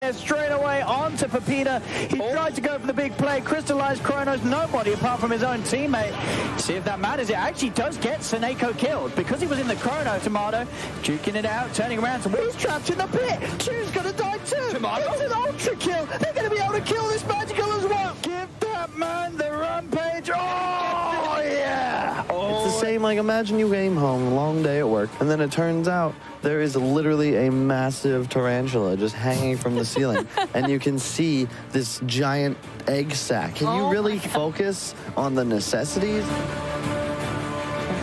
there straight away onto Pepita. He tried to go for the big play. Crystallized Chronos, nobody apart from his own teammate. See if that matters. It actually does get Seneko killed because he was in the Chrono. Tomato juking it out, turning around. So he's trapped in the pit. Chu's going to die too. Tomato? It's an ultra kill. They're going to be able to kill this Magical as well. Give that man the rampage. Oh, yeah. It's the same, like, imagine you came home, a long day at work, and then it turns out there is literally a massive tarantula just hanging from the ceiling, and you can see this giant egg sack. Can you really focus on the necessities?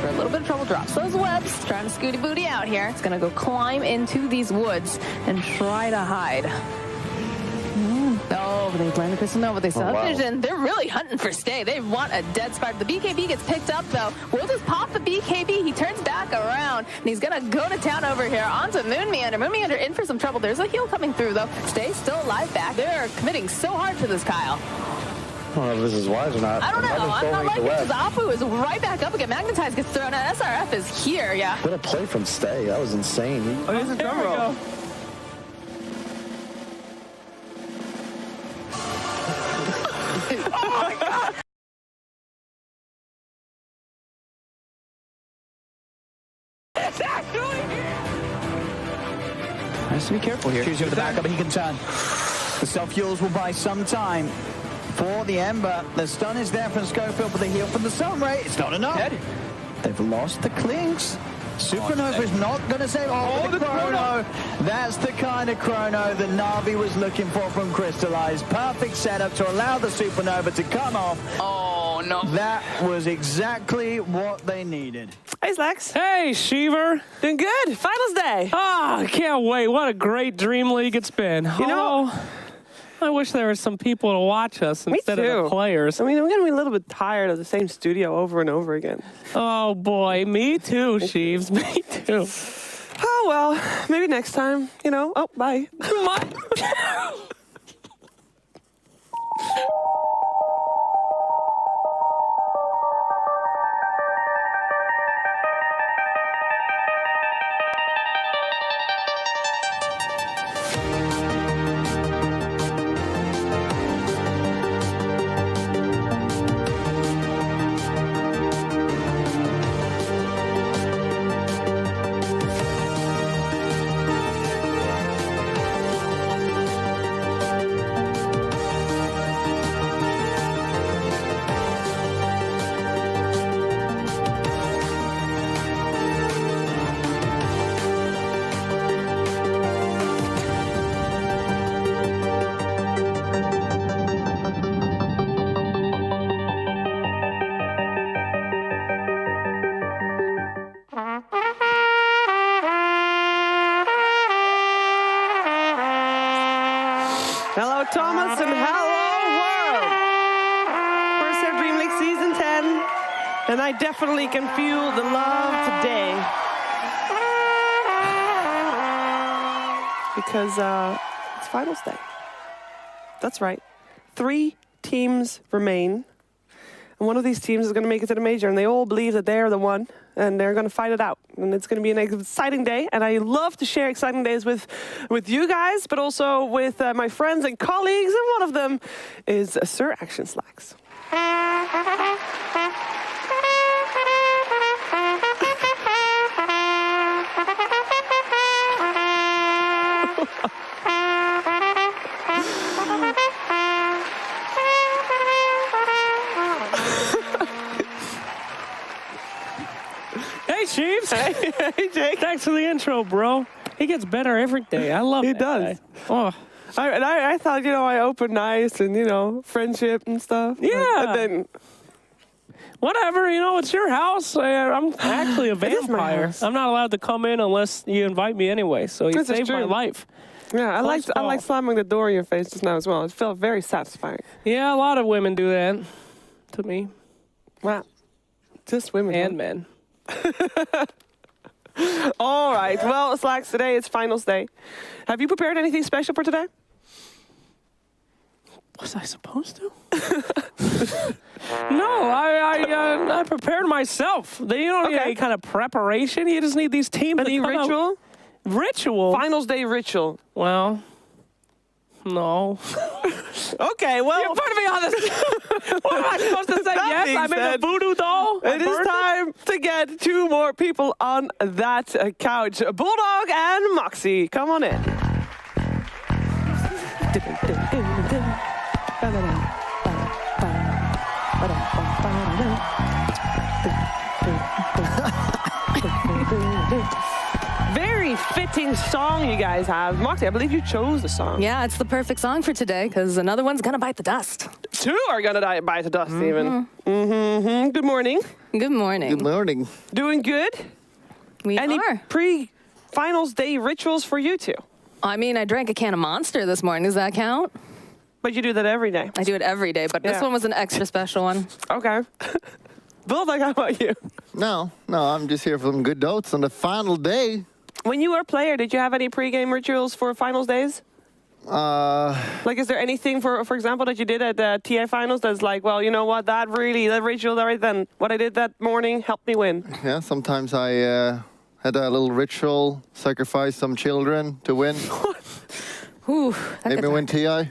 For a little bit of trouble, drops those webs, trying to scooty booty out here. It's gonna go climb into these woods and try to hide. Oh, they blend the Nova, they saw vision. They're really hunting for stay. They want a dead spot. The BKB gets picked up though. We'll just pop the BKB. He turns back around and he's gonna go to town over here onto Moon Meander. Moon Meander in for some trouble. There's a heal coming through though. Stay still alive back. They're committing so hard to this, Kyle. I don't know if this is wise or not. I don't know. I'm not liking it because Apu is right back up again. Magnetize gets thrown out. SRF is here, yeah. What a play from Stay. That was insane. Oh, here's a drum roll. Oh my God! It's actually here! Has to be careful here. Choose the backup, but he can turn. The self-fuels will buy some time for the Ember. The stun is there from Schofield, but the heal from the Sunray. It's not enough. They've lost the Clinks. Supernova is not going to save. Oh, the Chrono. That's the kind of Chrono that Navi was looking for from Crystallized. Perfect setup to allow the Supernova to come off. Oh, no. That was exactly what they needed. Hey, Slacks. Hey, Sheever. Doing good. Finals day. Ah, I can't wait. What a great Dream League it's been. You know, I wish there were some people to watch us instead of the players. I mean, I'm going to be a little bit tired of the same studio over and over again. Oh, boy. Me too, Sheaves. Me too. Oh, well, maybe next time, you know. Oh, bye. Hello, Thomas, and hello, world. First ever Dream League Season 10, and I definitely can feel the love today. Because it's finals day. That's right. 3 teams remain. And one of these teams is going to make it to the major, and they all believe that they're the one, and they're going to fight it out. And it's going to be an exciting day, and I love to share exciting days with you guys, but also with my friends and colleagues, and one of them is Sir Action Slacks. Chiefs. Hey, Jake. Thanks for the intro, bro. He gets better every day. I love it. He does. Guy. Oh. I thought, you know, I opened nice and, you know, friendship and stuff. Yeah. And then... Whatever, you know, it's your house. I'm actually a vampire. House. I'm not allowed to come in unless you invite me anyway, so you saved my life. Yeah, I like slamming the door in your face just now as well. It felt very satisfying. Yeah, a lot of women do that to me. Wow. Just women. And men. All right. Well, Slacks, today it's finals day. Have you prepared anything special for today? Was I supposed to? No, I prepared myself. You don't need any kind of preparation. You just need these teams. Any ritual? Ritual? Finals day ritual. Well, No. Okay, well, You're putting me on this. What am I supposed to say? That Yes, I'm in a being voodoo doll. it is time to get 2 more people on that couch. Bulldog and Moxie, come on in. Very fitting song you guys have. Moxie, I believe you chose the song. Yeah, it's the perfect song for today because another one's gonna bite the dust. 2 are gonna bite the dust even. Good morning. Good morning. Good morning. Doing good? We Any are. pre-finals day rituals for you 2? I mean, I drank a can of Monster this morning. Does that count? But you do that every day. I do it every day, but this Yeah. one was an extra special one. Okay. Bulldog, how about you? No, I'm just here for some good notes on the final day. When you were a player, did you have any pre-game rituals for finals days? Like, is there anything, for example, that you did at the TA finals that's like, well, you know what, that ritual right then, what I did that morning helped me win? Yeah, sometimes I had a little ritual, sacrifice some children to win. Ooh, that Maybe gets- win TI.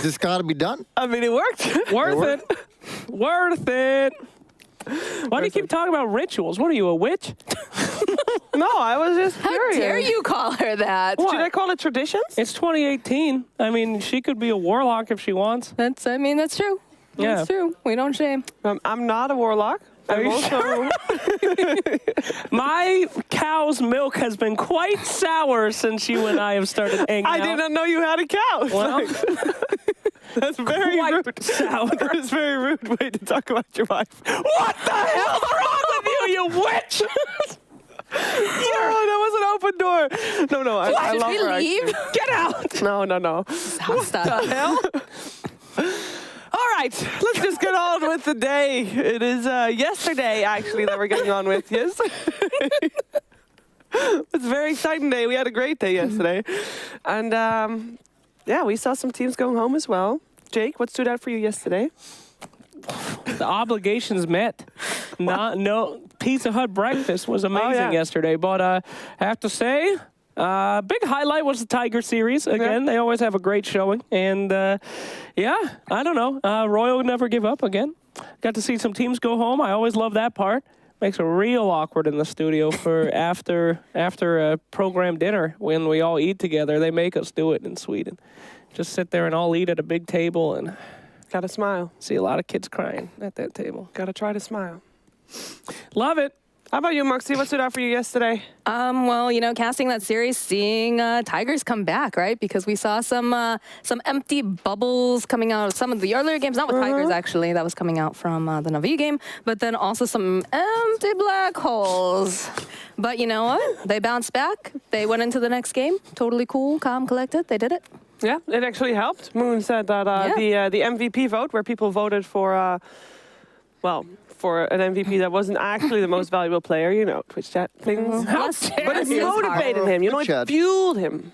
Just gotta be done. I mean, it worked. Worth it. Worth it. Why do you keep talking about rituals? What are you, a witch? No, I was just How curious. dare you call her that? Should I call it traditions? It's 2018. I mean, she could be a warlock if she wants. That's true. Yeah. That's true. We don't shame. I'm not a warlock. Are I'm you also My cow's milk has been quite sour since you and I have started hanging I out. did not know you had a cow. Well, That's very quite rude. sour. That is a very rude way to talk about your wife. What the hell's wrong with you, you witch? Oh, that was an open door. No, I Should love we her. leave? Get out. No. House stuff. Hell? All right, let's just get on with the day. It is yesterday, actually, that we're getting on with. Yes. It's a very exciting day. We had a great day yesterday. And yeah, we saw some teams going home as well. Jake, what stood out for you yesterday? The obligations met. No Pizza Hut breakfast was amazing yesterday, but I have to say, big highlight was the Tiger series. Again, they always have a great showing, and yeah, I don't know. Royal would never give up again. Got to see some teams go home. I always love that part. Makes it real awkward in the studio for after a program dinner when we all eat together. They make us do it in Sweden. Just sit there and all eat at a big table and Gotta smile. see a lot of kids crying at that table. Gotta try to smile. Love it. How about you, Moxie? What stood out for you yesterday? Well, you know, casting that series, seeing Tigers come back, right? Because we saw some empty bubbles coming out of some of the earlier games, not with Tigers, actually. That was coming out from the Navi game. But then also some empty black holes. But you know what? They bounced back. They went into the next game. Totally cool, calm, collected. They did it. Yeah, it actually helped. Moon said that the MVP vote, where people voted for, for an MVP that wasn't actually the most valuable player, you know, Twitch chat things. Bless- But it bless his heart. motivated him. You know, it Chat. fueled him.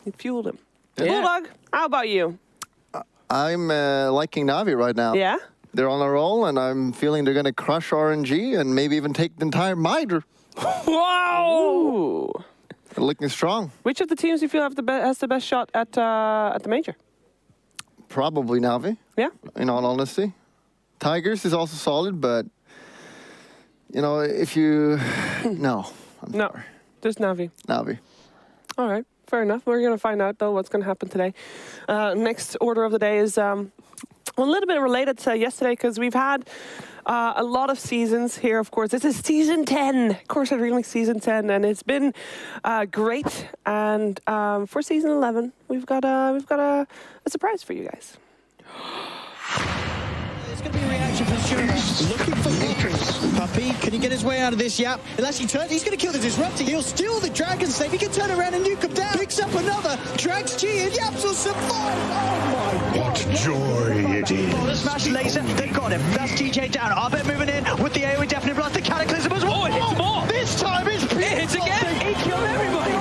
It fueled him. Yeah. Bulldog, how about you? I'm liking Navi right now. Yeah? They're on a roll, and I'm feeling they're gonna crush RNG and maybe even take the entire Mitre. Wow. Ooh. They're looking strong. Which of the teams do you feel has the best shot at the major? Probably Navi, Yeah? in all honesty. Tigers is also solid, but you know, if you no, I'm No, sorry. just Navi. Navi. All right, fair enough. We're going to find out, though, what's going to happen today. Next order of the day is a little bit related to yesterday, because we've had a lot of seasons here, of course. This is season 10, of course, DreamLeague season 10, and it's been great. And for season 11, we've got a surprise for you guys. There's going to be a reaction from Stuart. Looking for Puppy. Puppy, can he get his way out of this? Yep. Unless he turns, he's going to kill the Disruptor. He'll steal the Dragon Slave. He can turn around and nuke him down. Picks up another. Drags G and Yaps will survive. Oh my God. What joy it is. Oh, the smash laser. They've got him. That's TJ down. Arbet moving in with the AoE Definite Blast. The Cataclysm as well. Oh, it hits more. This time it's it hits again. He killed everybody.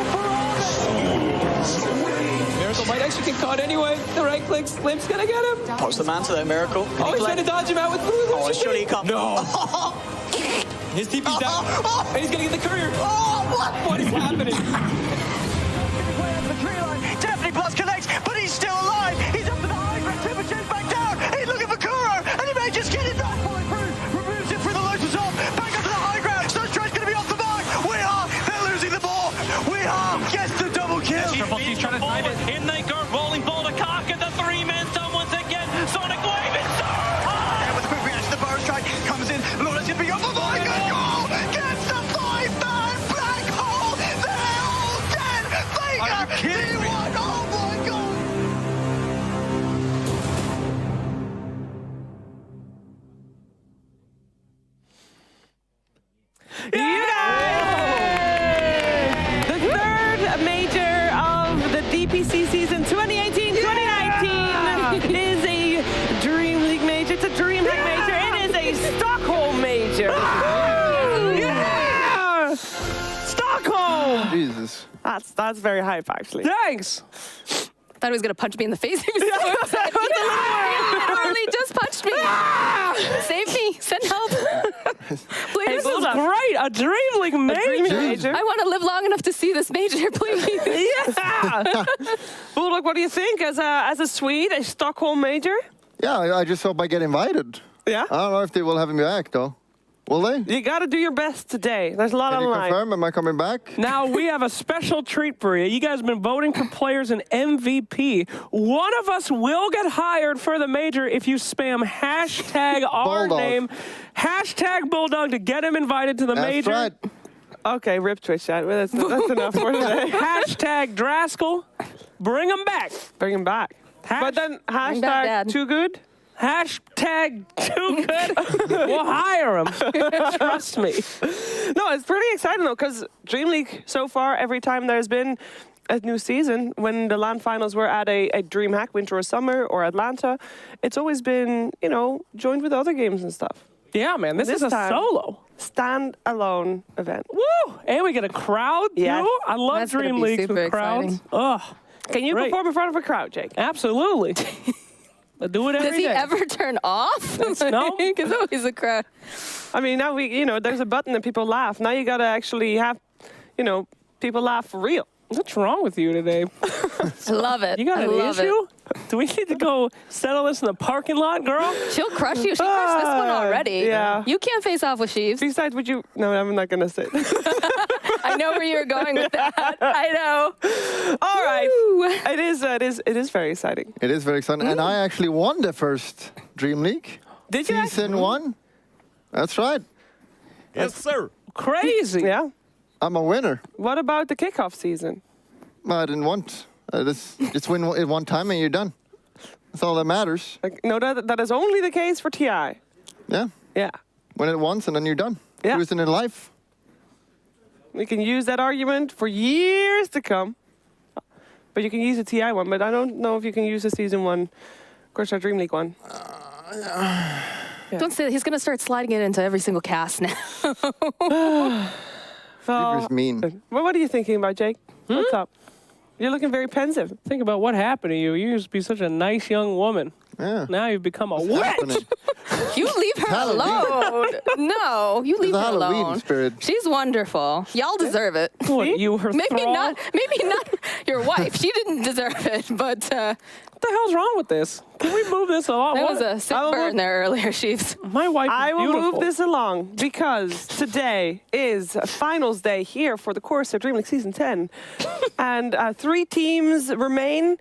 Miracle might actually get caught anyway. The right click, Limp's gonna get him. What's the man to that Miracle? Oh, he's trying to dodge him out with blue. Oh, surely he can't. No. His TP's down. And he's gonna get the courier. Oh, what? What is happening? Definitely Blast connects, but he's still Faker rolling ball to cock and the three-man zone once again. Sonic Wave is so high! With the quick reaction, the bar strike comes in. Lawler's gonna be up. Oh my god, goal! Gets the 5-man black hole! They're all dead! Faker! Are you kidding me? D1, oh my god! You guys! The third major of the DPC season 2018-2019 is a Dream League major. It's a DreamHack major. It is a Stockholm major. Yeah! Stockholm! Jesus. That's very hype, actually. Thanks. Thought he was gonna punch me in the face. He was so upset. He literally just punched me. Save me. Send help. Please. This is great. A Dream League major. I want to live long enough to see this major, please. Yeah. Bulldog, what do you think as a Swede, a Stockholm major? Yeah, I just hope I get invited. Yeah. I don't know if they will have me back, though. Will they? You got to do your best today. There's a lot Can you online. confirm? Am I coming back? Now we have a special treat for you. You guys have been voting for players in MVP. One of us will get hired for the major if you spam hashtag our Bulldog. name, hashtag Bulldog to get him invited to the That's major. right. Okay, rip Twitch chat. Well, that's enough for today. Hashtag Draskell, bring him back. Bring him back. But then back hashtag Dad. too good. Hashtag too good. We'll hire him. Trust me. No, it's pretty exciting though, because Dream League so far, every time there's been a new season, when the LAN finals were at a DreamHack Winter or Summer or Atlanta, it's always been, you know, joined with other games and stuff. Yeah, man, this is a time, solo. Stand-alone event. Woo! And we get a crowd, too. Yes. I love That's gonna Dream be Leagues super with crowds. exciting. Ugh, Can you Great. perform in front of a crowd, Jake? absolutely. I do it every Does he day. ever turn off? No. Because always a crowd. I mean, now there's a button that people laugh. Now you gotta actually have, people laugh for real. What's wrong with you today? I love it. You got I an love issue? Do we need to go settle this in the parking lot, girl? It. She'll crush you. She crushed this one already. yeah. You can't face off with Sheaves. Besides, would you? No, I'm not gonna say it. I know where you're going with that. I know. All right. Woo. It is very exciting. It is very exciting. And I actually won the first Dream League. Did you? Season 1. That's right. Yes, sir. Crazy. Yeah. I'm a winner. What about the kickoff season? I didn't want. Just win it one time and you're done. That's all that matters. Like, no, that is only the case for TI. Yeah. Yeah. Win it once and then you're done. Yeah. Cruising in life. We can use that argument for years to come. But you can use the TI one, but I don't know if you can use the season one. Of course, our Dream League one. Don't say that. He's going to start sliding it into every single cast now. Keeper's mean. Well, what are you thinking about, Jake? What's up? You're looking very pensive. Think about what happened to you. You used to be such a nice young woman. Yeah. Now you've become a What's witch. happening? You leave her alone. No, you leave the her Halloween alone. spirit. She's wonderful. Y'all deserve it. What, you her Maybe thrall? not your wife. She didn't deserve it, but What the hell's wrong with this? Can we move this along? there What- was a sick will burn there earlier, Sheaves. My wife is I will beautiful. move this along because today is finals day here for the course of Dream League Season 10. And 3 teams remain.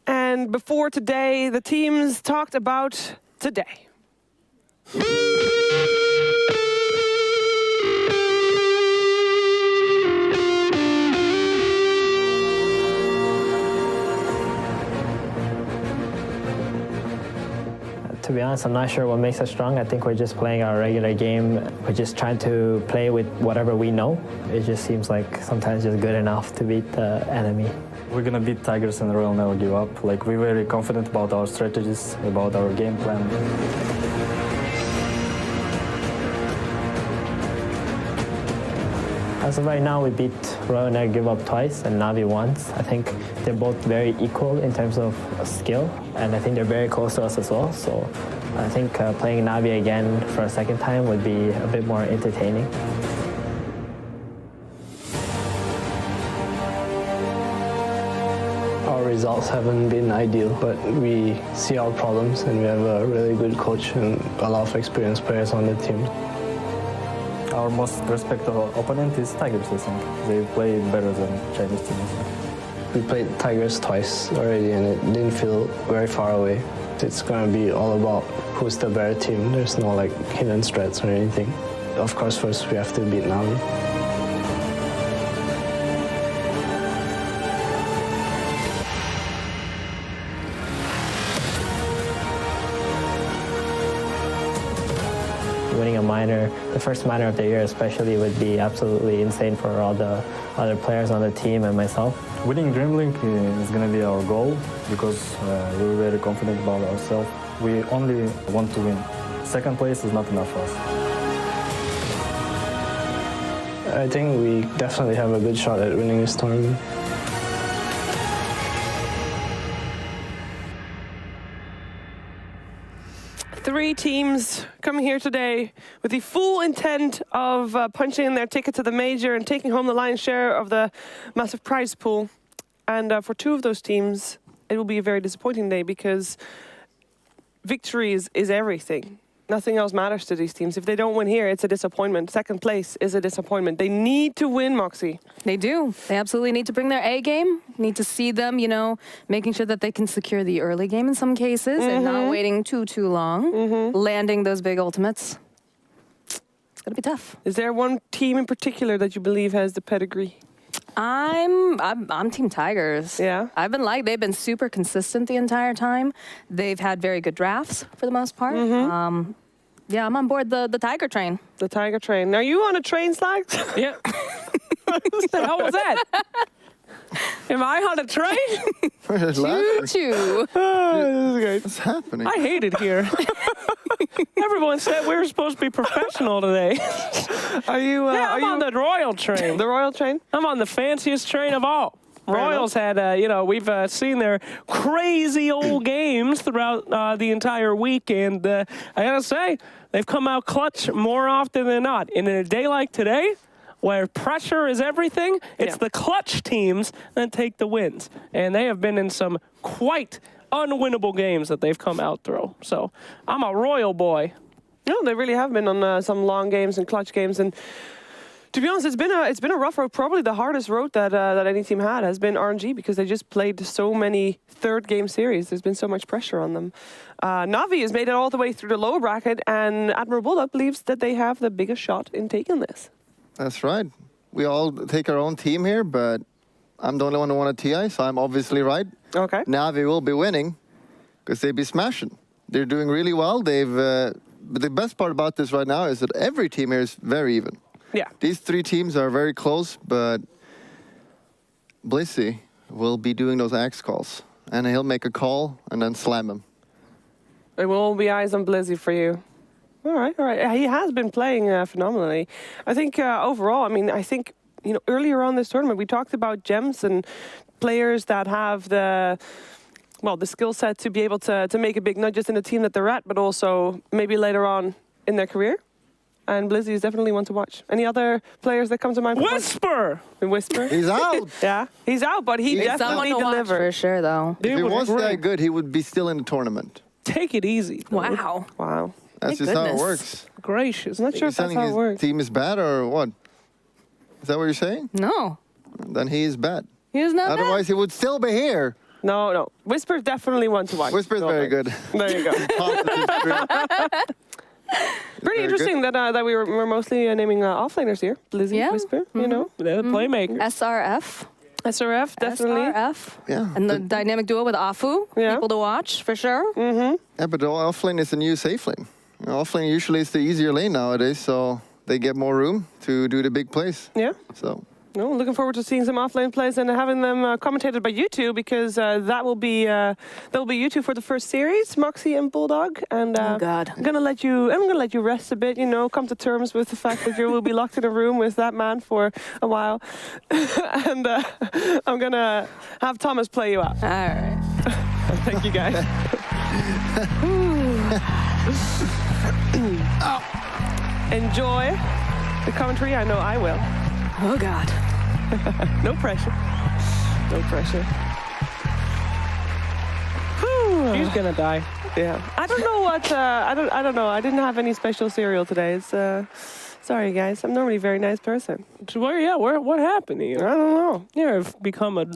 And before today, the teams talked about today. To be honest, I'm not sure what makes us strong. I think we're just playing our regular game. We're just trying to play with whatever we know. It just seems like sometimes just good enough to beat the enemy. We're gonna beat Tigers and we'll never give up. Like, we're very confident about our strategies, about our game plan. As of right now, we beat Royal Never Give Up twice and Navi once. I think they're both very equal in terms of skill, and I think they're very close to us as well. So I think playing Navi again for a second time would be a bit more entertaining. Our results haven't been ideal, but we see our problems and we have a really good coach and a lot of experienced players on the team. Our most respected opponent is Tigers, I think. They play better than Chinese teams. we played Tigers twice already, and it didn't feel very far away. It's gonna be all about who's the better team. There's no like hidden threats or anything. Of course, first we have to beat Navi. Winning a minor, the first minor of the year especially, would be absolutely insane for all the other players on the team and myself. Winning DreamLeague is going to be our goal because we're very confident about ourselves. We only want to win. Second place is not enough for us. I think we definitely have a good shot at winning this tournament. Three teams coming here today with the full intent of punching in their ticket to the major and taking home the lion's share of the massive prize pool. And for two of those teams, it will be a very disappointing day because victory is everything. Nothing else matters to these teams. If they don't win here, it's a disappointment. Second place is a disappointment. They need to win, Moxie. They do. They absolutely need to bring their A game. Need to see them, you know, making sure that they can secure the early game in some cases and not waiting too long. Landing those big ultimates. It's going to be tough. Is there one team in particular that you believe has the pedigree? I'm Team Tigers. Yeah. They've been super consistent the entire time. They've had very good drafts for the most part. Yeah, I'm on board the Tiger train. The Tiger train. Are you on a train, Slags? Yeah. What the hell was that? Am I on a train? Choo-choo. What's happening? I hate it here. Everyone said we were supposed to be professional today. Are you? I'm on the Royal train. The Royal train? I'm on the fanciest train of all. Royals had, we've seen their crazy old games throughout the entire week, and I gotta say, they've come out clutch more often than not. And in a day like today, where pressure is everything, it's the clutch teams that take the wins. And they have been in some quite unwinnable games that they've come out through. So I'm a Royal boy. No, they really have been on some long games and clutch games. And to be honest, it's been a rough road. Probably the hardest road that any team had has been RNG because they just played so many third game series. There's been so much pressure on them. Navi has made it all the way through the lower bracket, and Admiral Bulldog believes that they have the biggest shot in taking this. That's right. We all take our own team here, but I'm the only one who won a TI, so I'm obviously right. Okay. Navi will be winning because they be smashing. They're doing really well. But the best part about this right now is that every team here is very even. Yeah. These three teams are very close, but Blissey will be doing those axe calls, and he'll make a call and then slam him. There will all be eyes on Blissey for you. All right. He has been playing phenomenally. I think overall, I think, earlier on this tournament, we talked about gems and players that have the skill set to be able to make it big, not just in the team that they're at, but also maybe later on in their career. And Blissey is definitely one to watch. Any other players that come to mind? Whisper! Whisper? He's out! Yeah, he's out, but he definitely delivered. For sure, though. If he was that good, he would be still in the tournament. Take it easy. Wow. That's just how it works. Gracious. I'm not sure if that's how it his works. team is bad or what? Is that what you're saying? No. Then he is bad. He is not Otherwise, he would still be here. No. Whisper's definitely one to watch. Whisper's very good. There you go. Pretty interesting that we were mostly naming offlaners here. Blissey, Whisper, They're the playmakers. SRF, definitely. SRF. Yeah. And the dynamic duo with Afu. People to watch, for sure. Yeah, but the offlane is the new safe lane. Offlane usually is the easier lane nowadays, so they get more room to do the big plays. Yeah. So. No, looking forward to seeing some offlane plays and having them commentated by you two, because that will be you two for the first series, Moxie and Bulldog. And oh God, I'm gonna let you rest a bit. Come to terms with the fact that you will be locked in a room with that man for a while, and I'm gonna have Thomas play you out. All right. Thank you, guys. Enjoy the commentary. I know I will. Oh God. No pressure. No pressure. She's gonna die. Yeah. I don't know what. I don't know. I didn't have any special cereal today. It's sorry, guys. I'm normally a very nice person. What happened to you? I don't know. You've become a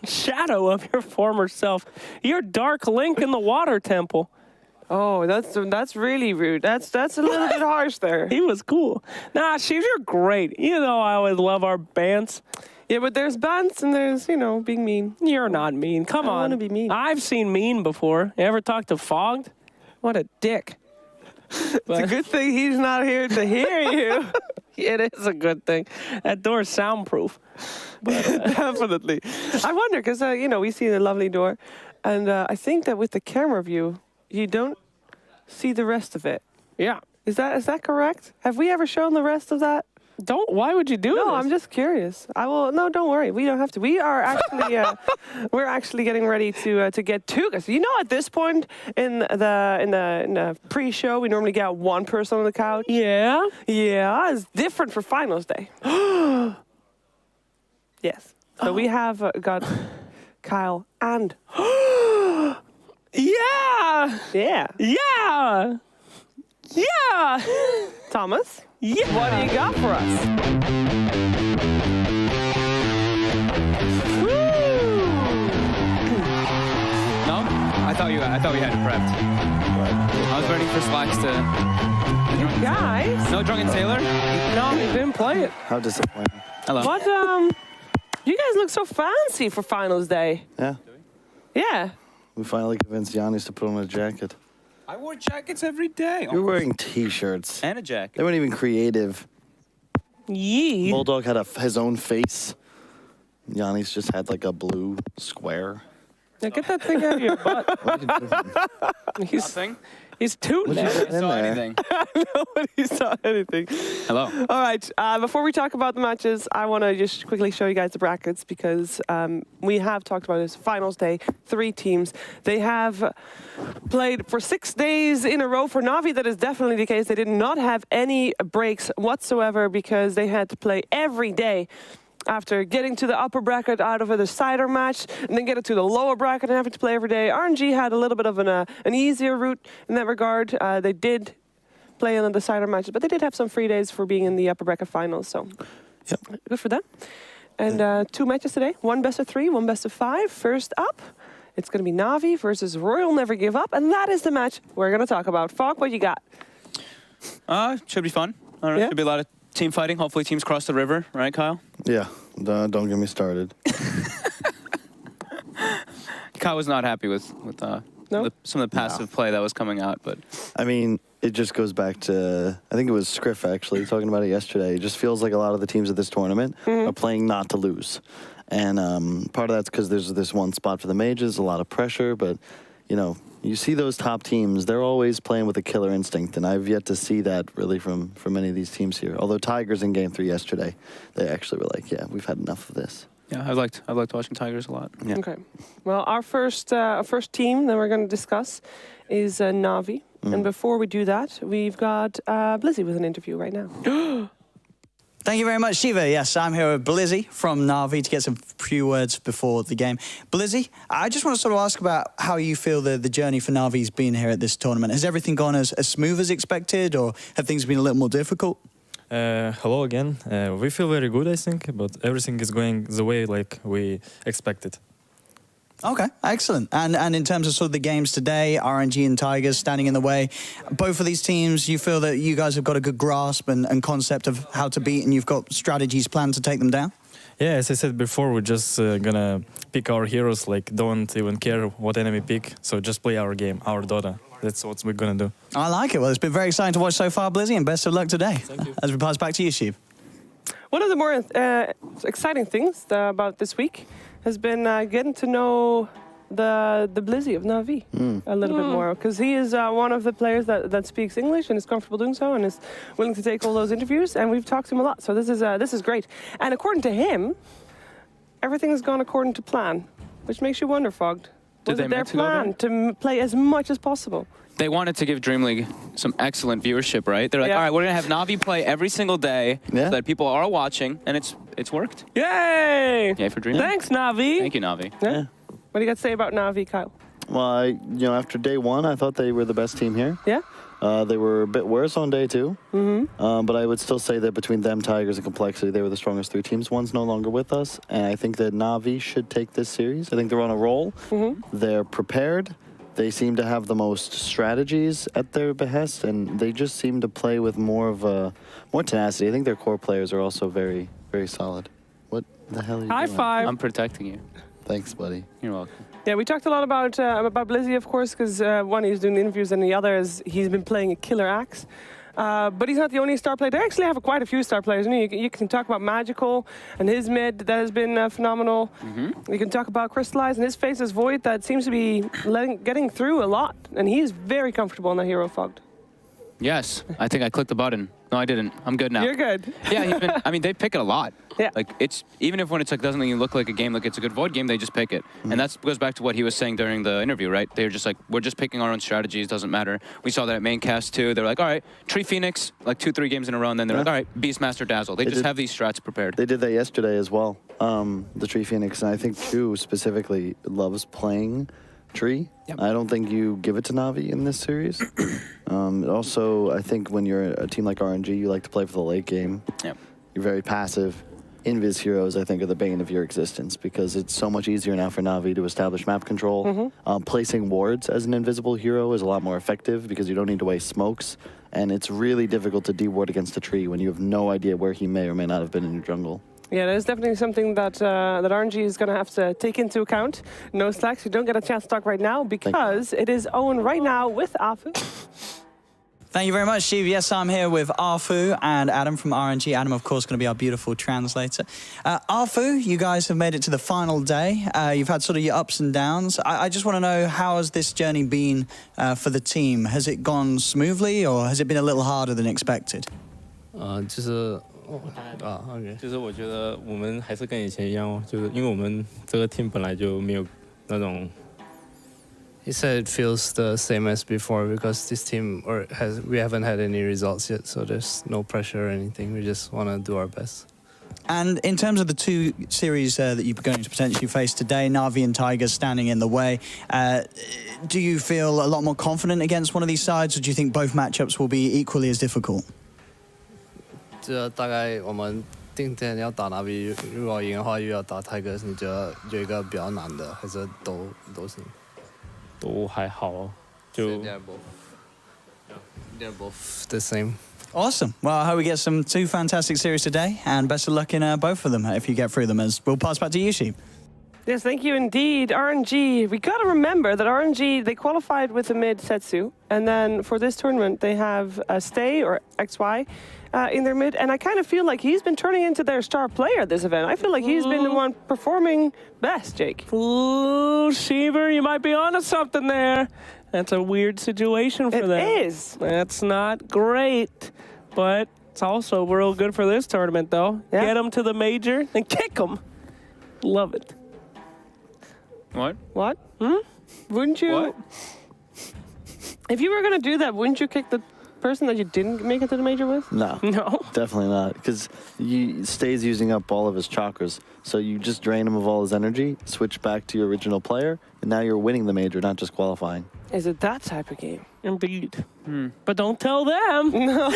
shadow of your former self. You're Dark Link in the water temple. Oh, that's really rude. That's a little bit harsh there. He was cool. Nah, Sheev, you're great. You know I always love our bands. Yeah, but there's bants and there's, being mean. You're not mean. Come on. I want to be mean. I've seen mean before. You ever talk to Fogged? What a dick. It's a good thing he's not here to hear you. It is a good thing. That door's soundproof. But, Definitely. I wonder, because, we see the lovely door, and I think that with the camera view, you don't see the rest of it. Yeah. Is that correct? Have we ever shown the rest of that? Why would you do this? No, I'm just curious. No, don't worry. We don't have to. We are actually, we're actually getting ready to get two guys. At this point in the pre-show, we normally get one person on the couch. Yeah? Yeah, it's different for finals day. Yes. So we have got Kyle and... Yeah! Yeah. Yeah! Yeah! Thomas? Yeah! What do you got for us? No? I thought we had it prepped. I was waiting for Slacks to... You guys? No Drunken Sailor? No, he didn't play it. How disappointing. Hello. What, you guys look so fancy for finals day. Yeah. Yeah. We finally convinced Giannis to put on a jacket. I wore jackets every day. You're wearing T-shirts. And a jacket. They weren't even creative. Yee. Bulldog had his own face. Giannis just had like a blue square. Now get that thing out of your butt. What are you doing? He's tooting What'd you it. put in Saw there? anything. Nobody saw anything. Hello. All right. Before we talk about the matches, I want to just quickly show you guys the brackets because we have talked about this. Finals day, 3 teams. They have played for 6 days in a row. For Navi, that is definitely the case. They did not have any breaks whatsoever because they had to play every day. After getting to the upper bracket out of a decider match, and then get it to the lower bracket and having to play every day. RNG had a little bit of an easier route in that regard. They did play in the decider matches, but they did have some free days for being in the upper bracket finals, so Yep. Good for them. And 2 matches today, 1 best of 3, 1 best of 5. First up, it's going to be Navi versus Royal Never Give Up, and that is the match we're going to talk about. Fogg, what you got? Should be fun. I don't know. Yeah. Should be a lot of team fighting. Hopefully teams cross the river, right, Kyle? Yeah. Don't get me started. Kyle was not happy with No? some of the passive play that was coming out, but I mean, it just goes back to, I think it was Scriff actually talking about it yesterday. It just feels like a lot of the teams at this tournament are playing not to lose. And part of that's because there's this one spot for the majors, a lot of pressure, but you see those top teams, they're always playing with a killer instinct, and I've yet to see that really from many of these teams here. Although Tigers in Game 3 yesterday, they actually were like, yeah, we've had enough of this. yeah, I've liked watching Tigers a lot. Yeah. Okay. Well, our first team that we're going to discuss is Navi. And before we do that, we've got Blizzy with an interview right now. Thank you very much, Shiva. Yes, I'm here with Blizzy from Navi to get some few words before the game. Blizzy, I just want to sort of ask about how you feel the journey for Navi's been here at this tournament. Has everything gone as smooth as expected, or have things been a little more difficult? Hello again. We feel very good, I think, but everything is going the way like we expected. Okay, excellent. And in terms of sort of the games today, RNG and Tigers standing in the way, both of these teams, you feel that you guys have got a good grasp and concept of how to beat, and you've got strategies planned to take them down? Yeah, as I said before, we're just gonna pick our heroes, like don't even care what enemy pick, so just play our game, our Dota. That's what we're gonna do. I like it. Well, it's been very exciting to watch so far, Blizzy, and best of luck today. Thank you. As we pass back to you, Sheep. One of the more exciting things about this week has been getting to know the Blizzy of Navi a little bit more, because he is one of the players that speaks English and is comfortable doing so and is willing to take all those interviews, and we've talked to him a lot, so this is great. And according to him, everything has gone according to plan, which makes you wonder, Fogged. Was it their plan to play as much as possible? They wanted to give DreamLeague some excellent viewership, right? They're like, all right, we're going to have Navi play every single day so that people are watching, and it's worked. Yay! Yay for DreamLeague. Thanks, Navi. Thank you, Navi. Yeah. What do you got to say about Navi, Kyle? Well, after day one, I thought they were the best team here. Yeah. They were a bit worse on day two. But I would still say that between them, Tigers, and Complexity, they were the strongest three teams. One's no longer with us, and I think that Navi should take this series. I think they're on a roll. They're prepared. They seem to have the most strategies at their behest, and they just seem to play with more tenacity. I think their core players are also very, very solid. What the hell are you High doing? five. I'm protecting you. Thanks, buddy. You're welcome. Yeah, we talked a lot about Blizzy, of course, because one, he's doing the interviews, and the other is he's been playing a killer axe. But he's not the only star player. They actually have quite a few star players. You can talk about Magical and his mid that has been phenomenal. You can talk about Crystallize and his Faceless Void that seems to be getting through a lot. And he's very comfortable in the hero fogged. Yes, I think I clicked the button. No, I didn't. I'm good now. You're good. Yeah, I mean, they pick it a lot. Yeah. Like, it's, even if when it's like, doesn't even look like a game, like it's a good Void game, they just pick it. And that goes back to what he was saying during the interview, right? They're just like, we're just picking our own strategies, doesn't matter. We saw that at main cast too. They're like, all right, Tree Phoenix, like 2-3 games in a row, and then they're like, all right, Beastmaster Dazzle. They just have these strats prepared. They did that yesterday as well, the Tree Phoenix, and I think Chu specifically loves playing Tree. Yep. I don't think you give it to Navi in this series. Also, I think when you're a team like RNG, you like to play for the late game. Yep. You're very passive. Invis heroes, I think, are the bane of your existence because it's so much easier now for Navi to establish map control. Placing wards as an invisible hero is a lot more effective because you don't need to waste smokes, and it's really difficult to de-ward against a tree when you have no idea where he may or may not have been in your jungle. Yeah, that is definitely something that that RNG is going to have to take into account. No slacks, you don't get a chance to talk right now because it is Owen right now with Afu. Thank you very much, Steve. Yes, I'm here with Afu and Adam from RNG. Adam, of course, going to be our beautiful translator. Afu, you guys have made it to the final day. You've had sort of your ups and downs. I just want to know, how has this journey been for the team? Has it gone smoothly or has it been a little harder than expected? 就是我觉得我们还是跟以前一样哦，就是因为我们这个 team 本来就没有那种。He said it feels the same as before because this team we haven't had any results yet, so there's no pressure or anything. We just want to do our best. And in terms of the two series that you're going to potentially face today, Navi and Tigers standing in the way, do you feel a lot more confident against one of these sides, or do you think both matchups will be equally as difficult? 这大概我们今天要打 Navi， 如果赢的话又要打 Tigers， 你觉得有一个比较难的，还是都行？都还好哦，就 They're both the same. Awesome. Well, I hope we get two fantastic series today, and best of luck in both of them if you get through them. As we'll pass back to you, Sheep. Yes, thank you indeed. RNG, we got to remember that RNG, they qualified with the mid Setsu, and then for this tournament they have Stay or XY in their mid, and I kind of feel like he's been turning into their star player at this event. I feel like he's been the one performing best, Jake. Ooh, Sheever, you might be onto something there. That's a weird situation for them. It is. That's not great, but it's also real good for this tournament, though. Yeah. Get them to the major and kick them. Love it. What? What? Wouldn't you? What? If you were going to do that, wouldn't you kick the person that you didn't make it to the major with? No. No. Definitely not, because he stays using up all of his chakras. So you just drain him of all his energy, switch back to your original player, and now you're winning the major, not just qualifying. Is it that type of game? Indeed. But don't tell them. No.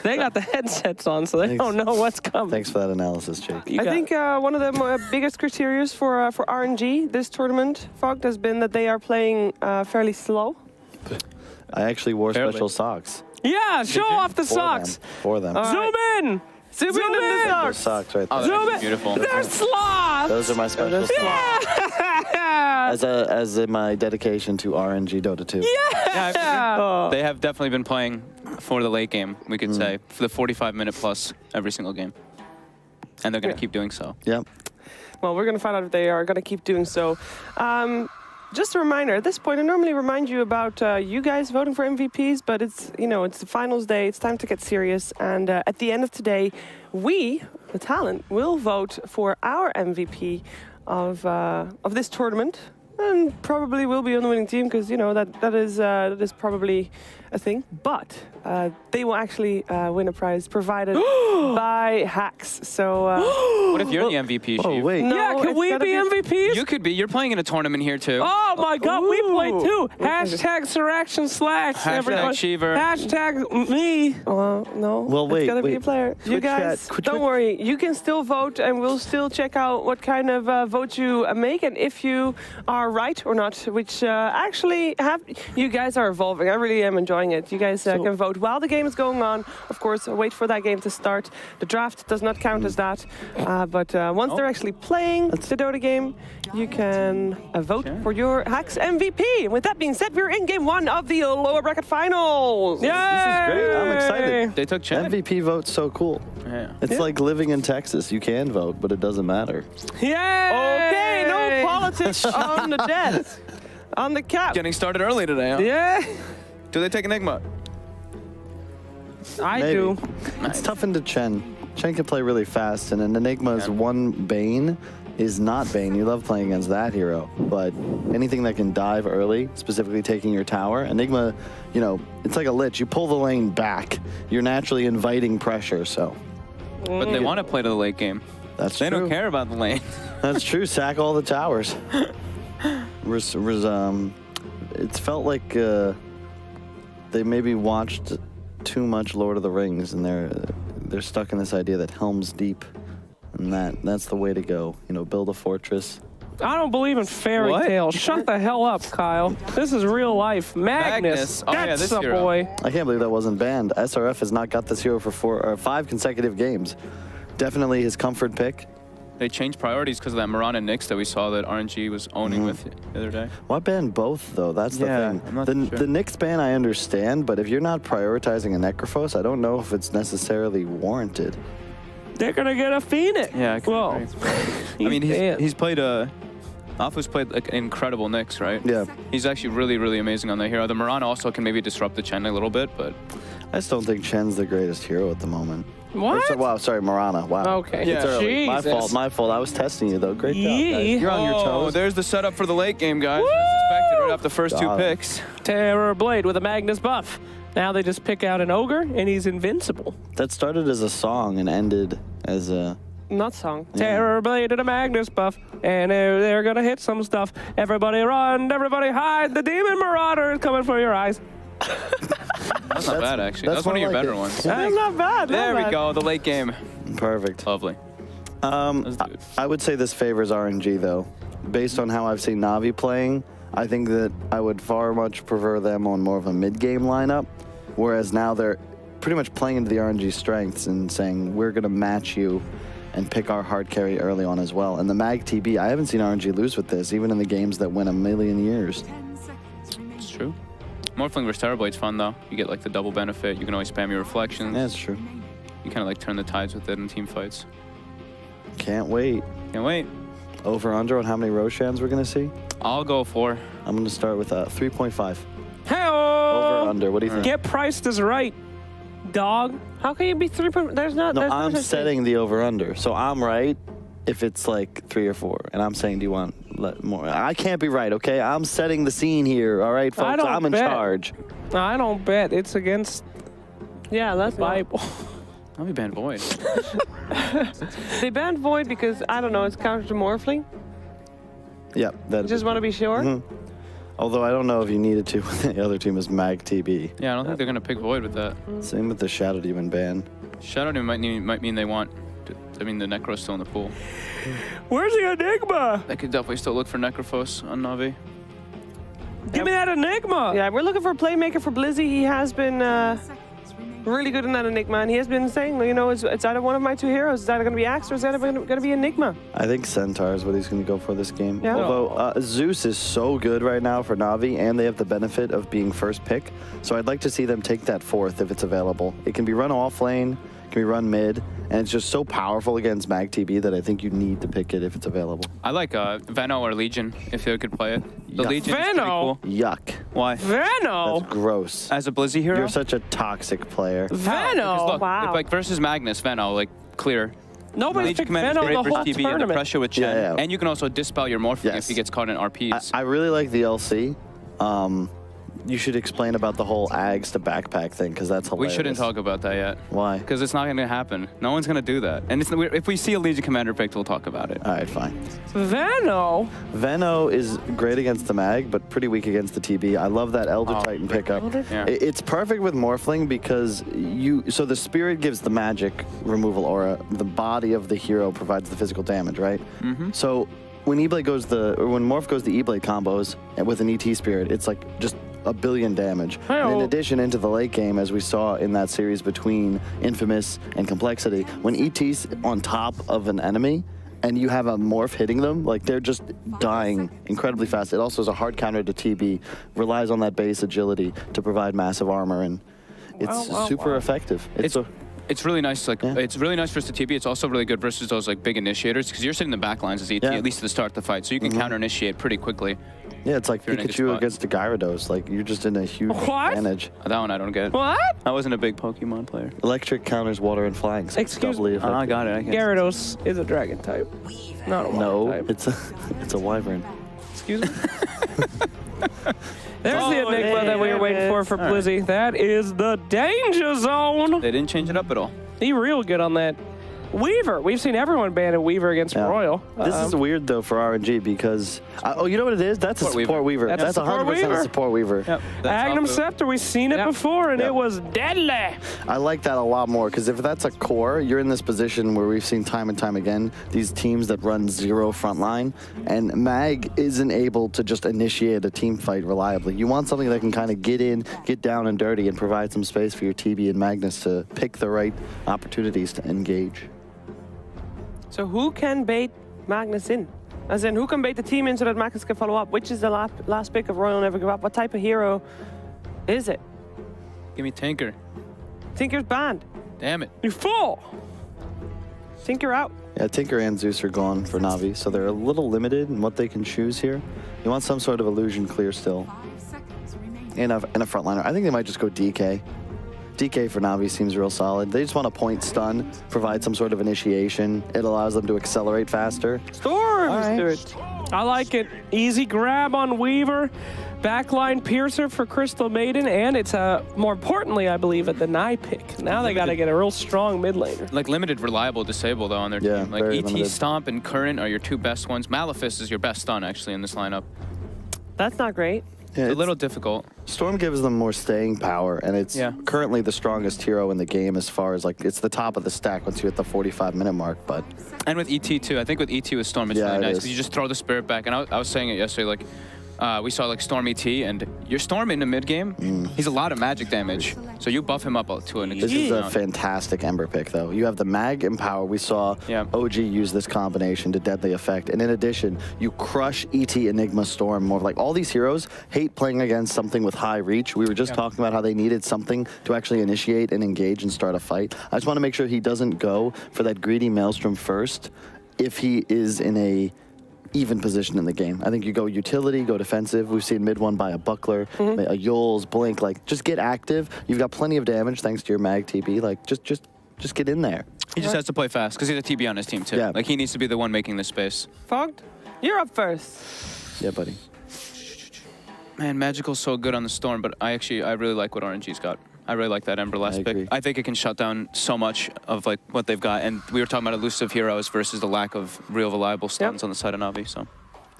They got the headsets on, so they don't know what's coming. Thanks for that analysis, Jake. I think one of the biggest criteria for RNG this tournament, Fogged, has been that they are playing fairly slow. I actually wore special socks. Yeah, show off the socks. For them. Zoom in. Zoom in the Those socks. socks right there. Oh, Zoom that's in. beautiful. They're sloths. Those are my special socks. As in my dedication to RNG Dota 2. Yeah. They have definitely been playing for the late game, we could say, for the 45-minute plus every single game. And they're going to keep doing so. Yep. Well, we're going to find out if they are going to keep doing so. Just a reminder, at this point, I normally remind you about you guys voting for MVPs, but it's, it's the finals day. It's time to get serious. And at the end of today, we, the talent, will vote for our MVP of this tournament. and probably will be on the winning team because you know that is probably a thing. But they will actually win a prize provided by hacks. So what if you're the MVP? Oh Chief? wait, no, Yeah, can we be MVPs? You could be. You're playing in a tournament here too. Oh my God, we play too. Ooh. Hashtag Suraction Slash. Hashtag everybody. Cheever. Hashtag me. No. Well, wait, It's gotta be wait. a player. You Twitch guys, chat, don't worry. You can still vote, and we'll still check out what kind of vote you make, and if you are right or not. Which actually you guys are evolving. I really am enjoying it. You guys can vote while the game is going on. Of course, wait for that game to start. The draft does not count as that, but once they're actually playing the Dota game, you can vote for your Hacks MVP. And with that being said, we're in game 1 of the lower bracket finals. This is great. I'm excited. They took Chad. MVP vote's so cool. Yeah. It's like living in Texas. You can vote, but it doesn't matter. Yay! Okay, no politics on the desk. On the cap. Getting started early today, huh? Yeah, Do they take Enigma? I Maybe. do. It's tough into Chen. Chen can play really fast, and an Enigma's one Bane is not Bane. You love playing against that hero, but anything that can dive early, specifically taking your tower, Enigma, you know, it's like a lich. You pull the lane back. You're naturally inviting pressure, so. But they want to play to the late game. That's They true. don't care about the lane. That's true. Sack all the towers. It's felt like they maybe watched too much Lord of the Rings, and they're stuck in this idea that Helm's Deep, and that's the way to go. You know, build a fortress. I don't believe in fairy What? tales. Shut the hell up, Kyle. This is real life. Magnus. Oh, yeah, That's this a hero. boy. I can't believe that wasn't banned. SRF has not got this hero for 5 consecutive games. Definitely his comfort pick. They changed priorities because of that Mirana Nyx that we saw that RNG was owning with the other day. Why ban both, though? That's the Yeah, thing. I'm not The sure. Nyx ban I understand, but if you're not prioritizing a Necrophos, I don't know if it's necessarily warranted. They're going to get a Phoenix. Yeah, I could Well, agree. I mean, he's played Alpha's played like an incredible Nyx, right? Yeah. He's actually really, really amazing on the hero. The Mirana also can maybe disrupt the Chen a little bit, but I just don't think Chen's the greatest hero at the moment. What? Wow, sorry, Marana. Wow. Okay. It's early. My Jesus. fault. I was testing you, though. Great job, guys. Yee. You're on your oh, toes. there's the setup for the late game, guys. As expected, right off the first 2 Got it. picks. Terror Blade with a Magnus buff. Now they just pick out an ogre, and he's invincible. That started as a song and ended as a... Not song. Terror Blade and a Magnus buff, and they're going to hit some stuff. Everybody run, everybody hide. The Demon Marauder is coming for your eyes. That's not bad, actually. that's That's one of more your like better it. ones. That's not bad. There not we bad. go, the late game. Perfect. Lovely. Let's do it. I would say this favors RNG, though. Based on how I've seen Navi playing, I think that I would far much prefer them on more of a mid-game lineup, whereas now they're pretty much playing into the RNG strengths and saying, we're going to match you and pick our hard carry early on as well. And the Mag TB, I haven't seen RNG lose with this, even in the games that win a million years. It's true. Morphling vs Terrorblade's fun, though. You get like the double benefit. You can always spam your reflections. Yeah, that's true. You kind of like turn the tides with it in team fights. Can't wait. Can't wait. Over under on how many Roshans we're going to see? I'll go 4. I'm going to start with 3.5. Hell! Over under, what do you think? Get priced as right, dog. How can you be 3 point? There's not. No, there's I'm such thing. setting the over-under. So I'm right if it's like 3 or 4. And I'm saying, do you want more? I can't be right, okay? I'm setting the scene here, all right, folks? don't I'm in bet. charge. I don't bet. It's against Yeah, that's the Bible. I'll be banned Void. They banned Void because I don't know. It's counter to Morphling. Yeah. That Just want to be sure. Mhm. Although I don't know if you needed to when the other team is Mag TB. Yeah, I don't think they're going to pick Void with that. Same with the Shadow Demon ban. Shadow Demon might mean they want... I mean, the Necro's still in the pool. Where's the Enigma? They could definitely still look for Necrophos on Navi. Give me that Enigma. Yeah, we're looking for a playmaker for Blizzy. He has been really good in that Enigma, and he has been saying, you know, it's either one of my 2 heroes. It's either going to be Axe or it's either going to be Enigma. I think Centaur is what he's going to go for this game. Yeah. Although Zeus is so good right now for Navi, and they have the benefit of being first pick. So I'd like to see them take that 4th if it's available. It can be run off lane, it can be run mid, and it's just so powerful against Mag TB that I think you need to pick it if it's available. I like Veno or Legion, if they could play it. The Yuck. Legion is pretty Veno? cool. Yuck. Why? Veno. That's gross. As a Blizzy hero? You're such a toxic player. Because Veno. look, Wow. if, like versus Magnus, Veno, like clear. Nobody Legion picked Commander's Venom great the versus whole TB and the tournament. pressure with Chen. Yeah. And you can also dispel your Morphling if Yes. he gets caught in RPs. I really like the LC. You should explain about the whole Ags to backpack thing, because that's We hilarious. shouldn't talk about that yet. Why? Because it's not going to happen. No one's going to do that. And if we see a Legion Commander picked, we'll talk about it. All right, fine. Veno. Veno is great against the Mag, but pretty weak against the TB. I love that Elder Titan pickup. Yeah. It's perfect with Morphling because so the Spirit gives the magic removal aura. The body of the hero provides the physical damage, right? Mm-hmm. So when when Morph goes the E-Blade combos with an ET Spirit, it's like just a billion damage. And in addition, into the late game, as we saw in that series between Infamous and Complexity, when ET's on top of an enemy and you have a Morph hitting them, like they're just dying incredibly fast. It also is a hard counter to TB, relies on that base agility to provide massive armor, and it's super effective. It's really nice. It's really nice versus the TB. It's also really good versus those big initiators because you're sitting in the back lines as ET at least to the start of the fight, so you can counter initiate pretty quickly. Yeah, it's like Pikachu against the Gyarados. Like, you're just in a huge advantage. That one I don't get. What? I wasn't a big Pokemon player. Electric counters water and flying. So Excuse me. I got it. Gyarados is a dragon type. Not a water type. it's a wyvern. Excuse me? There's the Enigma that we were waiting for Blizzy. That is the danger zone. They didn't change it up at all. He real good on that. Weaver. We've seen everyone ban a Weaver against Royal. This is weird, though, for RNG because... you know what it is? That's a support Weaver. That's 100% a support Weaver. Yep. Magnum Scepter, we've seen it before, and it was deadly. I like that a lot more because if that's a core, you're in this position where we've seen time and time again these teams that run zero frontline, and Mag isn't able to just initiate a team fight reliably. You want something that can kind of get in, get down and dirty, and provide some space for your TB and Magnus to pick the right opportunities to engage. So who can bait Magnus in? As in, who can bait the team in so that Magnus can follow up? Which is the last pick of Royal Never Give Up? What type of hero is it? Give me Tinker. Tinker's banned. Damn it. You fool! Tinker out. Yeah, Tinker and Zeus are gone for Navi, so they're a little limited in what they can choose here. You want some sort of illusion clear still. And a frontliner. I think they might just go DK. DK for Navi seems real solid. They just want a point stun, provide some sort of initiation. It allows them to accelerate faster. Storms! I like it. Easy grab on Weaver. Backline Piercer for Crystal Maiden, and it's more importantly, I believe, a deny pick. Now they got to get a real strong mid laner. Like limited, reliable disable though on their team. Like very ET limited. Stomp and Current are your two best ones. Malefice is your best stun actually in this lineup. That's not great. Yeah, it's a little difficult. Storm gives them more staying power, and it's currently the strongest hero in the game as far as it's the top of the stack once you hit the 45-minute mark. But and with ET too, I think with ET with Storm it's really nice because you just throw the Spirit back. And I was saying it yesterday, we saw Storm ET, and your Storm in the mid game, he's a lot of magic damage. So you buff him up to an extent. This is a fantastic Ember pick, though. You have the Mag and Power. We saw OG use this combination to deadly effect. And in addition, you crush ET, Enigma, Storm. More all these heroes hate playing against something with high reach. We were just talking about how they needed something to actually initiate and engage and start a fight. I just want to make sure he doesn't go for that greedy Maelstrom first if he is in a even position in the game. I think you go utility, go defensive. We've seen mid one by a Buckler, a Yules, Blink. Just get active. You've got plenty of damage thanks to your Mag TB. Just get in there. He just has to play fast because he's a TB on his team too. Yeah. He needs to be the one making the space. Fogged, you're up first. Yeah, buddy. Man, Magical's so good on the Storm, but I really like what RNG's got. I really like that Ember last pick. I think it can shut down so much of what they've got. And we were talking about elusive heroes versus the lack of real reliable stuns on the side of Navi. So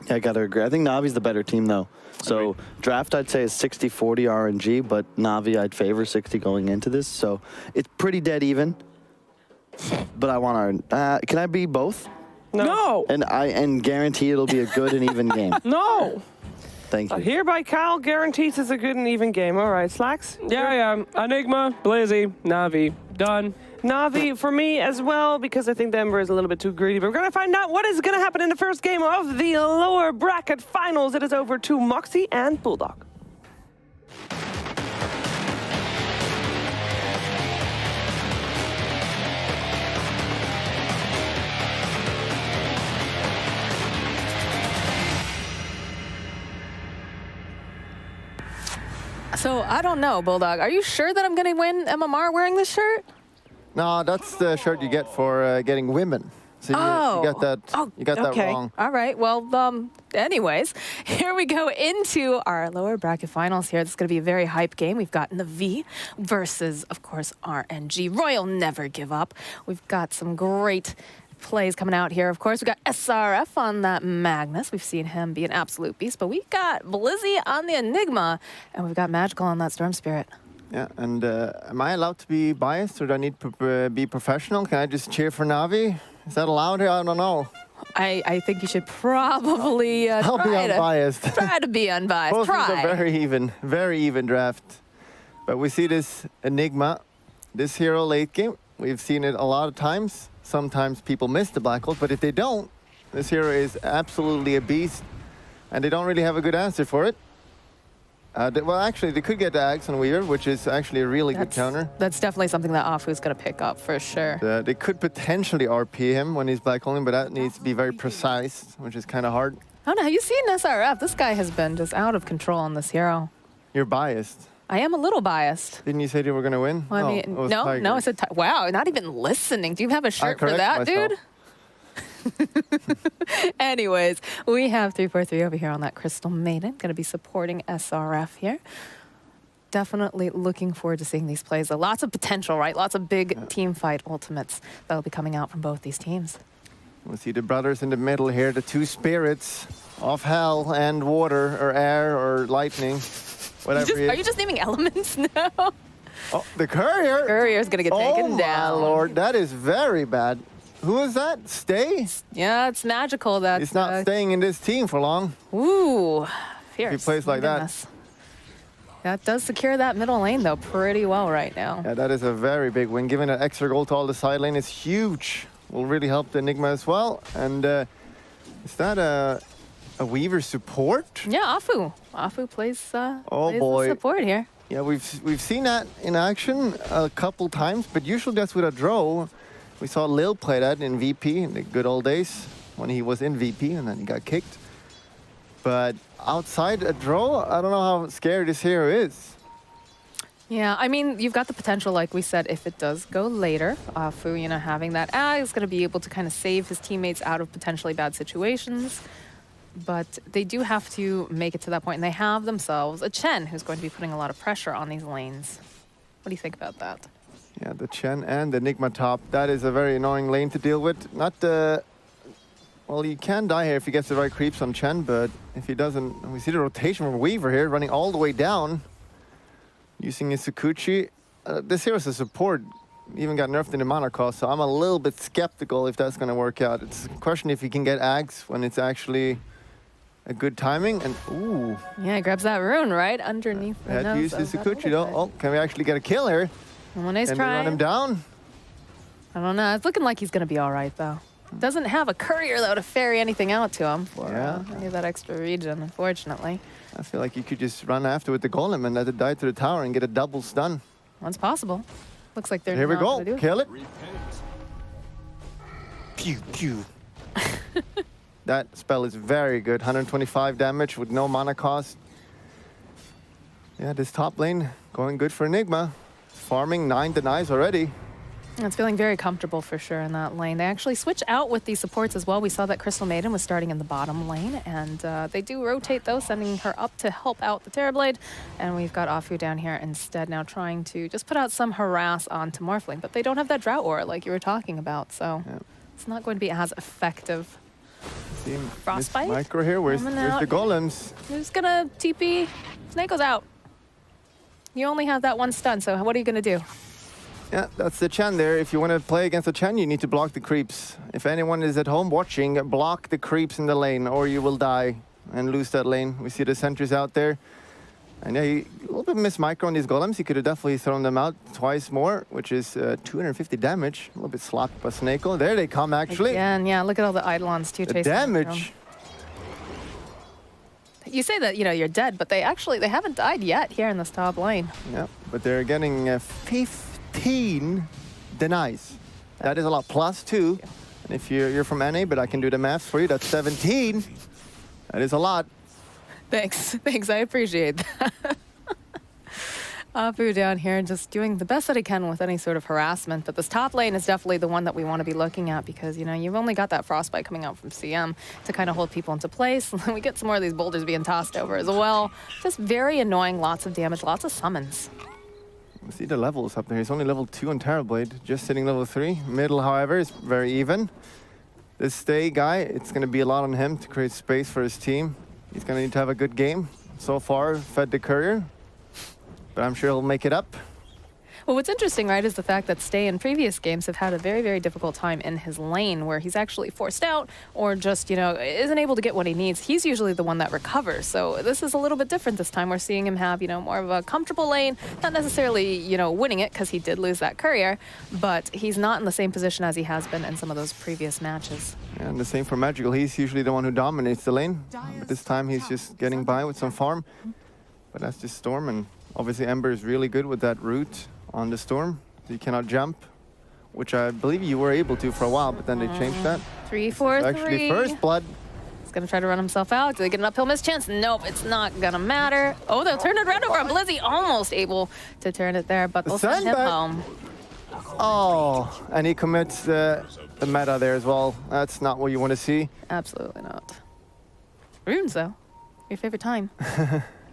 yeah, I gotta agree. I think Navi's the better team though. So draft I'd say is 60-40 RNG, but Navi I'd favor 60 going into this. So it's pretty dead even. But I want our can I be both? No. And guarantee it'll be a good and even game. No. Thank you. Hereby, Cal guarantees it's a good and even game. All right, Slacks? Yeah. Enigma, Blizzy, Navi. Done. Navi for me as well, because I think the Ember is a little bit too greedy. But we're going to find out what is going to happen in the first game of the lower bracket finals. It is over to Moxie and Bulldog. So I don't know, Bulldog. Are you sure that I'm going to win MMR wearing this shirt? No, that's the shirt you get for getting women. So you got that. You got that wrong. All right. Well, anyways, here we go into our lower bracket finals here. This is going to be a very hype game. We've got Navi versus, of course, RNG. Royal Never Give Up. We've got some great plays coming out here. Of course, we got SRF on that Magnus. We've seen him be an absolute beast, but we've got Blizzy on the Enigma, and we've got Magical on that Storm Spirit. Yeah, and am I allowed to be biased, or do I need to be professional? Can I just cheer for Navi? Is that allowed here? I don't know. I think you should probably I'll be unbiased. Try to be unbiased. Both teams are very even draft. But we see this Enigma, this hero late game. We've seen it a lot of times. Sometimes people miss the black holes, but if they don't, this hero is absolutely a beast, and they don't really have a good answer for it. Well, actually, they could get the Axe on Weaver, which is actually a really good counter. That's definitely something that Afu's going to pick up for sure. They could potentially RP him when he's black holing, but that needs to be very precise, which is kind of hard. I don't know. Have you seen SRF? This guy has been just out of control on this hero. You're biased. I am a little biased. Didn't you say they were going to win? Well, I mean, no, I said, wow, not even listening. Do you have a shirt for that, dude? Anyways, we have 343 over here on that Crystal Maiden. Going to be supporting SRF here. Definitely looking forward to seeing these plays. Lots of potential, right? Lots of big team fight ultimates that will be coming out from both these teams. We'll see the brothers in the middle here, the two spirits of hell and water or air or lightning, whatever Are you just naming elements now? Oh, the courier. Courier's going to get taken down. Oh, my Lord. That is very bad. Who is that? Stay? Yeah, it's magical. He's not staying in this team for long. Ooh, fierce. If he plays like that. That does secure that middle lane, though, pretty well right now. Yeah, that is a very big win. Giving an extra goal to all the side lane is huge. Will really help the Enigma as well. And is that a Weaver support? Yeah, Afu. Afu plays, plays boy. the support here. Yeah, we've seen that in action a couple times, but usually that's with a draw. We saw Lil play that in VP in the good old days when he was in VP and then he got kicked. But outside a draw, I don't know how scary this hero is. Yeah, I mean, you've got the potential, like we said, if it does go later. Afu, you know, having that is going to be able to kind of save his teammates out of potentially bad situations. But they do have to make it to that point, and they have themselves a Chen who's going to be putting a lot of pressure on these lanes. What do you think about that? Yeah, the Chen and the Enigma top. That is a very annoying lane to deal with. Not the... Well, you can die here if he gets the right creeps on Chen, but if he doesn't... We see the rotation from Weaver here, running all the way down. Using his Sukuchi. This hero is a support. Even got nerfed in the mana cost, so I'm a little bit skeptical if that's going to work out. It's a question if he can get Ags when it's actually a good timing. And ooh. Yeah, he grabs that rune right underneath the nose. Had to use his Sukuchi though. Oh, can we actually get a kill here? Mone's Can we trying. run him down? I don't know. It's looking like he's going to be all right, though. Doesn't have a courier, though, to ferry anything out to him for any of that extra region, unfortunately. I feel like you could just run after with the golem and let it die to the tower and get a double stun. That's possible. Looks like they're Here we go. do Kill it. Pew, pew. That spell is very good. 125 damage with no mana cost. Yeah, this top lane going good for Enigma. Farming 9 denies already. It's feeling very comfortable for sure in that lane. They actually switch out with these supports as well. We saw that Crystal Maiden was starting in the bottom lane, and they do rotate though, sending her up to help out the Terrorblade. And we've got Afu down here instead now trying to just put out some harass onto Morphling, but they don't have that Drought Aura like you were talking about, so it's not going to be as effective. Frostbite? Micro here, where's the golems? Who's gonna TP? Snake goes out. You only have that one stun, so what are you gonna do? Yeah, that's the Chen there. If you want to play against the Chen, you need to block the creeps. If anyone is at home watching, block the creeps in the lane or you will die and lose that lane. We see the sentries out there. And yeah, he a little bit missed micro on these golems. He could have definitely thrown them out twice more, which is 250 damage. A little bit sloppy by Snako. There they come, actually. Again, yeah, look at all the Eidolons too. The damage. You say that, you know, you're dead, but they haven't died yet here in this top lane. Yeah, but they're getting 15 denies. That is a lot. +2. And if you're from NA, but I can do the math for you, that's 17. That is a lot. Thanks, I appreciate that. Apu down here just doing the best that he can with any sort of harassment. But this top lane is definitely the one that we want to be looking at because, you know, you've only got that frostbite coming out from CM to kind of hold people into place. We get some more of these boulders being tossed over as well. Just very annoying, lots of damage, lots of summons. See the levels up there. He's only level 2 on Terrorblade, just sitting level 3. Middle, however, is very even. This Stay guy, it's going to be a lot on him to create space for his team. He's going to need to have a good game. So far, fed the courier. But I'm sure he'll make it up. Well, what's interesting, right, is the fact that Stay in previous games have had a very, very difficult time in his lane where he's actually forced out or just, you know, isn't able to get what he needs. He's usually the one that recovers. So this is a little bit different this time. We're seeing him have, you know, more of a comfortable lane, not necessarily, you know, winning it because he did lose that courier, but he's not in the same position as he has been in some of those previous matches. And the same for Magical. He's usually the one who dominates the lane. But this time he's just getting by with some farm. But that's just Storm, and obviously Ember is really good with that route on the Storm. So you cannot jump, which I believe you were able to for a while, but then they changed that. 3, 4, 3. Actually, first blood. He's going to try to run himself out. Do they get an uphill miss chance? Nope, it's not going to matter. Oh, they'll turn it around over on Blizzy. Almost able to turn it there, but they'll send him home. Oh, and he commits the meta there as well. That's not what you want to see. Absolutely not. Runes, though. Your favorite time.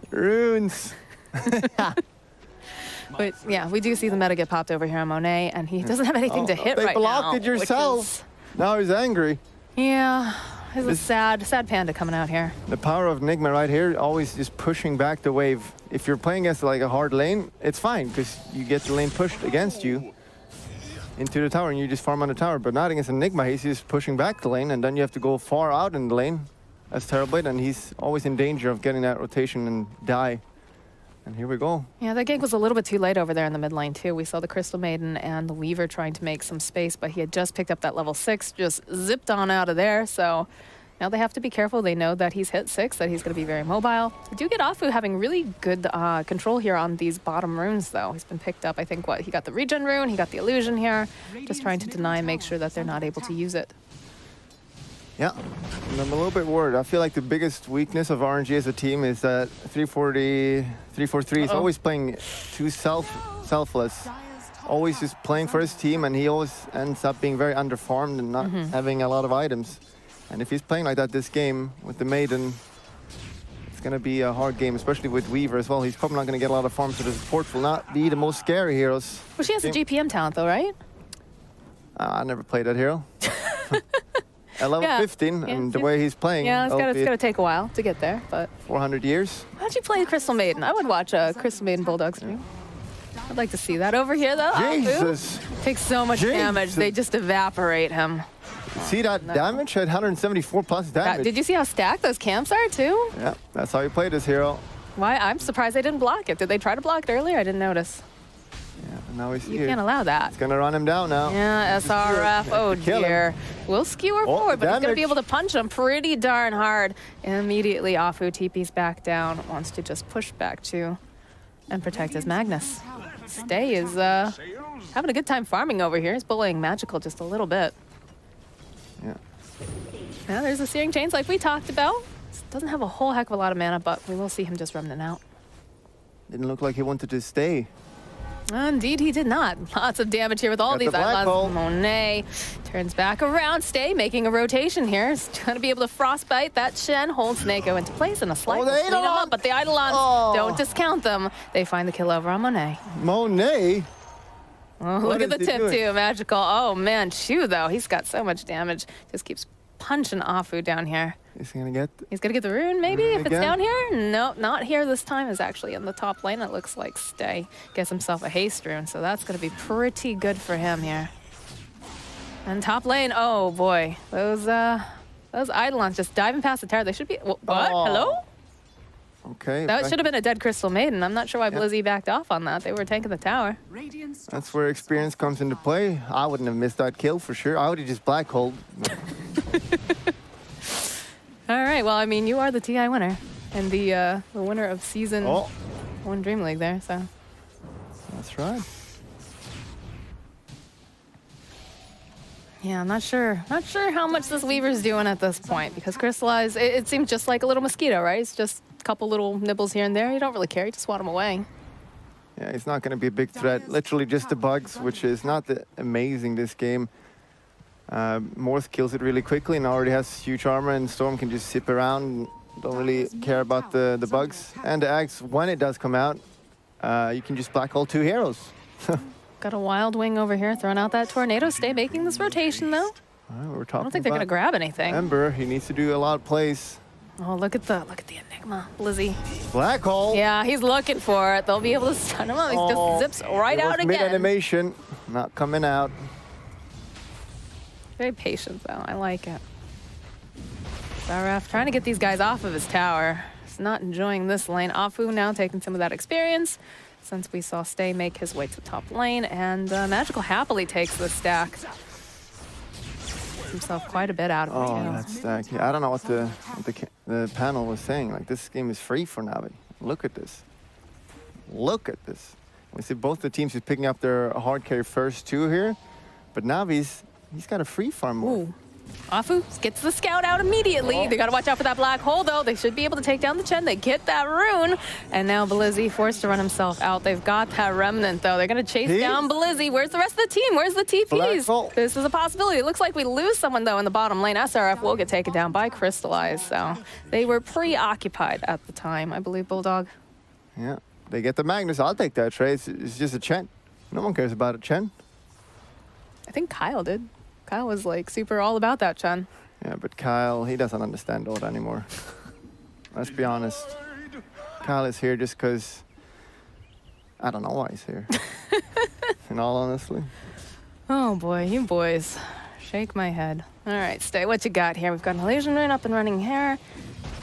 Runes. But yeah, we do see the meta get popped over here on Monet, and he doesn't have anything to hit right now. They blocked it yourself. Now he's angry. Yeah, it's a sad panda coming out here. The power of Nigma right here, always just pushing back the wave. If you're playing against like a hard lane, it's fine, because you get the lane pushed against you into the tower, and you just farm on the tower. But not against Enigma, he's just pushing back the lane, and then you have to go far out in the lane as Terrorblade, and he's always in danger of getting that rotation and die. And here we go. Yeah, that gank was a little bit too late over there in the mid lane, too. We saw the Crystal Maiden and the Weaver trying to make some space, but he had just picked up that level 6, just zipped on out of there. So now they have to be careful. They know that he's hit 6, that he's going to be very mobile. We do get Afu having really good control here on these bottom runes, though. He's been picked up, I think, he got the regen rune, he got the illusion here. Just trying to deny and make sure that they're not able to use it. Yeah, and I'm a little bit worried. I feel like the biggest weakness of RNG as a team is that 343 is always playing too selfless. Always just playing for his team, and he always ends up being very underfarmed and not having a lot of items. And if he's playing like that this game with the Maiden, it's going to be a hard game, especially with Weaver as well. He's probably not going to get a lot of farm, so the support will not be the most scary heroes. Well, she has a GPM talent, though, right? I never played that hero. At level 15, and the way he's playing. Yeah, it's going to take a while to get there, but 400 years. How'd you play Crystal Maiden? I would watch a Crystal Maiden Bulldog stream. I'd like to see that over here, though. Jesus. Takes so much damage, they just evaporate him. See that damage? At 174 plus damage. Did you see how stacked those camps are, too? Yeah, that's how you play this hero. Why? I'm surprised they didn't block it. Did they try to block it earlier? I didn't notice. Yeah, now he's You can't allow that. It's going to run him down now. Yeah, SRF. Oh, dear. We'll skewer forward, but he's going to be able to punch him pretty darn hard. Immediately, Afu TP's back down. Wants to just push back to and protect his Magnus. Stay is having a good time farming over here. He's bullying Magical just a little bit. Yeah. Yeah, there's the Searing Chains like we talked about. Doesn't have a whole heck of a lot of mana, but we will see him just remnant out. Didn't look like he wanted to stay. Indeed, he did not. Lots of damage here with all these islands. Monet turns back around. Stay making a rotation here. He's trying to be able to frostbite that Shen. Holds Snako into place in a slight. Clean him up, but the Eidolons don't discount them. They find the kill over on Monet. Monet? Oh, look at the tip, too. Magical. Oh, man. Chew, though. He's got so much damage. Just keeps punching Afu down here. He's going to get the rune, maybe, if it's down here? No, not here this time. It's actually in the top lane. It looks like Stay gets himself a haste rune, so that's going to be pretty good for him here. And top lane, oh, boy. Those Eidolons just diving past the tower. They should be... What? Hello? Okay. That should have been a dead Crystal Maiden. I'm not sure why Blizzy backed off on that. They were tanking the tower. That's where experience comes into play. I wouldn't have missed that kill for sure. I would have just black holed. All right, well, I mean, you are the TI winner and the winner of Season 1 Dream League there, so. That's right. Yeah, I'm not sure how much this Weaver's doing at this point, because Crystallize, it seems just like a little mosquito, right? It's just a couple little nibbles here and there. You don't really care, you just want them away. Yeah, it's not going to be a big threat. Literally just the bugs, which is not amazing this game. Morth kills it really quickly and already has huge armor, and Storm can just zip around. Don't really care about the bugs. And the axe, when it does come out, you can just black hole 2 heroes. Got a Wild Wing over here, throwing out that tornado. Stay making this rotation, though. We're talking I don't think they're going to grab anything. Ember, he needs to do a lot of plays. Oh, look at the Enigma, Blizzy. Black hole. Yeah, he's looking for it. They'll be able to stun him up. He just zips right out again. Mid-animation, not coming out. Very patient, though. I like it. Zaref trying to get these guys off of his tower. He's not enjoying this lane. Afu now taking some of that experience, since we saw Stay make his way to top lane, and Magical happily takes the stack. Himself quite a bit out of it. Oh, that stack. Yeah, I don't know what the panel was saying. Like, this game is free for Navi. Look at this. Look at this. We see both the teams is picking up their hard carry first 2 here, but Navi's, he's got a free farm more. Ooh. Afu gets the scout out immediately. They got to watch out for that black hole, though. They should be able to take down the Chen. They get that rune. And now Blizzy forced to run himself out. They've got that remnant, though. They're going to chase down Blizzy. Where's the rest of the team? Where's the TPs? This is a possibility. It looks like we lose someone, though, in the bottom lane. SRF will get taken down by Crystallize. So they were preoccupied at the time, I believe, Bulldog. Yeah, they get the Magnus. I'll take that trade. It's just a Chen. No one cares about a Chen. I think Kyle did. Kyle was like super all about that Chen. Yeah, but Kyle, he doesn't understand Dota anymore. Let's be honest. Kyle is here just because I don't know why he's here. In all honesty. Oh boy, you boys. Shake my head. All right, Stay, what you got here? We've got an Illusion Rune up and running here.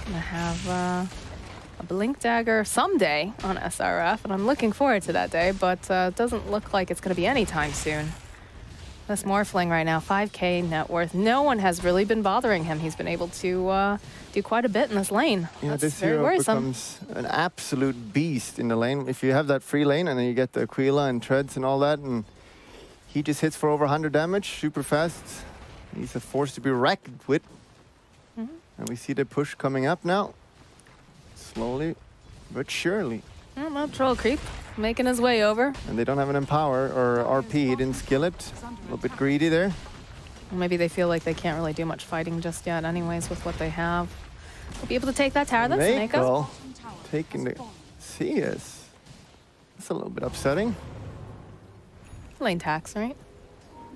Gonna have a Blink Dagger someday on SRF, and I'm looking forward to that day, but it doesn't look like it's gonna be anytime soon. This Morphling right now, 5K net worth. No one has really been bothering him. He's been able to do quite a bit in this lane. Yeah, That's this very hero worrisome. becomes an absolute beast in the lane. If you have that free lane and then you get the Aquila and Treads and all that, and he just hits for over 100 damage, super fast. He's a force to be reckoned with. And we see the push coming up now. Slowly, but surely. Well, Troll Creep making his way over. And they don't have an Empower or RP, he didn't skill it. A little bit greedy there. Maybe they feel like they can't really do much fighting just yet anyways with what they have. We'll be able to take that tower. That's Snako. Taking the CS. That's a little bit upsetting. Lane tax, right?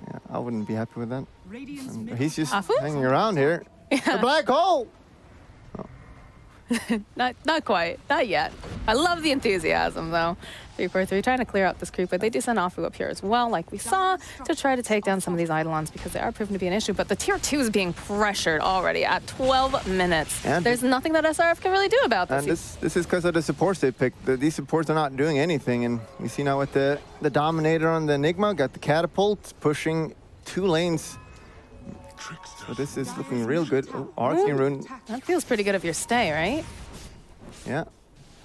Yeah, I wouldn't be happy with that. And he's just Afu? hanging around here. Yeah. The black hole! Not quite. Not yet. I love the enthusiasm, though. 3-4-3 trying to clear out this creep, but they do send Afu up here as well, like we saw, to try to take down some of these Eidolons because they are proven to be an issue. But the tier 2 is being pressured already at 12 minutes. And there's nothing that SRF can really do about this. And this is because of the supports they picked. These supports are not doing anything. And you see now with the Dominator on the Enigma, got the Catapult, pushing 2 lanes. So this is looking real good. Oh, Arcane Rune. That feels pretty good if you're Stay, right? Yeah.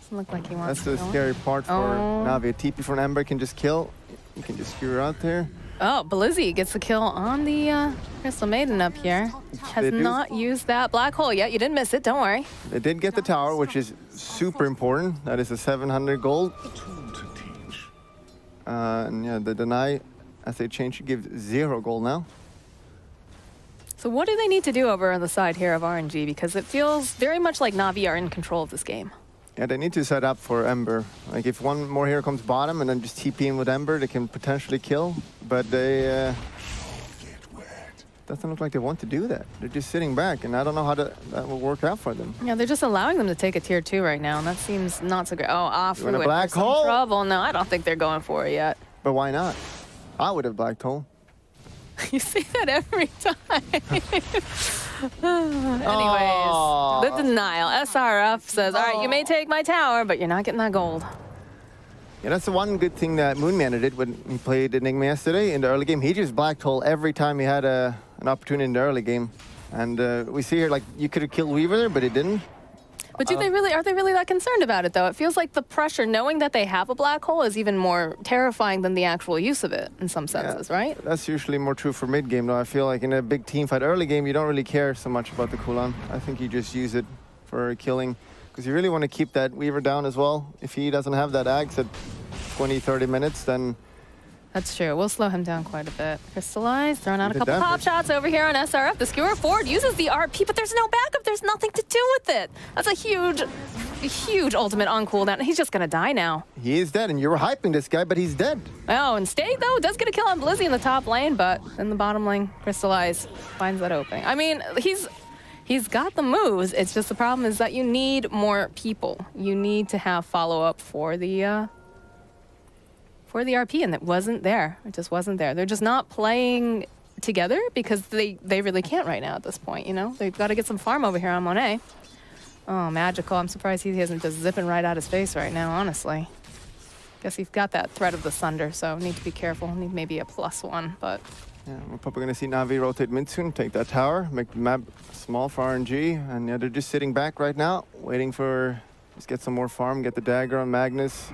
Doesn't look like he wants That's to the go. scary part for Navi. A TP from Ember can just kill. You can just skewer out there. Oh, Blizzy gets the kill on the Crystal Maiden up here. Has not used that black hole yet. You didn't miss it, don't worry. They did get the tower, which is super important. That is a 700 gold. And yeah, the deny, as they change, gives 0 gold now. So what do they need to do over on the side here of RNG? Because it feels very much like Navi are in control of this game. Yeah, they need to set up for Ember. Like if one more hero comes bottom and then just TP in with Ember, they can potentially kill. But they doesn't look like they want to do that. They're just sitting back, and I don't know how that will work out for them. Yeah, they're just allowing them to take a tier 2 right now, and that seems not so great. Oh, Afu a black hole? Trouble. No, I don't think they're going for it yet. But why not? I would have black hole. You say that every time. Anyways, the denial. SRF says, all right, you may take my tower, but you're not getting that gold. Yeah, that's the one good thing that Moonman did when he played Enigma yesterday in the early game. He just black hole every time he had an opportunity in the early game. And we see here, like, you could have killed Weaver there, but he didn't. But are they really that concerned about it, though? It feels like the pressure, knowing that they have a black hole, is even more terrifying than the actual use of it, in some senses, right? That's usually more true for mid-game, though. I feel like in a big team fight, early game, you don't really care so much about the cooldown. I think you just use it for killing, because you really want to keep that Weaver down as well. If he doesn't have that Axe, that 20, 30 minutes, then... That's true. We'll slow him down quite a bit. Crystallize, throwing out a couple damage. pop shots over here on SRF. The skewer forward uses the RP, but there's no backup. There's nothing to do with it. That's a huge ultimate on cooldown. He's just going to die now. He is dead, and you were hyping this guy, but he's dead. Oh, and Stay, though, does get a kill on Blizzy in the top lane, but in the bottom lane, Crystallize finds that opening. I mean, he's got the moves. It's just the problem is that you need more people. You need to have follow-up for the RP, and it wasn't there. It just wasn't there. They're just not playing together because they really can't right now at this point, you know? They've got to get some farm over here on Monet. Oh, Magical. I'm surprised he isn't just zipping right out his face right now, honestly. Guess he's got that threat of the Sunder, so need to be careful. Need maybe a +1, but... Yeah, we're probably going to see Navi rotate mid soon, take that tower, make the map small for RNG, and yeah, they're just sitting back right now, waiting for... Just get some more farm, get the dagger on Magnus.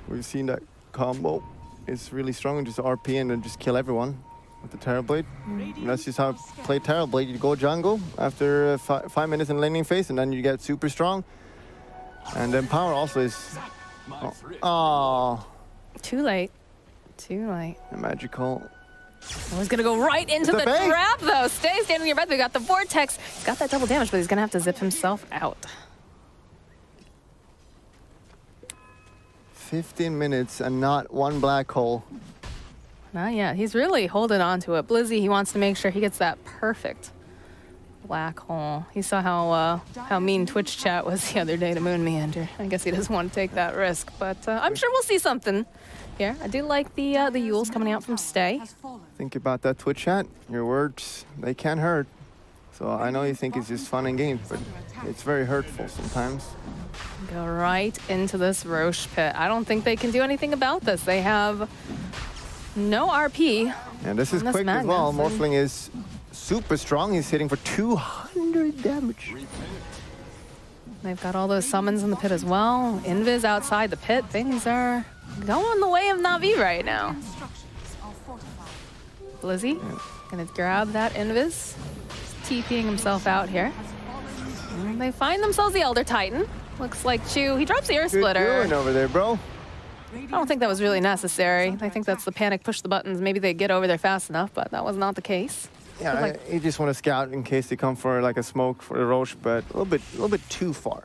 We've seen that combo is really strong, and just RP and then just kill everyone with the Terrorblade. And that's just how I play Terrorblade. You go jungle after 5 minutes in laning phase, and then you get super strong. And then power also is... Oh. Too late. Too late. Magical. Oh, he's going to go right into the trap, though. Stay standing your breath. We got the Vortex. He's got that double damage, but he's going to have to zip himself out. 15 minutes and not one black hole. Not yet. He's really holding on to it. Blizzy, he wants to make sure he gets that perfect black hole. He saw how mean Twitch chat was the other day to Moon Meander. I guess he doesn't want to take that risk, but I'm sure we'll see something here. I do like the Yules coming out from Stay. Think about that Twitch chat. Your words, they can hurt. So I know you think it's just fun and games, but it's very hurtful sometimes. Go right into this Roche pit. I don't think they can do anything about this. They have no RP. And this is quick as well. Morphling is super strong. He's hitting for 200 damage. They've got all those summons in the pit as well. Invis outside the pit. Things are going the way of Navi right now. Blizzy gonna grab that Invis. TPing himself out here. And they find themselves the Elder Titan. Looks like Chu. He drops the Ear Splitter. Good doing over there, bro. I don't think that was really necessary. I think that's the panic, push the buttons. Maybe they get over there fast enough, but that was not the case. Yeah, you just want to scout in case they come for like a smoke for the Roche, but a little bit too far.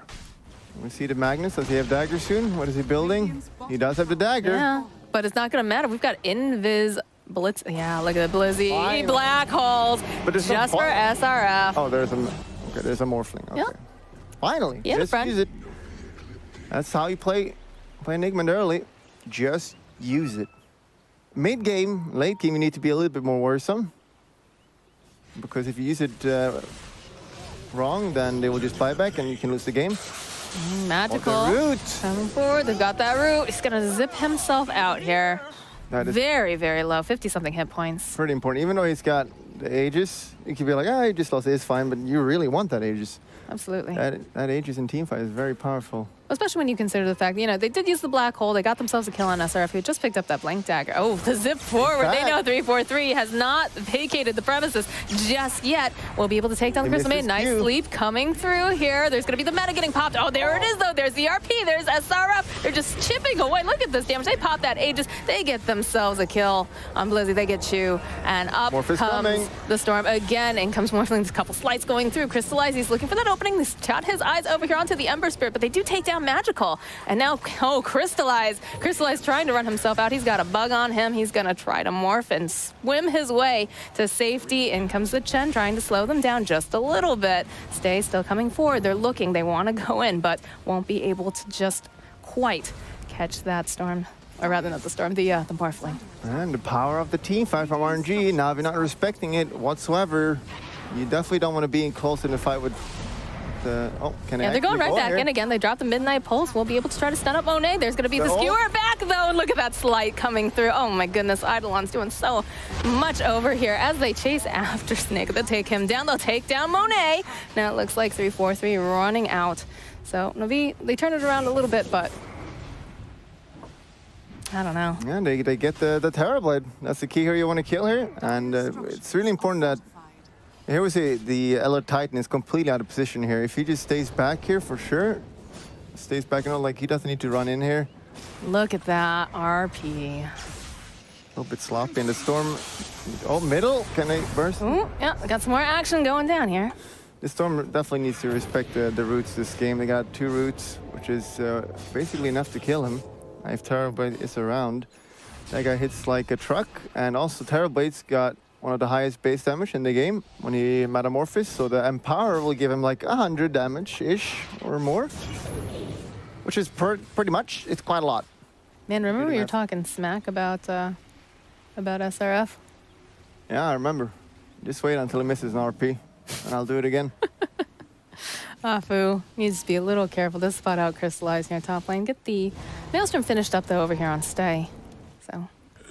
We see the Magnus. Does he have dagger soon? What is he building? He does have the dagger. Yeah, but it's not going to matter. We've got Invis Blitz. Yeah, look at the Blizzy. Finally. Black holes. But there's just no for SRF. Oh, there's a Morphling. Okay. Yep. Finally. Yeah, just use it. That's how you play Enigma early. Just use it. Mid game, late game, you need to be a little bit more worrisome. Because if you use it wrong, then they will just buy back and you can lose the game. Magical. Oh, the root. Coming forward. They've got that root. He's going to zip himself out here. That is very, very low. 50-something hit points. pretty important. Even though he's got the Aegis, you could be like, he just lost. It's fine, but you really want that Aegis. Absolutely. That Aegis in teamfight is very powerful. Especially when you consider the fact, they did use the black hole. They got themselves a kill on SRF, who just picked up that blank dagger. Oh, the zip forward. They know 343 has not vacated the premises just yet. We'll be able to take down the Crystal Maiden. Nice sleep coming through here. There's going to be the meta getting popped. Oh, there it is, though. There's the RP. There's SRF. They're just chipping away. Look at this damage. They pop that Aegis. They get themselves a kill on Blizzy. They get Chu. And up comes the Storm again. In comes Morphling. There's a couple slides going through. Crystallize. He's looking for that opening. He's shot his eyes over here onto the Ember Spirit, but they do take down Magical. And now, Crystallize. Crystallize trying to run himself out. He's got a bug on him. He's going to try to morph and swim his way to safety. In comes the Chen trying to slow them down just a little bit. Stay still coming forward. They're looking. They want to go in, but won't be able to just quite catch that Storm. Or rather, not the Storm, the Morphling. And the power of the team fight from RNG. Navi not respecting it whatsoever. You definitely don't want to be close in the fight with... they're going right back in again. They drop the Midnight Pulse. We'll be able to try to stun up Monet. There's going to be the skewer back, though. And look at that slight coming through. Oh, my goodness. Eidolon's doing so much over here as they chase after Snake. They'll take him down. They'll take down Monet. Now it looks like 343 running out. So Navi, they turn it around a little bit, but I don't know. Yeah, they get the Terrorblade. That's the key here you want to kill here. And it's really important that here we see the Elder Titan is completely out of position here. If he just stays back here, for sure, stays back, like he doesn't need to run in here. Look at that RP. A little bit sloppy in the Storm. Oh, middle. Can they burst? Ooh, yeah, we got some more action going down here. The Storm definitely needs to respect the roots this game. They got 2 roots, which is basically enough to kill him. If Terrorblade is around, that guy hits like a truck. And also Terrorblade's got one of the highest base damage in the game when he metamorphoses. So the Empower will give him like 100 damage-ish or more. Which is pretty much, it's quite a lot. Man, remember you were talking smack about SRF? Yeah, I remember. Just wait until he misses an RP, and I'll do it again. Afu needs to be a little careful. This spot out crystallized near top lane. Get the Maelstrom finished up though over here on Stay. So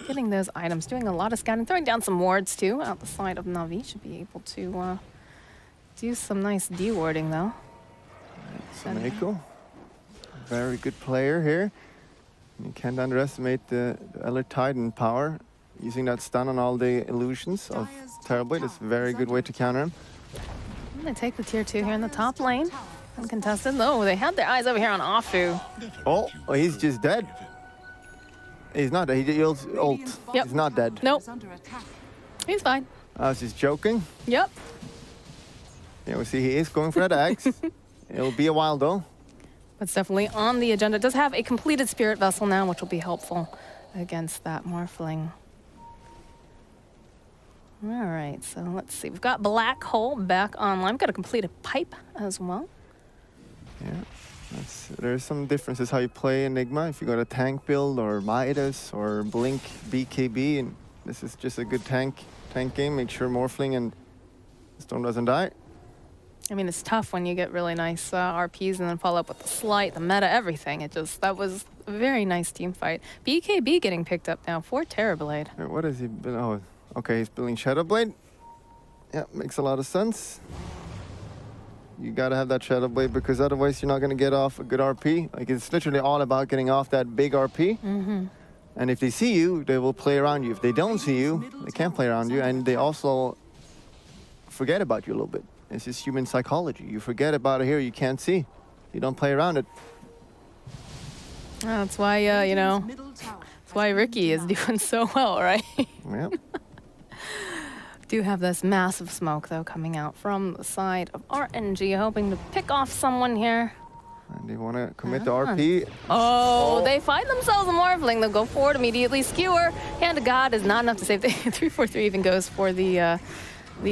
getting those items, doing a lot of scouting, throwing down some wards too out the side of Navi. Should be able to do some nice dewarding though. Saneko, very good player here. You can't underestimate the Eller Titan power. Using that stun on all the illusions of Terrorblade is a very good way to counter him. I'm going to take the tier 2 here in the top lane. Uncontested. Oh, they had their eyes over here on Afu. Oh, he's just dead. He's not dead. He used ult. Yep. He's not dead. Nope. He's fine. I was just joking. Yep. Yeah, we see he is going for that axe. It'll be a while though. That's definitely on the agenda. It does have a completed Spirit Vessel now, which will be helpful against that Morphling. All right, so let's see. We've got Black Hole back online. We've got a completed Pipe as well. Yeah, there's some differences how you play Enigma. If you got a tank build or Midas or Blink BKB, and this is just a good tank game. Make sure Morphling and Storm doesn't die. I mean, it's tough when you get really nice RPs and then follow up with the Slight, the meta, everything. That was a very nice team fight. BKB getting picked up now for Terrorblade. What has he been? Oh, okay, he's building Shadowblade. Yeah, makes a lot of sense. You gotta have that Shadowblade because otherwise you're not gonna get off a good RP. Like, it's literally all about getting off that big RP. Mm-hmm. And if they see you, they will play around you. If they don't see you, they can't play around you. And they also forget about you a little bit. It's just human psychology. You forget about a hero you can't see. You don't play around it. That's why, you know, that's why Ricky is doing so well, right? Yep. Do have this massive smoke, though, coming out from the side of RNG, hoping to pick off someone here. And they want to commit the RP. Oh, they find themselves a Morphling. They'll go forward immediately. Skewer, Hand of God is not enough to save. 343 even goes for the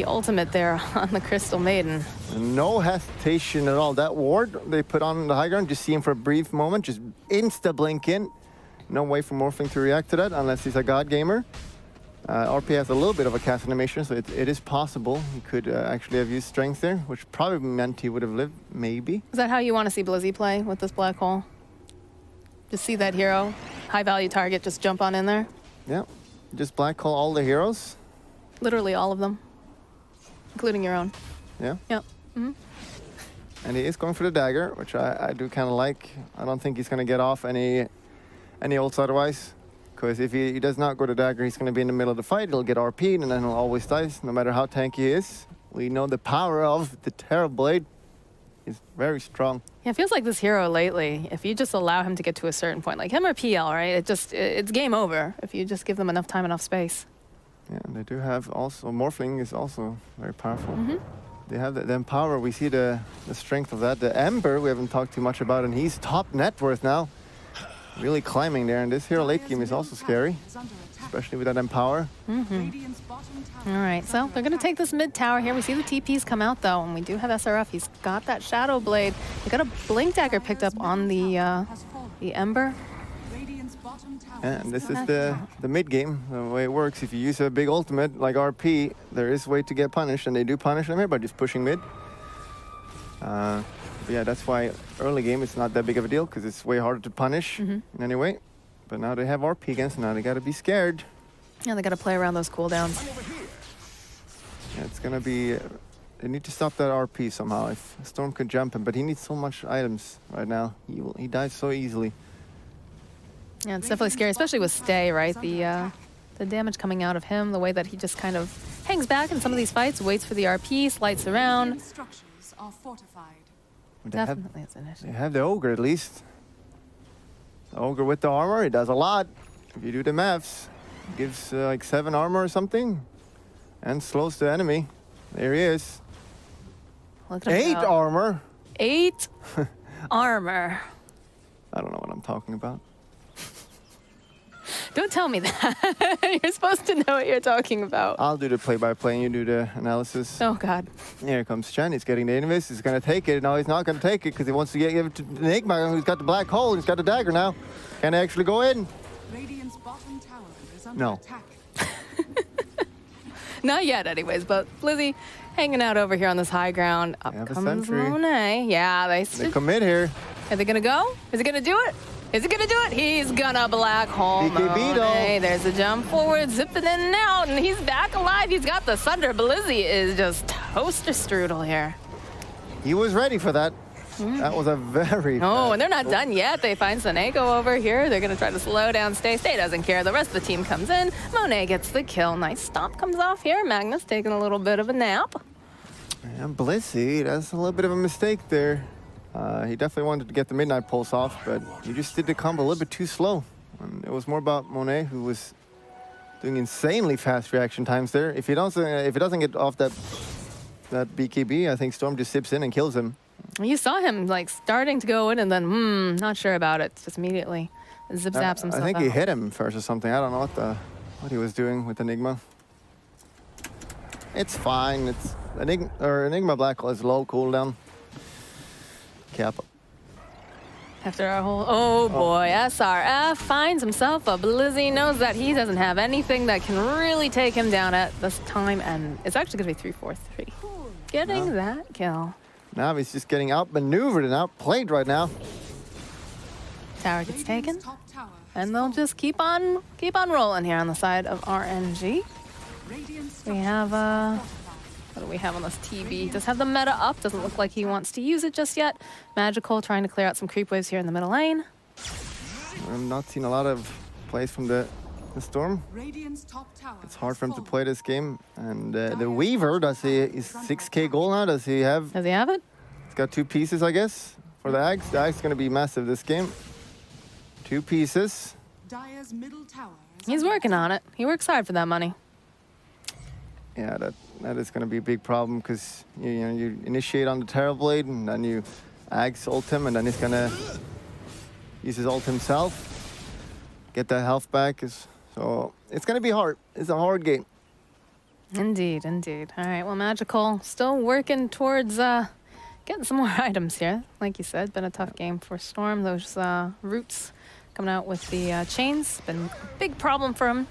ultimate there on the Crystal Maiden. No hesitation at all. That ward they put on the high ground, just see him for a brief moment, just insta-blink in. No way for Morphling to react to that unless he's a God gamer. RP has a little bit of a cast animation, so it is possible. He could actually have used strength there, which probably meant he would have lived, maybe. Is that how you want to see Blizzy play with this Black Hole? Just see that hero, high-value target, just jump on in there? Yeah, just Black Hole all the heroes. Literally all of them, including your own. Yeah? Yep. Mm-hmm. And he is going for the dagger, which I do kind of like. I don't think he's going to get off any ults otherwise. Because if he does not go to dagger, he's going to be in the middle of the fight. He'll get RP'd, and then he'll always die, no matter how tanky he is. We know the power of the Terrorblade is very strong. Yeah, it feels like this hero lately, if you just allow him to get to a certain point, like him or PL, right? It's game over if you just give them enough time, enough space. Yeah, and they do have also, Morphling is also very powerful. Mm-hmm. They have the Empower, we see the strength of that. The Ember, we haven't talked too much about, and he's top net worth now. Really climbing there, and this hero late game is also scary, especially with that Empower. Mm-hmm. All right, so they're going to take this mid tower here. We see the TPs come out, though, and we do have SRF. He's got that Shadow Blade. He got a Blink Dagger picked up on the Ember. And this is the mid game, the way it works. If you use a big ultimate like RP, there is a way to get punished, and they do punish them here by just pushing mid. Yeah, that's why early game it's not that big of a deal, because it's way harder to punish in any way. But now they have RP against, now they got to be scared. Yeah, they got to play around those cooldowns. Yeah, it's going to be... they need to stop that RP somehow. If Storm could jump him, but he needs so much items right now. He dies so easily. Yeah, it's definitely scary, especially with Stay, right? The damage coming out of him, the way that he just kind of hangs back in some of these fights, waits for the RP, slides around. Definitely it's an issue. They have the Ogre at least. Ogre with the armor, he does a lot. If you do the maths, gives like 7 armor or something, and slows the enemy. There he is. Look at 8 armor. 8 armor. I don't know what I'm talking about. Don't tell me that. You're supposed to know what you're talking about. I'll do the play-by-play and you do the analysis. Oh, God. Here comes Chen. He's getting the invis. He's going to take it. No, he's not going to take it because he wants to give it to Enigma, who's got the black hole. He's got the dagger now. Can he actually go in? No. Not yet, anyways, but Blizzy hanging out over here on this high ground. Up comes Monet. Yeah, they commit here. Are they gonna go? Is he gonna do it? Is he gonna do it? He's gonna black hole BKB Monet. There's a jump forward, zipping in and out, and he's back alive. He's got the thunder. Blizzy is just toaster strudel here. He was ready for that. That was a very Oh, and they're not done yet. They find Sanego over here. They're going to try to slow down Stay. Stay doesn't care. The rest of the team comes in. Monet gets the kill. Nice stomp comes off here. Magnus taking a little bit of a nap. And Blizzy, that's a little bit of a mistake there. He definitely wanted to get the Midnight Pulse off, but he just did the combo a little bit too slow. And it was more about Monet, who was doing insanely fast reaction times there. If he doesn't get off that BKB, I think Storm just sips in and kills him. You saw him like starting to go in and then, not sure about it. Just immediately zip zaps himself I think out. he hit him first or something. I don't know what he was doing with Enigma. It's fine. It's Enigma Black Hole is low cooldown. Kappa. After our whole, oh boy, SRF finds himself a Blizzy, knows that he doesn't have anything that can really take him down at this time, and it's actually going to be 3-4-3. Getting that kill. Navi's just getting outmaneuvered and outplayed right now. Tower gets taken, and they'll just keep on rolling here on the side of RNG. We have what do we have on this TV? Does have the meta up. Doesn't look like he wants to use it just yet. Magical trying to clear out some creep waves here in the middle lane. I've not seen a lot of plays from the Storm. It's hard for him to play this game. And the Weaver, is 6k gold now? Does he have it? He's got 2 pieces, I guess, for the Ags. The Ags is going to be massive this game. 2 pieces. He's working on it. He works hard for that money. Yeah, that is going to be a big problem because you initiate on the Terrorblade and then you Ags ult him and then he's going to use his ult himself. Get that health back. So it's going to be hard. It's a hard game. Indeed, indeed. All right, well, Magical still working towards getting some more items here. Like you said, been a tough game for Storm. Those roots coming out with the chains, been a big problem for him.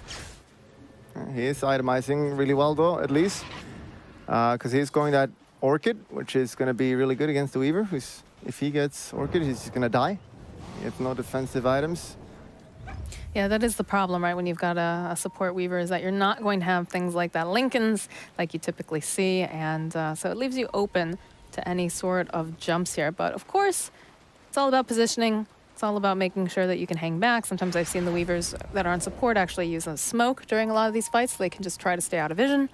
He is itemizing really well, though, at least. Because he's going that Orchid, which is going to be really good against the Weaver. Who's, if he gets Orchid, he's just going to die. He has no defensive items. Yeah, that is the problem, right? When you've got a support Weaver, is that you're not going to have things like that Lincolns like you typically see. And so it leaves you open to any sort of jumps here. But of course, it's all about positioning. It's all about making sure that you can hang back. Sometimes I've seen the Weavers that are on support actually use a smoke during a lot of these fights so they can just try to stay out of vision.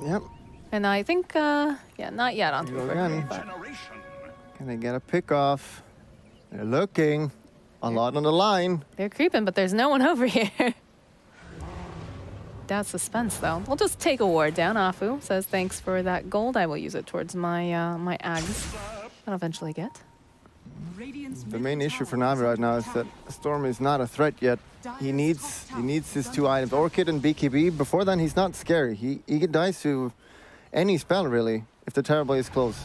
Yep. And I think, yeah, not yet on 3-4-3. Can they get a pick off? They're looking. A lot on the line. They're creeping, but there's no one over here. Doubt suspense, though. We'll just take a ward down. Afu says, thanks for that gold. I will use it towards my my Ags I'll eventually get. The main issue for Navi right now is that Storm is not a threat yet. He needs his 2 items, Orchid and BKB. Before then, he's not scary. He dies to any spell, really, if the Terrorblade is close.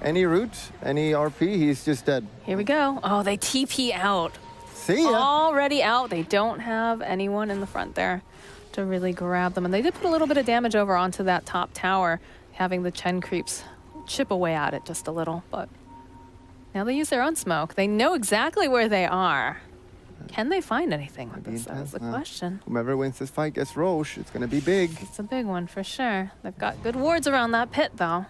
Any root, any RP, he's just dead. Here we go. Oh, they TP out. See ya. Already out. They don't have anyone in the front there to really grab them. And they did put a little bit of damage over onto that top tower, having the Chen creeps chip away at it just a little. But now they use their own smoke. They know exactly where they are. Can they find anything with this? That is the question. Whoever wins this fight gets Roche. It's going to be big. It's a big one for sure. They've got good wards around that pit, though.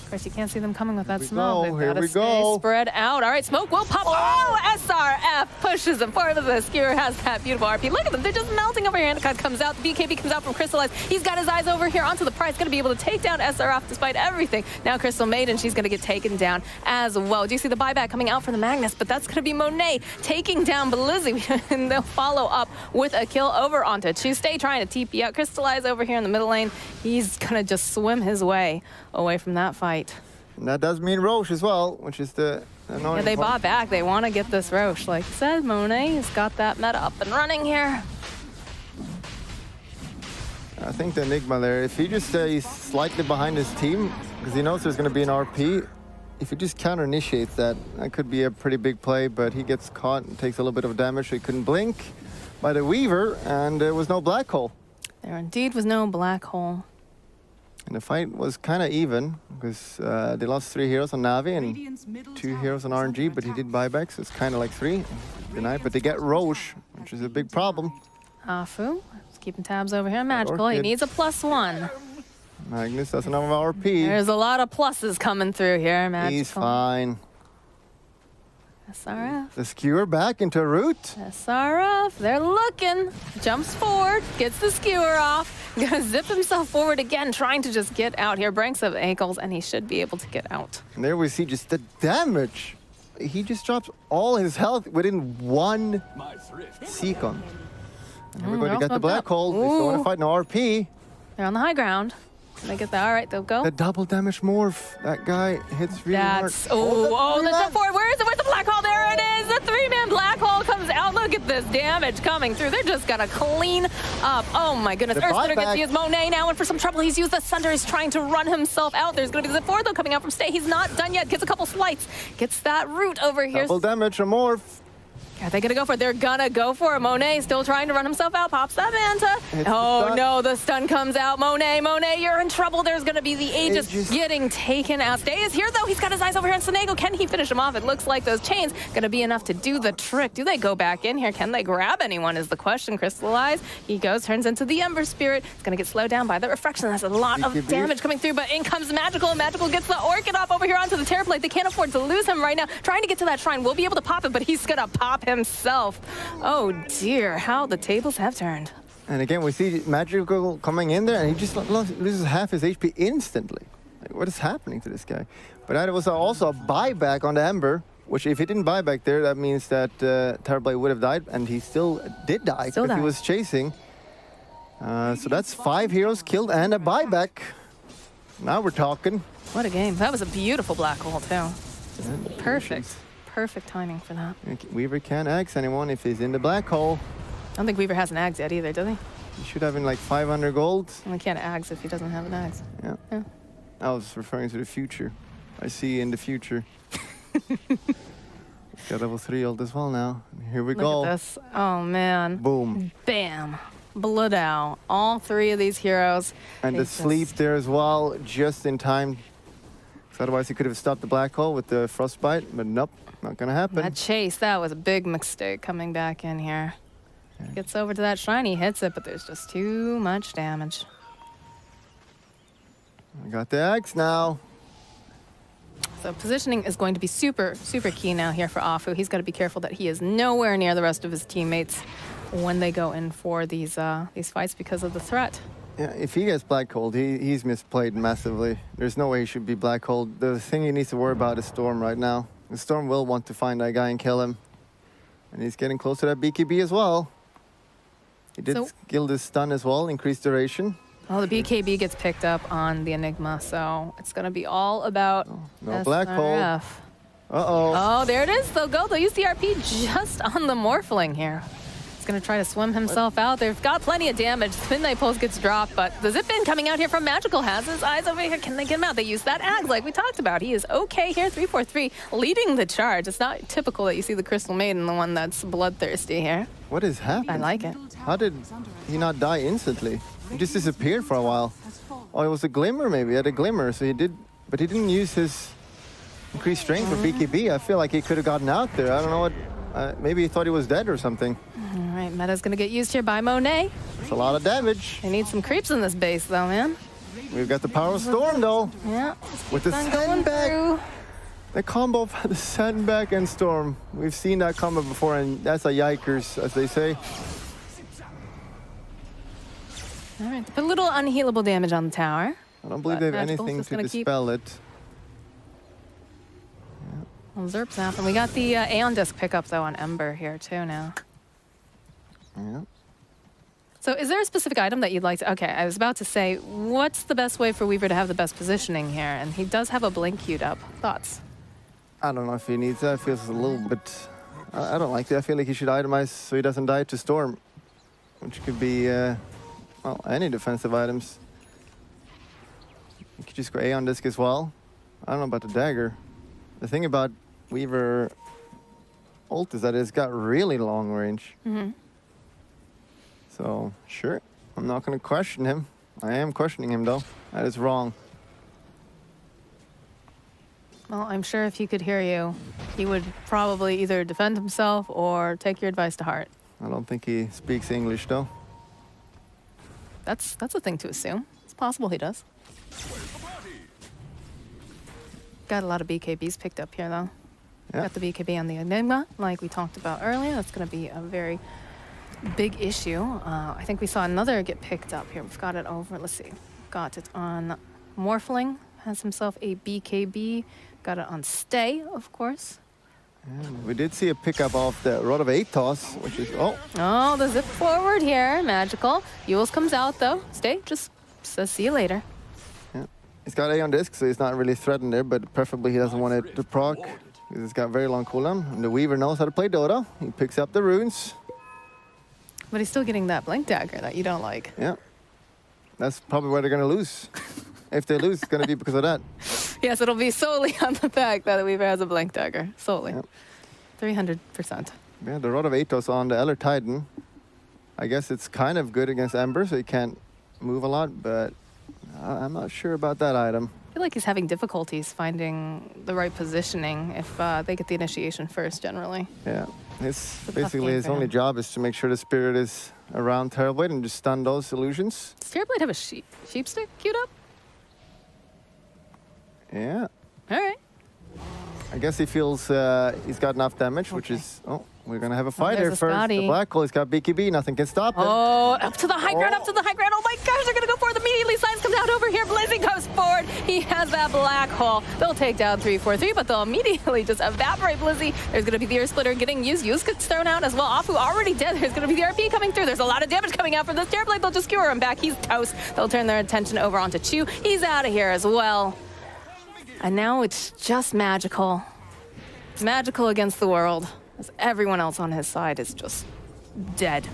Of course, you can't see them coming with that smoke. They've Here gotta we stay go. spread out. All right, smoke will pop. Oh, SRF pushes him forward. The skewer has that beautiful RP. Look at them. They're just melting over here. Endicott comes out. BKB comes out from Crystallize. He's got his eyes over here onto the prize. Going to be able to take down SRF despite everything. Now Crystal Maiden, she's going to get taken down as well. Do you see the buyback coming out for the Magnus? But that's going to be Monet taking down Blizzy. And they'll follow up with a kill over onto Tuesday, trying to TP out. Crystallize over here in the middle lane. He's going to just swim his way away from that fight. And that does mean Roche as well, which is the annoying Yeah, they part. bought back. They want to get this Roche. Like I said, Monet has got that meta up and running here. I think the Enigma there, if he just stays slightly behind his team, because he knows there's going to be an RP, if he just counter-initiates that, that could be a pretty big play, but he gets caught and takes a little bit of damage. He couldn't blink by the Weaver, and there was no black hole. There indeed was no black hole. And the fight was kind of even, because they lost 3 heroes on Navi and 2 heroes on RNG, but he did buybacks, so it's kind of like 3 denied. But they get Roche, which is a big problem. Afu is keeping tabs over here. Magical, he needs a +1. Magnus doesn't have RP. There's a lot of pluses coming through here, Magical. He's fine. SRF. The skewer back into root. SRF, they're looking. Jumps forward, gets the skewer off. Gonna zip himself forward again, trying to just get out here. Breaks of ankles, and he should be able to get out. And there we see just the damage. He just drops all his health within 1 second. And everybody got the black hole. They still want to fight no RP. They're on the high ground. They get that. All right, they'll go. The double damage morph. That guy hits really That's, hard. oh, the jump forward. Where is it? Where's the black hole? There it is. The 3-man black hole comes out. Look at this damage coming through. They're just going to clean up. Oh, my goodness. Earthsplitter gets to use Monet now, and for some trouble, he's used the Sunder. He's trying to run himself out. There's going to be the 4, though, coming out from Stay. He's not done yet. Gets a couple slights. Gets that root over here. Double damage, a morph. Are they going to go for it? They're going to go for it. Monet still trying to run himself out. Pops that Manta. Oh, no. The stun comes out. Monet, you're in trouble. There's going to be the Aegis getting taken out. Stay is here, though. He's got his eyes over here on Sonego. Can he finish him off? It looks like those chains going to be enough to do the trick. Do they go back in here? Can they grab anyone is the question. Crystallize. He goes, turns into the Ember Spirit. It's going to get slowed down by the refraction. That's a lot of damage coming through, but in comes Magical, and Magical gets the Orchid off over here onto the Terror Plate. They can't afford to lose him right now. Trying to get to that shrine. We'll be able to pop him, but he's going to pop himself. Oh dear, how the tables have turned. And again, we see Magical coming in there, and he just loses half his HP instantly. Like, what is happening to this guy? But that was also a buyback on the Ember, which if he didn't buy back there, that means that Terrorblade would have died, and he still did die because he was chasing. So that's 5 heroes killed and a buyback. Now we're talking. What a game. That was a beautiful black hole, too. Just perfect. Perfect timing for that. Weaver can't axe anyone if he's in the black hole. I don't think Weaver has an axe yet either, does he? He should have in like 500 gold. And he can't axe if he doesn't have an axe. Yeah. I was referring to the future. I see in the future. Got level 3 ult as well now. Here we go. Look at this. Oh, man. Boom. Bam. Blood out. All 3 of these heroes. And the sleep there as well, just in time. Otherwise, he could have stopped the black hole with the frostbite, but nope, not gonna happen. That chase, that was a big mistake coming back in here. Gets over to that shrine, he hits it, but there's just too much damage. I got the axe now. So positioning is going to be super, super key now here for Afu. He's got to be careful that he is nowhere near the rest of his teammates when they go in for these fights because of the threat. Yeah, if he gets black hole, he's misplayed massively. There's no way he should be black hole. The thing he needs to worry about is Storm right now. The Storm will want to find that guy and kill him. And he's getting close to that BKB as well. He did kill this stun as well, increased duration. Well, the BKB gets picked up on the Enigma, so it's going to be all about No black hole. SRF. Uh-oh. Oh, there it is. They'll go. They'll use the RP just on the Morphling here. Going to try to swim himself out. They've got plenty of damage. The Midnight Pulse gets dropped, but the zip-in coming out here from Magical has his eyes over here. Can they get him out? They use that Ags like we talked about. He is okay here, 3-4-3, leading the charge. It's not typical that you see the Crystal Maiden, the one that's bloodthirsty here. What is happening? I like it. How did he not die instantly? He just disappeared for a while. Oh, it was a glimmer maybe. He had a glimmer, so he did, but he didn't use his increased strength for BKB. I feel like he could have gotten out there. I don't know what, maybe he thought he was dead or something. All right, meta's going to get used here by Monet. It's a lot of damage. They need some creeps in this base, though, man. We've got the power of Storm, though. Yeah. With the sandbag. The combo of the sandbag and Storm. We've seen that combo before, and that's a yikers, as they say. All right, put a little unhealable damage on the tower. I don't believe they have anything to dispel it. Well, Zerp's happened. We got the Aeon Disc pickup, though, on Ember here, too, now. Yeah. So is there a specific item that you'd like to... Okay, I was about to say, what's the best way for Weaver to have the best positioning here? And he does have a blink queued up. Thoughts? I don't know if he needs that. It feels a little bit... I don't like that. I feel like he should itemize so he doesn't die to Storm. Which could be, well, any defensive items. You could just go Aeon Disc as well. I don't know about the dagger. The thing about Weaver ult is that it's got really long range. Mm-hmm. So, sure. I'm not going to question him. I am questioning him, though. That is wrong. Well, I'm sure if he could hear you, he would probably either defend himself or take your advice to heart. I don't think he speaks English, though. That's a thing to assume. It's possible he does. Got a lot of BKBs picked up here, though. Yeah. Got the BKB on the Enigma, like we talked about earlier. That's going to be a very big issue. I think we saw another get picked up here. We've got it over. Let's see. Got it on Morphling. Has himself a BKB. Got it on Stay, of course. And we did see a pickup of the Rod of 8 toss, which is... Oh, the zip forward here. Magical. Yules comes out, though. Stay just says see you later. He's got Aeon Disc, so he's not really threatened there, but preferably he doesn't want it to proc, because it's got very long cooldown. And the Weaver knows how to play Dota. He picks up the runes. But he's still getting that Blink Dagger that you don't like. Yeah. That's probably where they're going to lose. If they lose, it's going to be because of that. Yes, it'll be solely on the fact that the Weaver has a Blink Dagger. Solely. Yep. 300%. Yeah, the Rod of Atos on the Eller Titan. I guess it's kind of good against Ember, so he can't move a lot, but I'm not sure about that item. I feel like he's having difficulties finding the right positioning if they get the initiation first, generally. Yeah, basically his only job is to make sure the Spirit is around Terrorblade and just stun those illusions. Does Terrorblade have a sheep stick queued up? Yeah. All right. I guess he feels he's got enough damage, which is... Oh, we're going to have a fight here first. Scotty. The Black Hole, he's got BKB, nothing can stop him. Oh, up to the high ground, up to the high ground. Oh my gosh, they're going to go for it immediately. Signs comes out over here. Blazing goes forward. He has that Black Hole. They'll take down 3-4-3, but they'll immediately just evaporate Blizzy. There's going to be the Ear Splitter getting used. Use gets thrown out as well. Afu already dead. There's going to be the RP coming through. There's a lot of damage coming out from this Terrorblade. They'll just skewer him back. He's toast. They'll turn their attention over onto Chu. He's out of here as well. And now it's just Magical. Magical against the world, as everyone else on his side is just dead.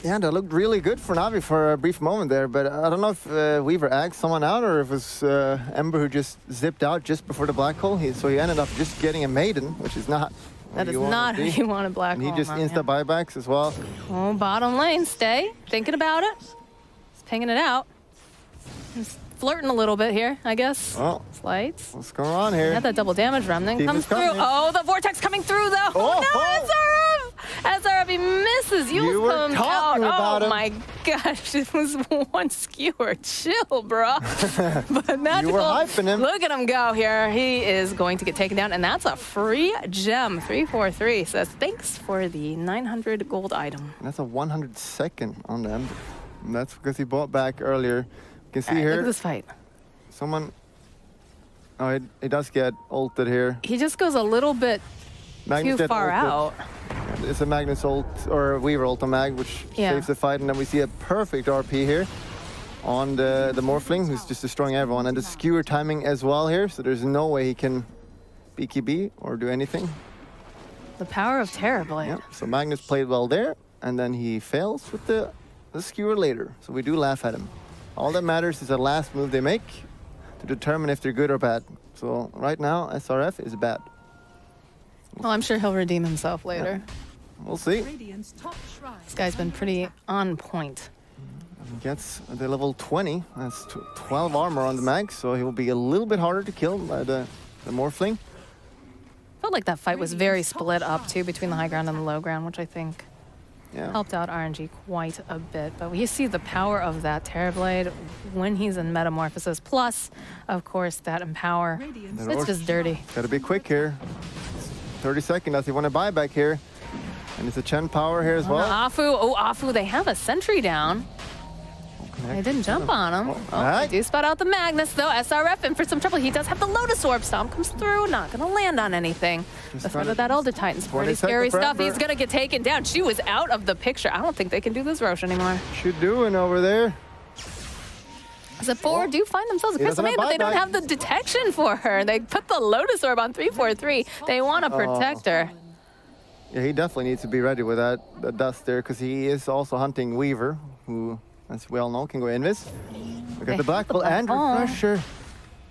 Yeah, that looked really good for Navi for a brief moment there, but I don't know if Weaver agged someone out or if it was Ember who just zipped out just before the Black Hole. So he ended up just getting a Maiden, which is not That is not who you want a Black Hole. And he just insta-buybacks as well. Oh, bottom lane, Stay. Thinking about it. He's pinging it out. He's flirting a little bit here, I guess. Oh. Slides. What's going on here? Had that double damage remnant. Keep Comes through. coming. Oh, the Vortex coming through, though. Oh, no, SRF! SRF, he misses. You were comes talking out. about oh, him. my gosh. It was one skewer. Chill, bro. But Magical, You were hyping him. Look at him go here. He is going to get taken down, and that's a free gem. 343 says, thanks for the 900 gold item. And that's a 102nd on them. And that's because he bought back earlier. You can see here. Look at this fight. Someone... Oh, he does get ulted here. He just goes a little bit Magnus too far out. It's a Magnus ult, or Weaver ult on Mag, which saves the fight. And then we see a perfect RP here on the Morphling, who's just destroying everyone. And the skewer timing as well here, so there's no way he can BKB or do anything. The power of Terrorblade. Yeah, so Magnus played well there, and then he fails with the skewer later. So we do laugh at him. All that matters is the last move they make to determine if they're good or bad. So right now, SRF is bad. Well, I'm sure he'll redeem himself later. Yeah. We'll see. This guy's been pretty on point. He gets the level 20. That's 12 armor on the mag, so he will be a little bit harder to kill by the Morphling. Felt like that fight was very split up, too, between the high ground and the low ground, which I think helped out RNG quite a bit. But we see the power of that Terrorblade when he's in Metamorphosis. Plus, of course, that Empower. It's just dirty. Got to be quick here. 30 seconds as he want to buy back here. And it's a Chen power here as well. Afu, they have a sentry down. They didn't jump on him. They do spot out the Magnus, though. SRF in for some trouble. He does have the Lotus Orb. Stomp comes through. Not going to land on anything. The threat of that Elder Titan's pretty scary stuff. He's going to get taken down. She was out of the picture. I don't think they can do this Roche anymore. She doing over there. The four do find themselves a Crystal Maid, but they don't have the detection for her. They put the Lotus Orb on 343. They want to protect her. Yeah, he definitely needs to be ready with that dust there, because he is also hunting Weaver, who, as we all know, can go invis. Look at the black hole and refresher.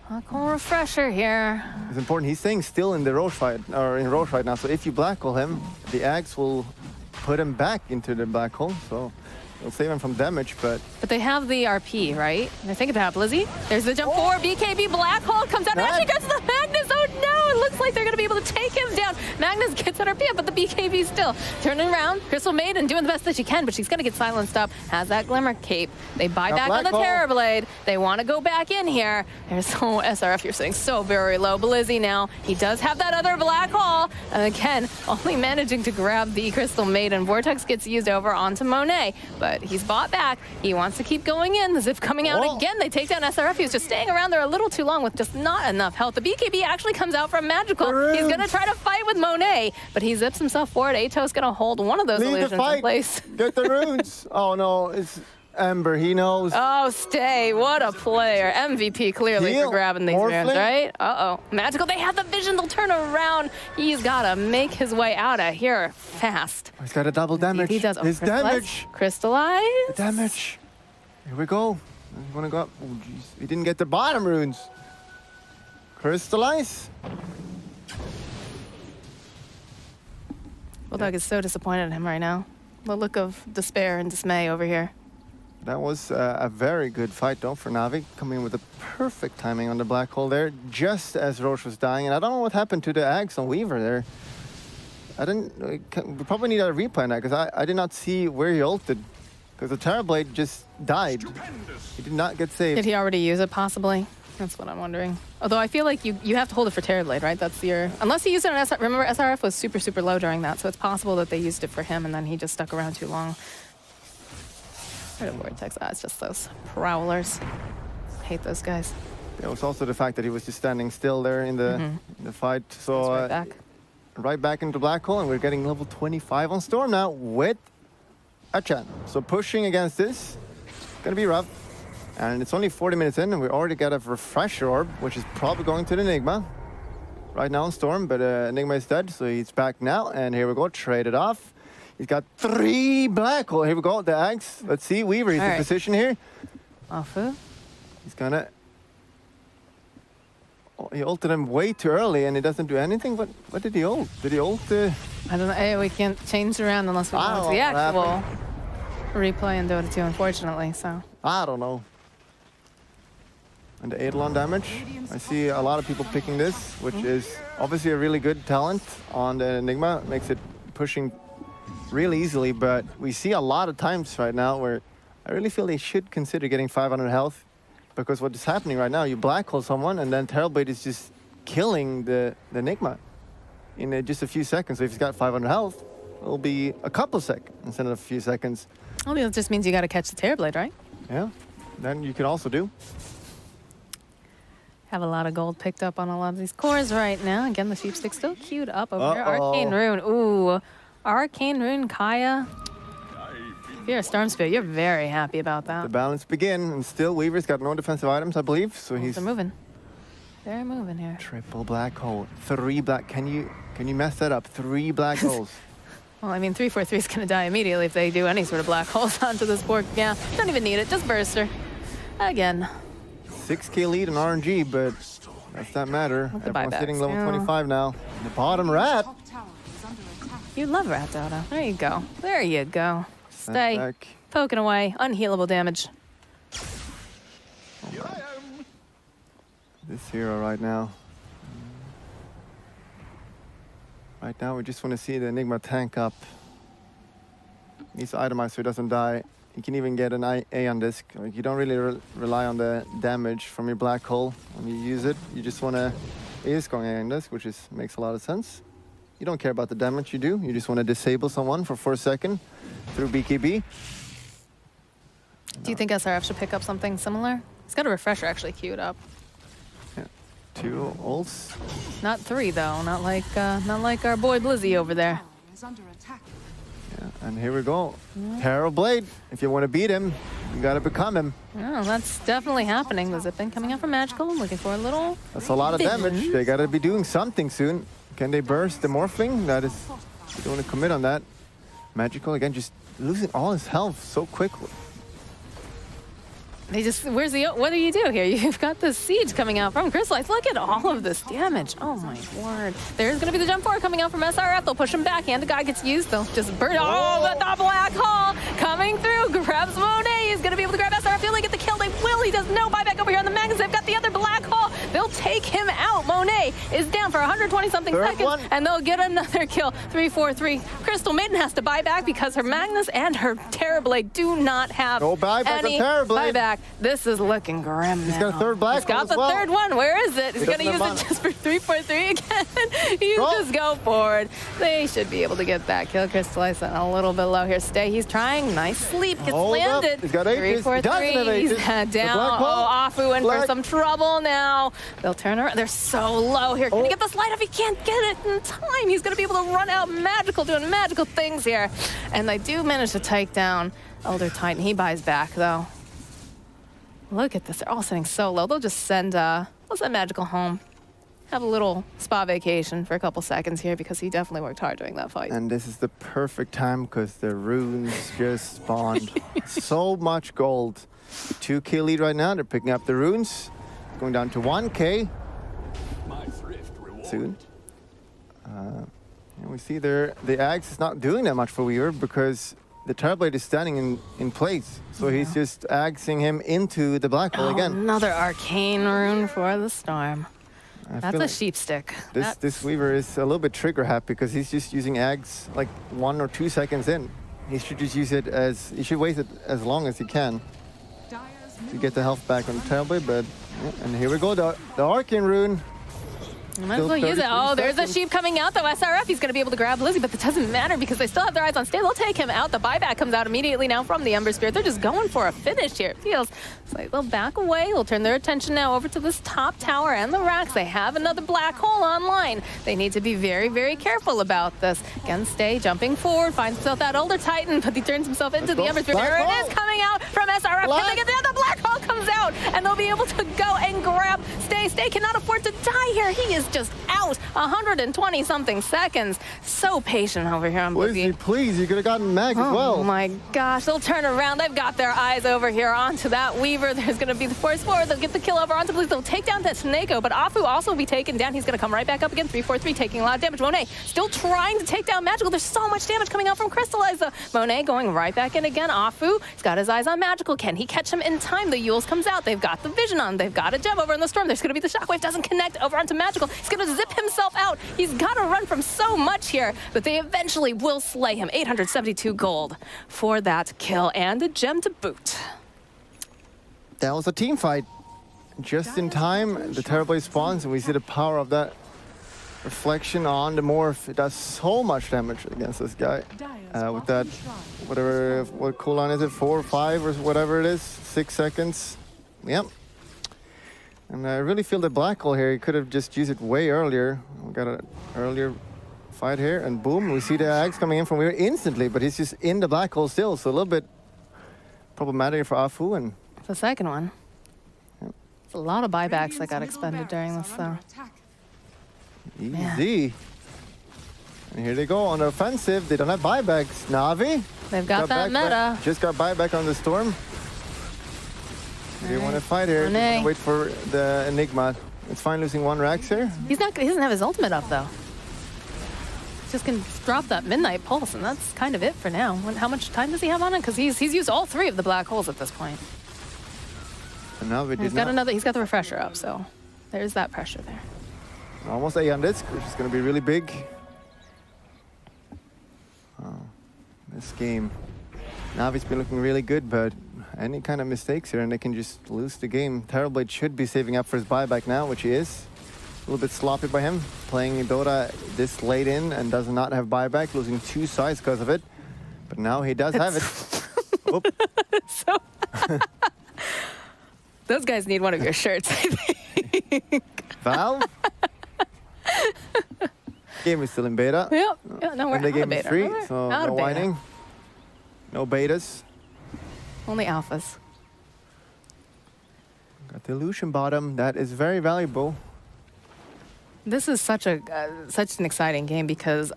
Black hole refresher here. It's important. He's staying still in the Roche fight, or in Roche right now. So if you black hole him, the Axe will put him back into the black hole. So it'll save him from damage, but they have the RP, right? I think about Blizzy. There's the jump forward. BKB black hole comes out. Actually gets the Magnus. Oh no! It looks like they're going to be able to take him down. Magnus gets that RP up, but the BKB still turning around. Crystal Maiden doing the best that she can, but she's going to get silenced up. Has that Glimmer Cape. They buy back on the Terrorblade. They want to go back in here. There's SRF. You're sitting so very low. Blizzy now. He does have that other black hole, and again, only managing to grab the Crystal Maiden. Vortex gets used over onto Monet, but he's bought back. He wants to keep going in. The Zip coming out again. They take down SRF. He's just staying around there a little too long with just not enough health. The BKB actually comes out from Magical. He's going to try to fight with Monet, but he zips himself forward. Ato's going to hold one of those illusions in place. Get the runes. Oh no, it's Ember. He knows. Oh, stay. What a player. MVP clearly for grabbing these runes, right? Uh-oh. Magical. They have the vision. They'll turn around. He's got to make his way out of here fast. He's got a double damage. He does. His damage. Crystallize. The damage. Here we go. You want to go up? Oh, jeez. He didn't get the bottom runes. Crystallize. Bulldog is so disappointed in him right now. The look of despair and dismay over here. That was a very good fight, though, for Navi. Coming in with the perfect timing on the black hole there, just as Roche was dying. And I don't know what happened to the Axe on Weaver there. We probably need a replay on that, because I did not see where he ulted. Because the Terrorblade just died. He did not get saved. Did he already use it, possibly? That's what I'm wondering. Although I feel like you have to hold it for Terrorblade, right? That's your... Unless he used it on SRF. Remember, SRF was super, super low during that, so it's possible that they used it for him and then he just stuck around too long. Vortex. It's just those prowlers. Hate those guys. There was also the fact that he was just standing still there in the fight. So right back into black hole, and we're getting level 25 on Storm now with a Chen. So pushing against this, gonna be rough. And it's only 40 minutes in, and we already got a refresher orb, which is probably going to the Enigma right now on Storm, but Enigma is dead, so he's back now. And here we go, trade it off. He's got 3 black hole. Here we go, the Axe. Let's see, Weaver, he's in position here. Afu. He's gonna... Oh, he ulted him way too early, and he doesn't do anything. What did he ult? Did he ult? I don't know. Hey, we can't change around unless we go into the actual replay in Dota 2, unfortunately, so... I don't know. And the Eidolon damage. I see a lot of people picking this, which is obviously a really good talent on the Enigma. Makes it pushing really easily, but we see a lot of times right now where I really feel they should consider getting 500 health, because what is happening right now, you black hole someone and then Terrorblade is just killing the Enigma in just a few seconds. So if he's got 500 health, it'll be a couple seconds instead of a few seconds. Well, that just means you got to catch the Terrorblade, right? Yeah, then you can also do. Have a lot of gold picked up on a lot of these cores right now. Again, the Sheepstick still queued up over here. Arcane Rune. Ooh. Arcane Rune, Kaya. If you're a Storm Spirit, you're very happy about that. The balance begin, and still Weaver's got no defensive items, I believe, so he's... They're moving. They're moving here. Triple black hole. 3 black... Can you mess that up? 3 black holes. Well, I mean, 343 is going to die immediately if they do any sort of black holes onto this board. Yeah, don't even need it. Just Burster. Again. 6k lead in RNG, but does not matter. Everyone's hitting level 25 now. The bottom rat. You love Rat Dota. There you go. There you go. Stay poking away. Unhealable damage. This hero right now. Right now, we just want to see the Enigma tank up. Needs to itemize so he doesn't die. You can even get an A on disc. Like, you don't really rely on the damage from your black hole when you use it. You just want to... He is going A on disc, which makes a lot of sense. You don't care about the damage you do. You just want to disable someone for 4 seconds through BKB. Do you think SRF should pick up something similar? He's got a refresher actually queued up. Yeah, 2 ults. Not 3 though. Not like our boy Blizzy over there. Yeah, and here we go. Terror Blade. If you want to beat him, you got to become him. Oh, that's definitely happening. The zip in coming out from Magical. Looking for a little. That's a lot of damage. They got to be doing something soon. Can they burst the Morphling? That is, you don't want to commit on that. Magical again, just losing all his health so quickly. They just, what do you do here? You've got the siege coming out from Crystallize. Look at all of this damage. Oh my word. There's going to be the jump forward coming out from SRF. They'll push him back and the guy gets used. They'll just burn. Oh, the black hole coming through. Grabs Monet. He's going to be able to grab SRF. He'll get the kill. They will. He does no buyback over here on the Magnus. They've got the other black hole. They'll take him out. Monet is down for 120 something seconds and they'll get another kill. 3-4-3. Crystal Maiden has to buy back because her Magnus and her Terrorblade do not have any buyback. This is looking grim. He's got a third black. He's got the third one. Where is it? He's going to use it just for 3-4-3 again. You just go forward. They should be able to get that kill. Crystallize a little bit low here. Stay. He's trying. Nice sleep. Gets landed. He's got 3-4-3. He's down. Oh, Afu in for some trouble now. They'll turn around. They're so low here. Can he get the slide off? He can't get it in time. He's going to be able to run out Magical, doing magical things here. And they do manage to take down Elder Titan. He buys back, though. Look at this. They're all sitting so low. They'll just send Magical home. Have a little spa vacation for a couple seconds here because he definitely worked hard during that fight. And this is the perfect time because the runes just spawned. So much gold. 2K lead right now. They're picking up the runes. Going down to 1K. Soon. And we see there the Axe is not doing that much for Weaver because the Terrorblade is standing in place. So he's just axing him into the black hole again. Another arcane rune for the Storm. That's a sheep stick. This Weaver is a little bit trigger happy because he's just using Ags like 1 or 2 seconds in. He should just use it he should wait it as long as he can to get the health back on the Terrorblade. But and here we go, the arcane rune. Might as well use it. Oh, there's a sheep coming out, though. SRF, he's going to be able to grab Lizzie, but it doesn't matter because they still have their eyes on Stay. They'll take him out. The buyback comes out immediately now from the Ember Spirit. They're just going for a finish here. It feels like they'll back away. They'll turn their attention now over to this top tower and the racks. They have another black hole online. They need to be very, very careful about this. Again, Stay jumping forward, finds himself that Elder Titan, but he turns himself into the Ember Spirit. There it is coming out from SRF. Can they get the other black hole comes out, and they'll be able to go and grab Stay. Stay cannot afford to die here. He is just out. 120 something seconds. So patient over here on Blizzy. Please, you could have gotten Mag as well. Oh my gosh, they'll turn around. They've got their eyes over here onto that Weaver. There's going to be the force forward. They'll get the kill over onto Blizzy. They'll take down that Snako, but Afu also will be taken down. He's going to come right back up again. 3-4-3, taking a lot of damage. Monet still trying to take down Magical. There's so much damage coming out from Crystallize, though. Monet going right back in again. Afu, he's got his eyes on Magical. Can he catch him in time? The Yules comes out. They've got the vision on. They've got a gem over in the Storm. There's going to be the Shockwave. Doesn't connect over onto Magical. He's going to zip himself out. He's got to run from so much here, but they eventually will slay him. 872 gold for that kill and a gem to boot. That was a team fight. Just in time, the Terrorblade spawns, and we see the power of that reflection on the Morph. It does so much damage against this guy. With that, what cooldown is it? 4 or 5 or whatever it is? 6 seconds. Yep. And I really feel the black hole here. He could have just used it way earlier. We got an earlier fight here, and boom, we see the Axe coming in from here instantly, but he's just in the black hole still, so a little bit problematic for Afu. And the second one. Yep. It's a lot of buybacks that got expended during this, though. Easy. And here they go on the offensive. They don't have buybacks. Navi. They've got that meta. Just got buyback on the Storm. They want to fight here. Wait for the Enigma. It's fine losing 1 Rax here. He doesn't have his ultimate up, though. Just can drop that Midnight Pulse, and that's kind of it for now. How much time does he have on it? Because he's used all 3 of the black holes at this point. And now he's got the refresher up, so there's that pressure there. Almost A on disc, which is going to be really big. Oh, this game. Navi's been looking really good, but any kind of mistakes here and they can just lose the game. Terrorblade should be saving up for his buyback now, which he is. A little bit sloppy by him, playing Dota this late in and does not have buyback, losing 2 sides because of it. But now he does have it. So those guys need one of your shirts, I think. Valve? Game is still in beta. Yeah, no, we're and the out game of beta. is free, We're so out no of beta. whining. No betas. Only alphas. Got the illusion bottom. That is very valuable. This is such an exciting game because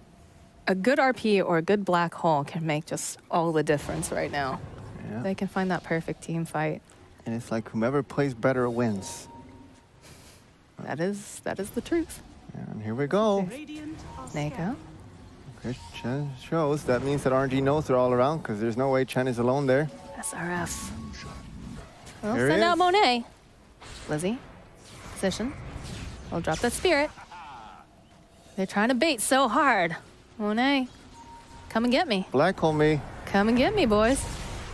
a good RP or a good black hole can make just all the difference right now. Yeah. They can find that perfect team fight. And it's like whomever plays better wins. That is the truth. And here we go. There you go. Chen shows. That means that RNG knows they're all around because there's no way Chen is alone there. SRF. We'll Here he send out is. Monet. Lizzie. Position. We'll drop that spirit. They're trying to bait so hard. Monet. Come and get me. Black hole me. Come and get me, boys.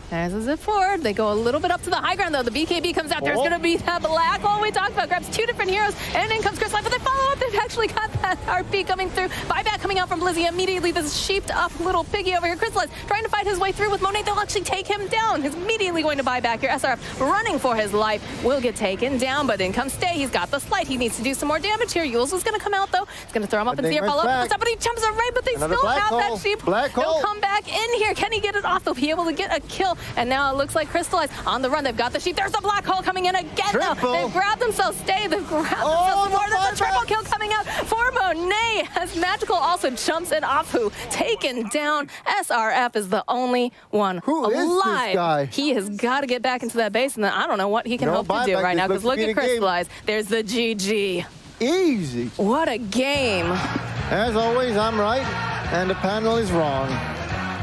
There's a zip forward. They go a little bit up to the high ground, though. The BKB comes out. There's going to be that black hole we talked about. Grabs 2 different heroes, and in comes Crystallize, but they follow up. They've actually got that RP coming through. Buyback coming out from Blizzy immediately. This sheeped up little piggy over here. Crystallize trying to fight his way through with Monet. They'll actually take him down. He's immediately going to buy back here. SRF running for his life. Will get taken down, but in comes Stay. He's got the slight. He needs to do some more damage here. Yules is going to come out, though. He's going to throw him up into the air. Follow up, but he jumps right, but they Another still black have hole. that sheep. Black They'll hole. come back in here. Can he get it off? They'll be able to get a kill. And now it looks like Crystallize on the run. They've got the sheep. There's the black hole coming in again, though. They've grabbed themselves Stay. They've grabbed themselves more. There's a triple kill coming out for Monet as Magical also jumps in Apu. Taken down. SRF is the only one Who is this alive. guy? He has got to get back into that base, and then I don't know what he can No hope to do buyback. right now, This because look looks at to be the game. Crystallize. There's the GG. Easy. What a game. As always, I'm right, and the panel is wrong.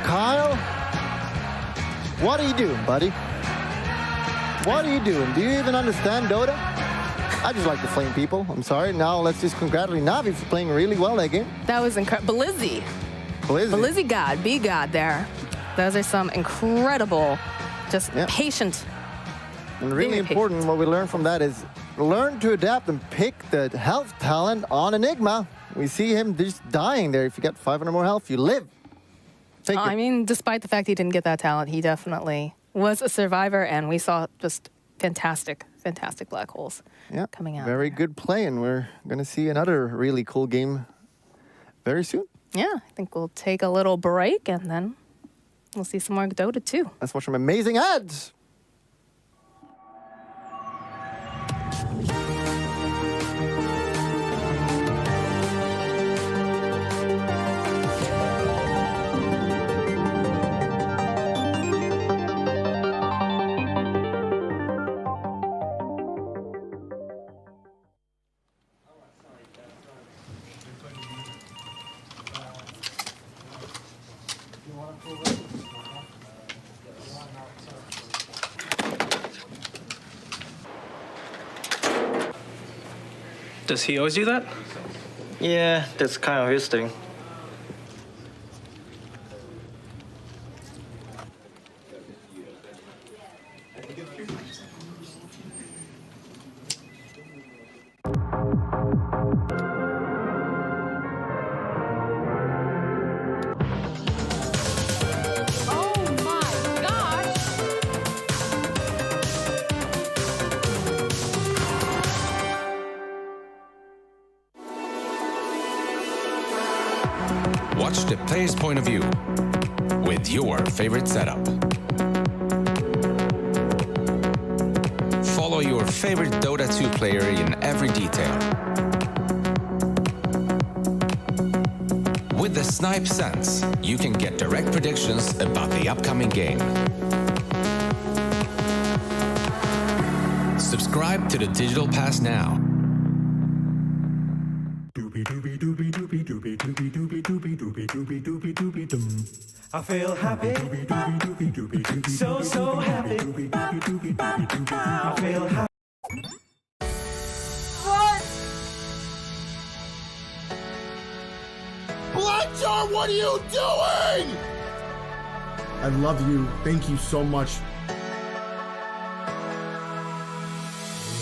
Kyle, what are you doing, buddy? What are you doing? Do you even understand Dota? I just like to flame people. I'm sorry. Now let's just congratulate Navi for playing really well that game. That was incredible. Blizzy. Blizzy God, be God there. Those are some incredible, just patient. And really important, what we learned from that is learn to adapt and pick the health talent on Enigma. We see him just dying there. If you get 500 more health, you live. Take it. I mean, despite the fact he didn't get that talent, he definitely was a survivor, and we saw just fantastic black holes coming out. Very good play, and we're going to see another really cool game very soon. Yeah, I think we'll take a little break, and then we'll see some more Dota 2. Let's watch some amazing ads. Does he always do that? Yeah, that's kind of his thing. Watch the player's point of view with your favorite setup. Follow your favorite Dota 2 player in every detail. With the Snipe Sense, you can get direct predictions about the upcoming game. Subscribe to the Digital Pass now. I feel happy, so happy. I feel happy. What? Blackjar, what are you doing? I love you. Thank you so much.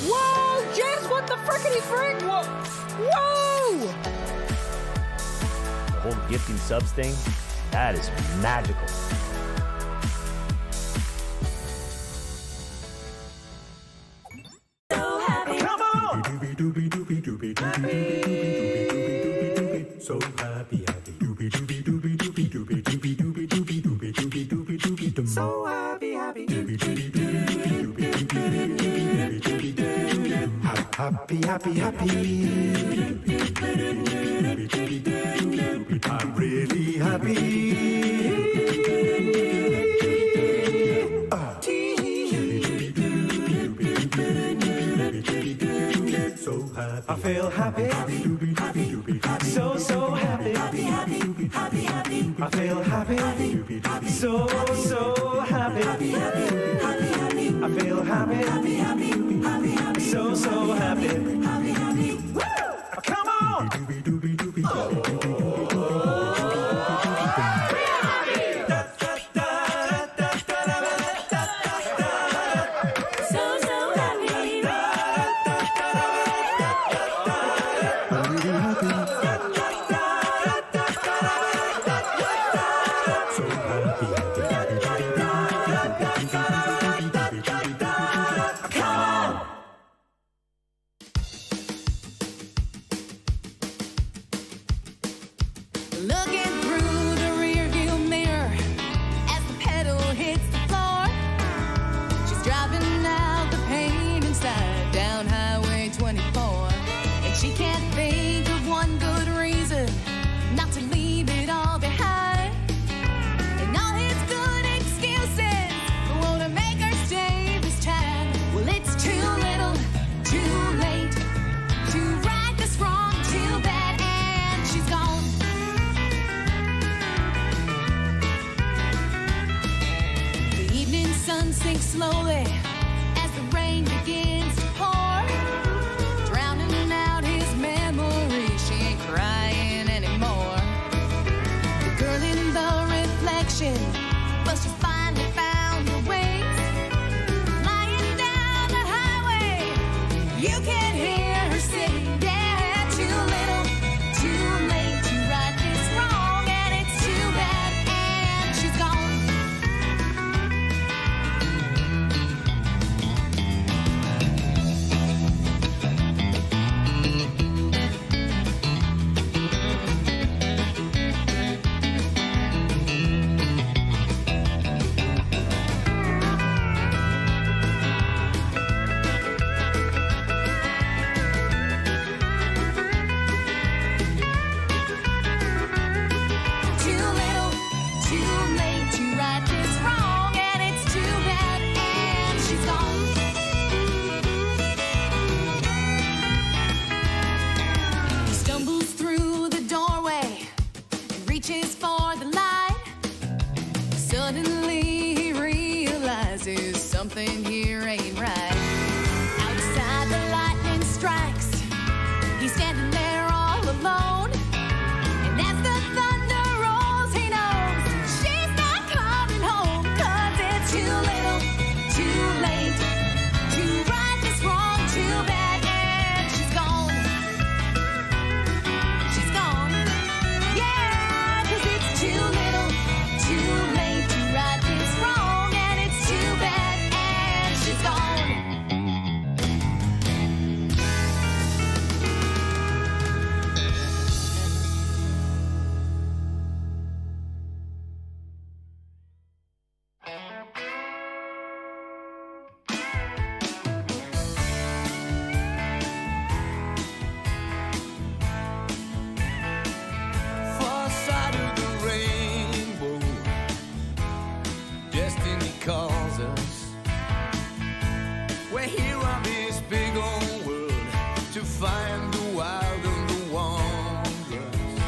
Whoa, Jess, what the frickety frick? Whoa! Whoa! The whole gifting subs thing, that is magical. So happy, happy, doopy, doopy, doopy, doopy, doopy, doopy, doopy, doopy, doopy, doopy, doopy, doopy, doopy. So happy, happy, doopy, doopy, doopy, doopy, doopy, doopy, doopy, doopy, doopy. Happy, happy, happy. I'm really happy. So happy. I feel happy. So, so happy. I feel happy. So, so happy. I feel happy. So, so happy. Come on! Looking through the rearview mirror as the pedal hits the floor. She's driving out the pain inside down Highway 24. And she can't think of one good reason not to leave it all behind. And all his good excuses won't make her stay this time. Well, it's too little, too late to right this wrong, too bad, and she's gone. Sun sinks slowly as the rain begins to pour, drowning out his memory. She ain't crying anymore. The girl in the reflection, well, she's finally found her wings. Flying down the highway, you can hear her sing. Yeah, too little, too late to right this wrong, and it's too bad, and she's gone. Suddenly he realizes something here ain't right. Outside the lightning strikes, he's standing there all alone. And as the thunder rolls, he knows she's not coming home. 'Cause it's too little, too late to right this wrong, too bad, and she's gone. She's gone. Yeah, 'cause it's too little, too late to right this wrong, and it's too bad, and she's gone. Far side of the rainbow, destiny calls us. We're here on this big old world to find the wild and the wondrous.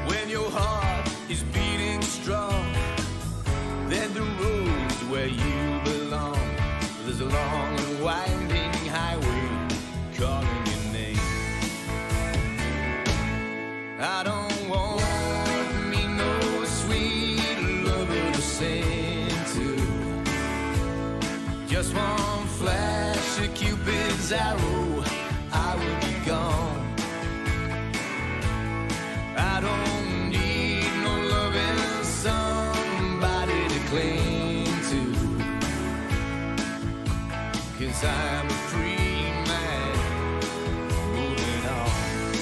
When your heart is beating strong, then the road's where you belong. There's a long and winding highway calling your name. I don't want me no his arrow, I will be gone. I don't need no loving somebody to cling to, 'cause I'm a free man moving on.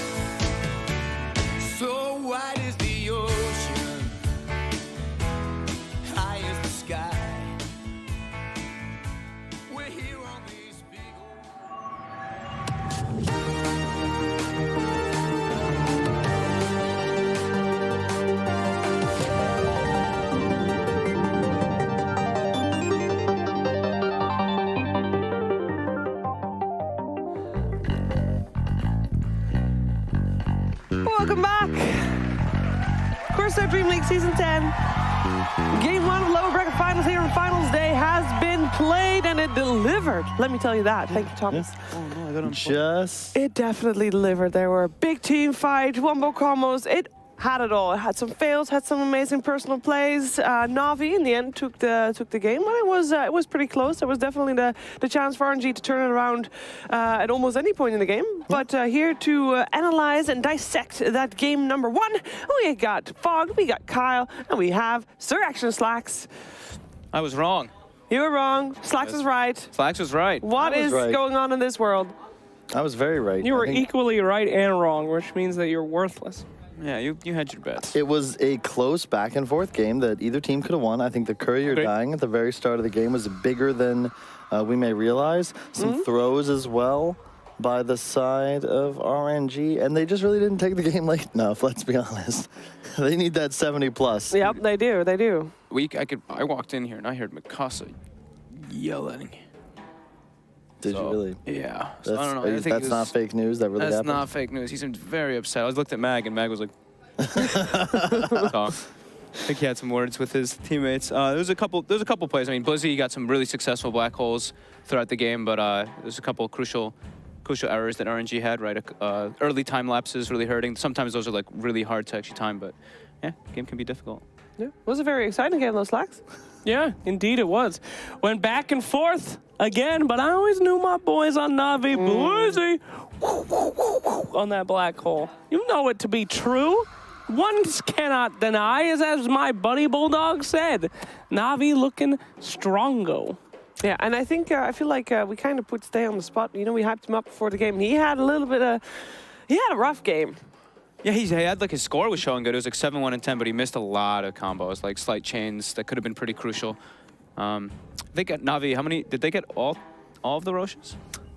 So wide is the ocean, high is the sky. We're here on these big Welcome back. Of course, our DreamLeague Season 10. Game 1 of lower bracket finals here on Finals Day has been played and it delivered. Let me tell you that. Thank you, Thomas. Oh, no, I got just... It definitely delivered. There were a big team fight, wombo combos. It had it all. It had some fails, had some amazing personal plays. Navi in the end took the game, but it was pretty close. There was definitely the chance for RNG to turn it around at almost any point in the game. But here to analyze and dissect that game number 1, we got Fog, we got Kyle, and we have Sir Action Slacks. I was wrong. You were wrong. Slacks was right. Slacks was right. What is going on in this world? I was very right. You were equally right and wrong, which means that you're worthless. Yeah, you had your bets. It was a close back and forth game that either team could have won. I think the courier dying at the very start of the game was bigger than we may realize. Some throws as well by the side of RNG, and they just really didn't take the game late enough, let's be honest. They need that 70 plus. Yep, they do, they do. I walked in here and I heard Mikasa yelling. Did you really? Yeah. That's, I don't know. That's not fake news. That really happened. That's not fake news. He seemed very upset. I looked at Mag, and Mag was like, talk. I think he had some words with his teammates. There's a couple plays. I mean, Blizzy got some really successful black holes throughout the game, but there's a couple crucial errors that RNG had. Right, early time lapses really hurting. Sometimes those are like really hard to actually time, but yeah, game can be difficult. Yeah, it was a very exciting game, those Slacks. Yeah, indeed it was. Went back and forth again, but I always knew my boys on Navi, Blizzy, on that black hole. You know it to be true. One cannot deny, as my buddy Bulldog said, Navi looking strongo. Yeah, and I think, I feel like we kind of put Stay on the spot. You know, we hyped him up before the game. He had a little bit of, he had a rough game. Yeah, he had like his score was showing good. It was like 7-1 and 10, but he missed a lot of combos, like slight chains that could have been pretty crucial. They got Navi. How many did they get? All of the Roshes?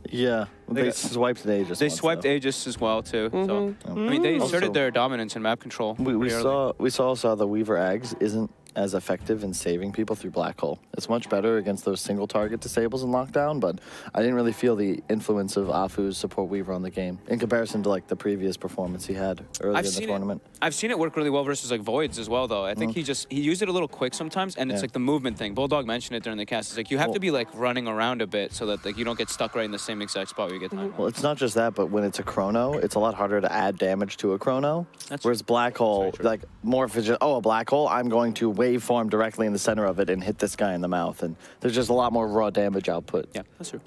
Yeah, they swiped the Aegis. They swiped Aegis as well too. So I mean, they asserted their dominance in map control. We saw the Weaver Ags isn't as effective in saving people through black hole. It's much better against those single target disables in lockdown, but I didn't really feel the influence of Afu's support Weaver on the game in comparison to like the previous performance he had earlier in the tournament. I've seen it work really well versus like Voids as well, though. I think he used it a little quick sometimes, and it's like the movement thing. Bulldog mentioned it during the cast. It's like you have to be like running around a bit so that like you don't get stuck right in the same exact spot where you get time. Well, it's not just that, but when it's a chrono, it's a lot harder to add damage to a chrono. Whereas black hole, like more of just, a black hole, I'm going to waveform directly in the center of it and hit this guy in the mouth, and there's just a lot more raw damage output. Yeah, that's true.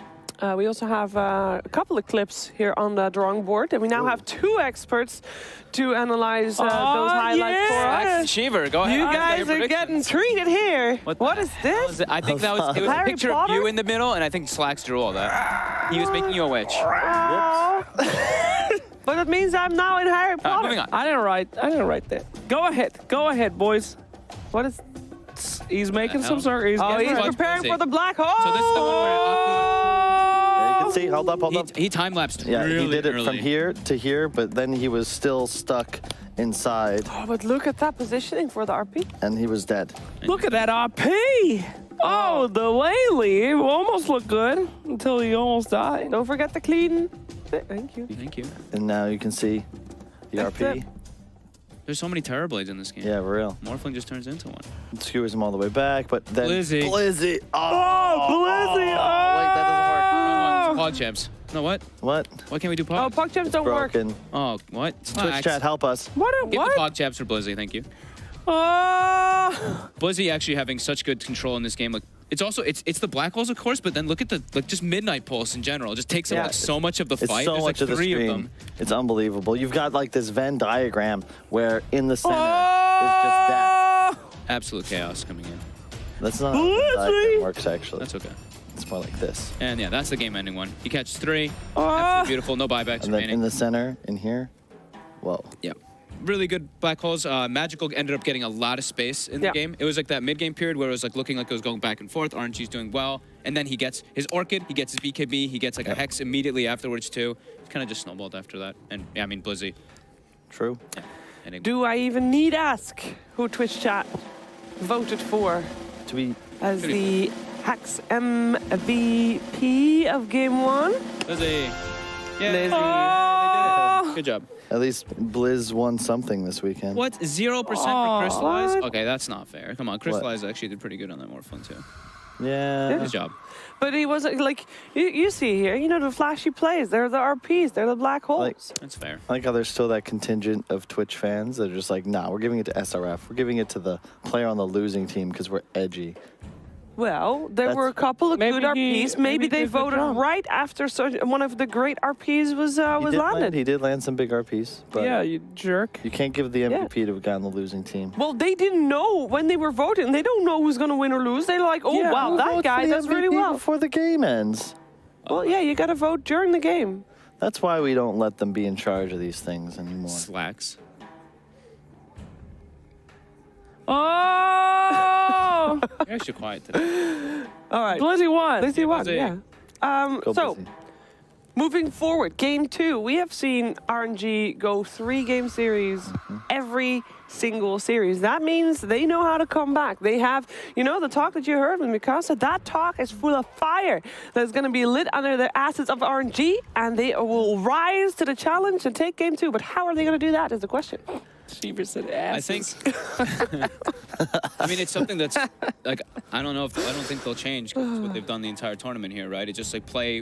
We also have a couple of clips here on the drawing board, and we now have 2 experts to analyze those highlights for us. Shiver, go ahead. You guys are getting treated here. What is this? I think that was, it was a picture of you in the middle, and I think Slacks drew all that. He was making you a witch. But it means I'm now in Harry Potter. Moving on. I didn't write that. Go ahead, boys. What is? He's making some sort. He's preparing for the black hole. So this is the one where you can see, hold up. He time-lapsed. Yeah, really he did it early. from here to here, but then he was still stuck inside. Oh, but look at that positioning for the RP. And he was dead. Look at that RP. Oh, the Whaley almost looked good until he almost died. Don't forget the clean. Thank you. Thank you. And now you can see the RP. There's so many Terrorblades in this game. Yeah, for real. Morphling just turns into one. Skewers him all the way back, but then Blizzy. Blizzy. Blizzy. Wait, that doesn't work. Pog champs. No, what? What? Why can't we do Pog? Oh, Pog champs don't broken. work. Oh, what? Twitch chat, help us. Get the Pog champs for Blizzy, thank you. Blizzy actually having such good control in this game. Like, It's also it's the black holes, of course, but then look at the just midnight pulse in general. It just takes up like so much of the fight. It's so There's much like of the 3 screen. of them. It's unbelievable. You've got like this Venn diagram where in the center is just death. Absolute chaos coming in. That's not how the diagram works, actually. That's okay. It's more like this. And yeah, that's the game-ending one. He catches 3. Absolutely beautiful. No buybacks And then remaining. in the center, in here, whoa. Yeah. Really good black holes. Magical ended up getting a lot of space in the game. It was like that mid-game period where it was like looking like it was going back and forth. RNG's doing well. And then he gets his Orchid, he gets his BKB, he gets like a Hex immediately afterwards too. It kind of just snowballed after that. And yeah, I mean, Blizzy. True. Yeah. Do I even need ask who Twitch chat voted for to be as the Hacks MVP of Game 1? Blizzy. Yeah. Lizzie. They did it. Good job. At least Blizz won something this weekend. What? 0% for Crystallize? Okay, that's not fair. Come on, Crystallize actually did pretty good on that Morphling too. Yeah. Good job. But he wasn't like, you see here, you know, the flashy plays, they're the RPs, they're the black holes. That's fair. I like how there's still that contingent of Twitch fans that are just like, nah, we're giving it to SRF. We're giving it to the player on the losing team because we're edgy. Well, there were a couple of good RPs. Maybe they voted right after one of the great RPs was landed. He did land some big RPs. But Yeah, you jerk. you can't give the MVP to a guy on the losing team. Well, they didn't know when they were voting. They don't know who's going to win or lose. They're like, oh, Yeah, wow, who that votes guy for the does really MVP well. before the game ends. Well, yeah, you got to vote during the game. That's why we don't let them be in charge of these things anymore. Slacks. Oh! You're actually quiet today. All right. Blizzy won. Blizzy won, Blizzy. yeah. Go So, Blizzy. moving forward, Game 2, we have seen RNG go 3-game series every single series. That means they know how to come back. They have, you know, the talk that you heard with Mikasa, that talk is full of fire that's going to be lit under the assets of RNG, and they will rise to the challenge and take Game 2. But how are they going to do that is the question. Sheever said I think. I mean, it's something that's like I don't think they'll change 'cause it's what they've done the entire tournament here, right? It's just like play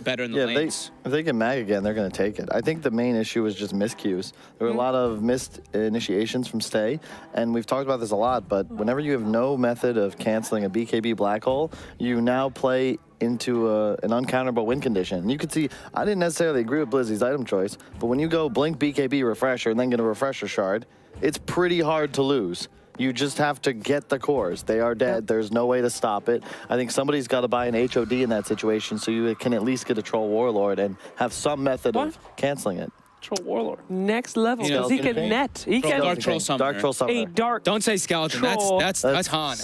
better in the lanes. If they get mag again, they're going to take it. I think the main issue was just miscues. There were a lot of missed initiations from Stay, and we've talked about this a lot, but whenever you have no method of canceling a BKB black hole, you now play into an uncounterable win condition. And you can see, I didn't necessarily agree with Blizzy's item choice, but when you go blink BKB refresher and then get a refresher shard, it's pretty hard to lose. You just have to get the cores. They are dead. There's no way to stop it. I think somebody's got to buy an HOD in that situation so you can at least get a Troll Warlord and have some method of canceling it. Troll Warlord. Next level, You know, because he can net. He can Dark Troll Summoner. Dark Troll Summoner. a dark Don't say Skeleton. Troll. That's Han.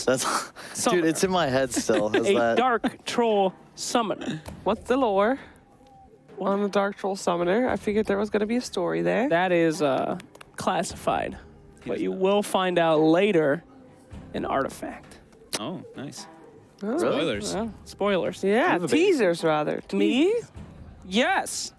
Dude, it's in my head still. Is A that, dark troll summoner. What's the lore on the Dark Troll Summoner? I figured there was going to be a story there. That is classified, but you will find out later in Artifact. Oh, nice. Oh. Spoilers. Well, spoilers. Yeah, teasers rather. Me? Yes.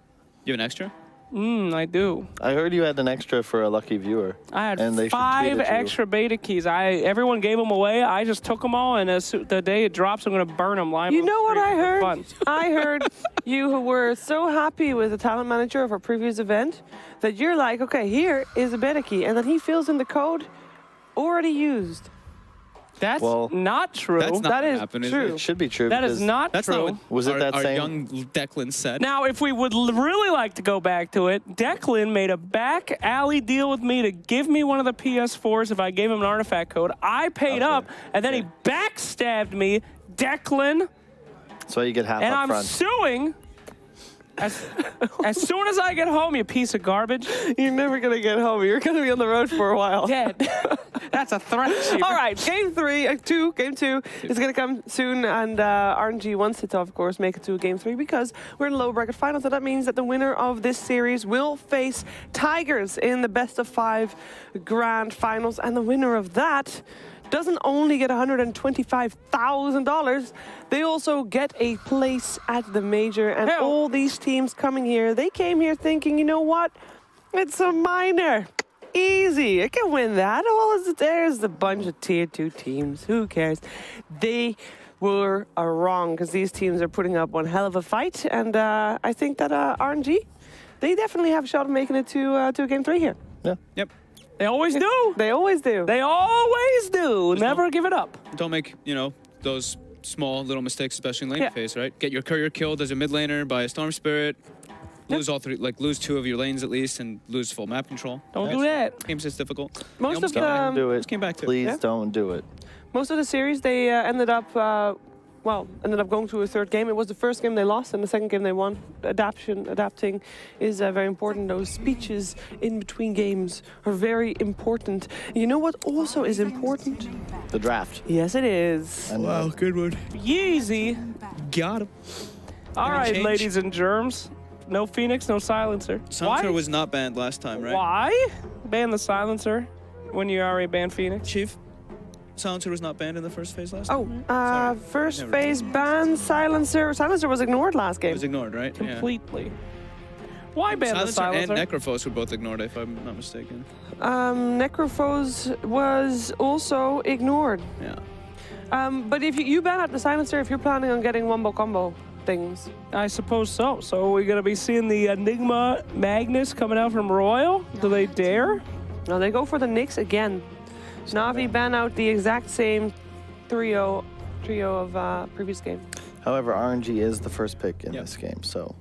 You have an extra? I do. I heard you had an extra for a lucky viewer. I had and they should 5 tweet at you. extra beta keys. Everyone gave them away. I just took them all, and the day it drops, I'm going to burn them live. You on know what stream I for heard? fun. I heard you who were so happy with the talent manager of our previous event that you're like, okay, here is a beta key, and then he fills in the code already used. That's not true. That's not That what is happened, is true. it? It should be true. That is because not That's true. not what Was it our, that our same- young Declan said. Now, if we would really like to go back to it, Declan made a back alley deal with me to give me one of the PS4s if I gave him an artifact code. I paid up, and then he backstabbed me, Declan, So you get half and up I'm front. suing. As soon as I get home, you piece of garbage. You're never going to get home. You're going to be on the road for a while. Dead. That's a threat. All right, game 2 is going to come soon, and RNG wants it to, of course, make it to game 3 because we're in low bracket finals, and that means that the winner of this series will face Tigers in the best of 5 grand finals, and the winner of that doesn't only get $125,000, they also get a place at the major. And all these teams coming here, they came here thinking, you know what? It's a minor. Easy. I can win that. Oh, there's a bunch of tier 2 teams. Who cares? They were wrong because these teams are putting up one hell of a fight. And I think that RNG, they definitely have a shot of making it to game 3 here. Yeah. Yep. They always do. They always do. They always do. Never give it up. Don't make, those small little mistakes, especially in lane phase, right? Get your courier killed as a mid laner by a Storm Spirit. Lose all three, like lose 2 of your lanes at least, and lose full map control. Don't do that. Game's just difficult. Most of Don't do it. Came back to Please don't do it. Most of the series, they ended up going to a third game. It was the first game they lost, and the second game they won. Adapting is very important. Those speeches in between games are very important. You know what also is important? The draft. Yes, it is. Wow, good one. Yeezy. Got him. All right, ladies and germs. No Phoenix, no Silencer. Silencer was not banned last time, right? Why? Ban the Silencer when you already banned Phoenix? Chief, Silencer was not banned in the first phase last time? First phase ban, Silencer. Silencer was ignored last game. It was ignored, right? Completely. Why ban the Silencer Silencer? and Necrophos were both ignored, if I'm not mistaken. Necrophos was also ignored. Yeah. But if you ban out the Silencer if you're planning on getting wombo combo things. I suppose so. So we're going to be seeing the Enigma Magnus coming out from Royal. Do they dare? No, they go for the Nyx again. Navi ban out the exact same trio of previous game. However, RNG is the first pick in this game, so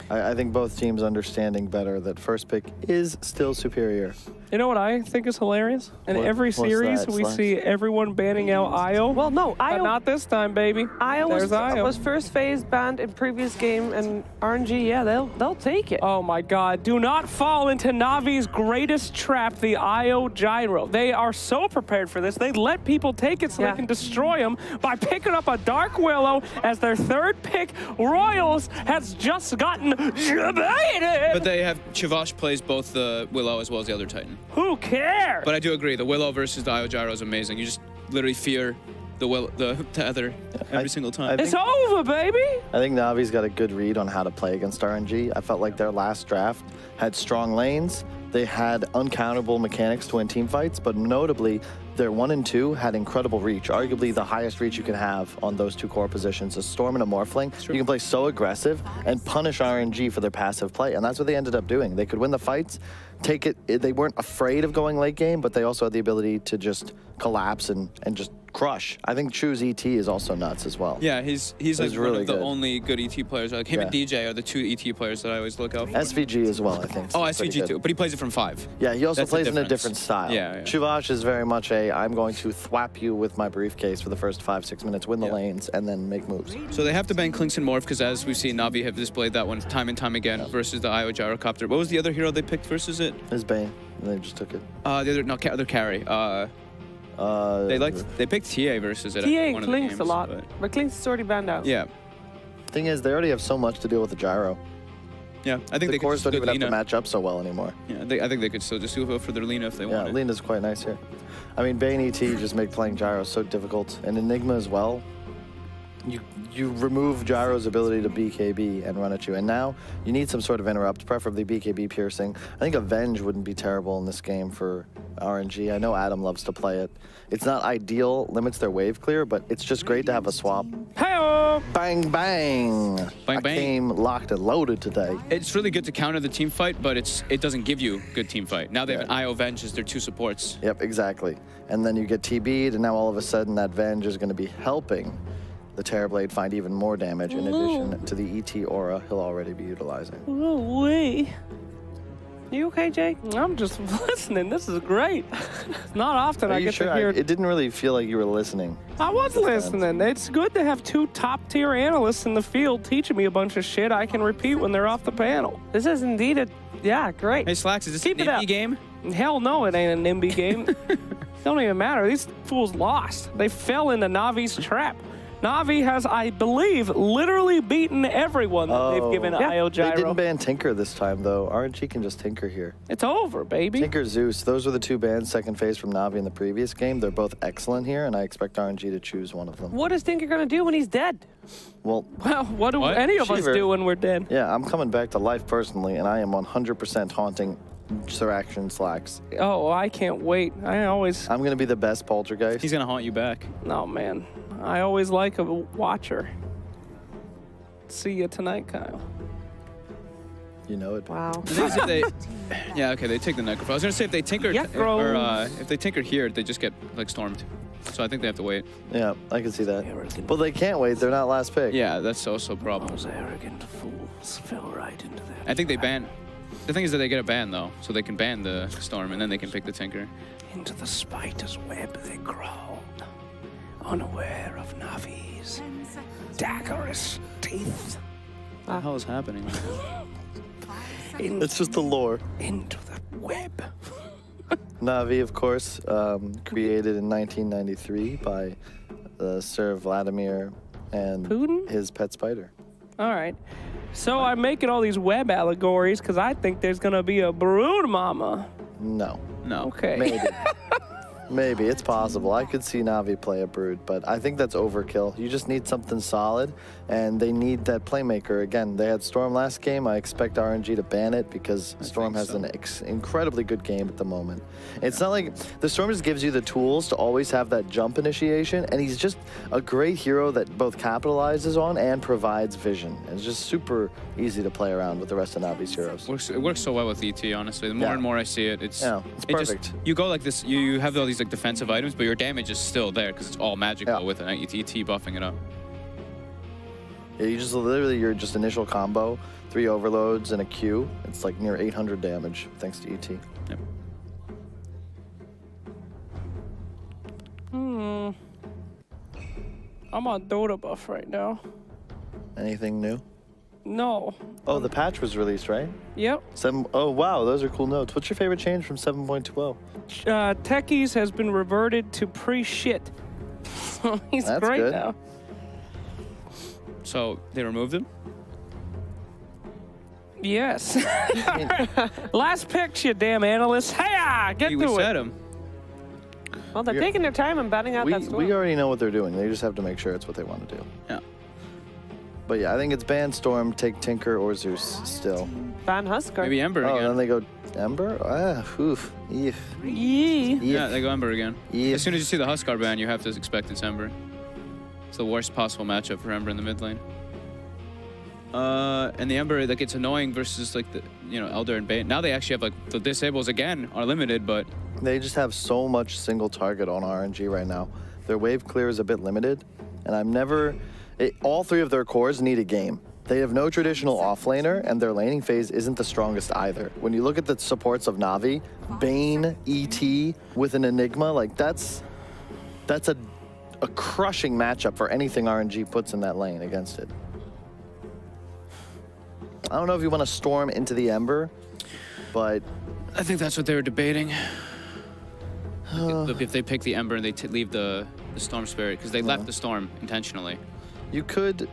I think both teams understanding better that first pick is still superior. You know what I think is hilarious? In every what's series, that, we Slash? see everyone banning out Io. Well, no, But Io... not this time, baby. Io There's was first phase banned in previous game, and RNG, yeah, they'll take it. Oh my God! Do not fall into Navi's greatest trap, the Io Gyro. They are so prepared for this. They let people take it so they can destroy them by picking up a Dark Willow as their third pick. Royals has just gotten debated. But they have Chavash plays both the Willow as well as the other Titan. Who cares? But I do agree, the Willow versus the Io Gyro is amazing. You just literally fear the tether every single time. It's over, baby. I think Navi's got a good read on how to play against RNG. I felt like their last draft had strong lanes. They had uncountable mechanics to win team fights, but notably, their 1 and 2 had incredible reach, arguably the highest reach you can have on those 2 core positions, a Storm and a Morphling. You can play so aggressive and punish RNG for their passive play, and that's what they ended up doing. They could win the fights, take it. They weren't afraid of going late game, but they also had the ability to just collapse and just crush. I think Chu's ET is also nuts as well. Yeah, he's like really one of the good. only good ET players. Like him and DJ are the 2 ET players that I always look out for. SVG as well, I think. Oh, Pretty SVG good. too, but he plays it from 5. Yeah, he also That's the plays in a difference. different style. Yeah. Chavash is very much I'm going to thwap you with my briefcase for the first 5-6 minutes, win the lanes, and then make moves. So they have to ban Clinks and Morph because as we've seen, Navi have displayed that one time and time again versus the Io Gyrocopter. What was the other hero they picked versus it? His Bane, and they just took it. The other carry. They picked TA versus it. TA at one of the Clinks games, a lot, but Clinks is already banned out. Yeah. Thing is, they already have so much to deal with the gyro. Yeah, I think the they cores could don't even have to Lina. match up so well anymore. Yeah, I think they could still just go for their Lina if they Yeah, wanted. Lena's quite nice here. I mean, Bane ET just make playing gyro so difficult, and Enigma as well. You remove Gyro's ability to BKB and run at you, and now you need some sort of interrupt, preferably BKB piercing. I think Avenge wouldn't be terrible in this game for RNG. I know Adam loves to play it. It's not ideal, limits their wave clear, but it's just great to have a swap. Hey-oh! Bang, bang! Bang, I bang. came locked and loaded today. It's really good to counter the team fight, but it doesn't give you good team fight. Now they have an IO Venge as their 2 supports. Yep, exactly. And then you get TB'd, and now all of a sudden that Venge is going to be helping the Terrorblade find even more damage in addition to the ET aura he'll already be utilizing. Oh, wait. You okay, Jake? I'm just listening. This is great. It's not often Are I you get sure? to hear. It didn't really feel like you were listening. I was listening. It's good to have 2 top-tier analysts in the field teaching me a bunch of shit I can repeat when they're off the panel. This is indeed great. Hey, Slacks, is this Keep an it up. NIMBY game? Hell no, it ain't a NIMBY game. Don't even matter. These fools lost. They fell into Navi's trap. Navi has, I believe, literally beaten everyone that they've given Io Gyro. They didn't ban Tinker this time, though. RNG can just Tinker here. It's over, baby. Tinker, Zeus, those were the 2 bans second phase from Navi in the previous game. They're both excellent here, and I expect RNG to choose one of them. What is Tinker gonna do when he's dead? Well, what do any of us Shiver. do when we're dead? Yeah, I'm coming back to life personally, and I am 100% haunting Seraction Slacks. Oh, I can't wait. I'm going to be the best poltergeist. He's going to haunt you back. No, man. I always like a watcher. See you tonight, Kyle. You know it. Wow. They take the Necrophos. I was going to say if they tinker Yeah, bro. if they tinker here, they just get like stormed. So I think they have to wait. Yeah, I can see that. Well, they can't wait. They're not last pick. Yeah, that's also a problem. Those arrogant fools fell right into that. I think they ban. The thing is that they get a ban though, so they can ban the Storm and then they can pick the Tinker. Into the spider's web they crawled, unaware of Navi's daggerous teeth. What the hell is happening? It's just the lore. Into the web. Navi, of course, created in 1993 by Sir Vladimir and Putin? his pet spider. All right. So I'm making all these web allegories because I think there's going to be a brood mama. No. No. Okay. Maybe. Maybe. It's possible. I could see Navi play a brood, but I think that's overkill. You just need something solid, and they need that playmaker. Again, they had Storm last game. I expect RNG to ban it because Storm has an incredibly good game at the moment. It's not like the Storm just gives you the tools to always have that jump initiation, and he's just a great hero that both capitalizes on and provides vision. It's just super easy to play around with the rest of Navi's heroes. It works so well with ET, honestly. The more and more I see it, it's perfect. You go like this, you have all these like defensive items, but your damage is still there because it's all magical with an ET buffing it up. Yeah, you just literally your just initial combo, 3 overloads and a Q. It's like near 800 damage thanks to ET. Yep. I'm on Dota buff right now. Anything new? No. Oh, the patch was released, right? Yep. Oh, wow, those are cool notes. What's your favorite change from 7.20? Techies has been reverted to pre-shit. He's That's great good. now. So they removed him? Yes. Last pick, you damn analyst. Hey, get We to said it. him. Well, they're taking their time and batting out that score. We already know what they're doing. They just have to make sure it's what they want to do. Yeah. But yeah, I think it's ban Storm, take Tinker or Zeus still. Ban Huskar. Maybe Ember Oh, again. then they go Ember? Oof. Eef. Yeah, they go Ember again. Eef. As soon as you see the Huskar ban, you have to expect it's Ember. It's the worst possible matchup for Ember in the mid lane. And the Ember, like, it's annoying versus like the Elder and Bane. Now they actually have like the disables again are limited, but They just have so much single target on RNG right now. Their wave clear is a bit limited, and all 3 of their cores need a game. They have no traditional offlaner, and their laning phase isn't the strongest either. When you look at the supports of Navi, Bane, ET with an Enigma, like that's a crushing matchup for anything RNG puts in that lane against it. I don't know if you want to Storm into the Ember, but I think that's what they were debating. If they pick the Ember and they leave the Storm Spirit, because they left the Storm intentionally. you could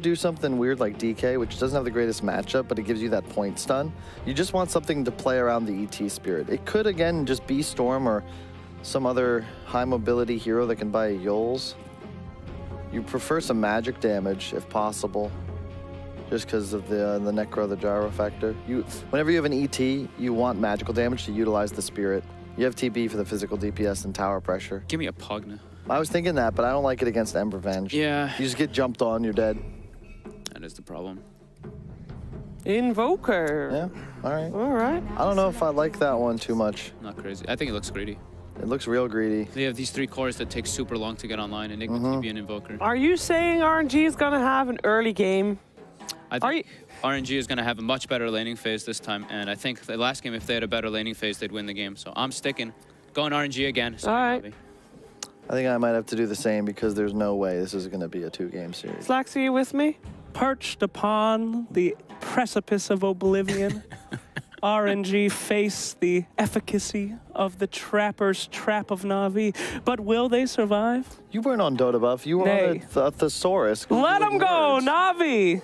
do something weird like DK, which doesn't have the greatest matchup, but it gives you that point stun. You just want something to play around the ET Spirit. It could, again, just be Storm or some other high mobility hero that can buy Yols. You prefer some magic damage if possible, just because of the Necro, the Gyro factor. Whenever you have an ET, you want magical damage to utilize the Spirit. You have TB for the physical DPS and tower pressure. Give me a Pugna. I was thinking that, but I don't like it against Ember Venge. Yeah. You just get jumped on, you're dead. That is the problem. Invoker. Yeah, all right. All right. I don't know if I like that one too much. Not crazy. I think it looks greedy. It looks real greedy. They have these 3 cores that take super long to get online. Enigma, TB, and Invoker. Are you saying RNG is going to have an early game? I think RNG is going to have a much better laning phase this time, and I think the last game, if they had a better laning phase, they'd win the game. So I'm sticking. Going RNG again. All right. I think I might have to do the same because there's no way this is going to be a 2-game series. Slax, are you with me? Perched upon the precipice of oblivion, RNG face the efficacy of the trapper's trap of Navi. But will they survive? You weren't on Dota buff. You were on a thesaurus. Let them go, Navi!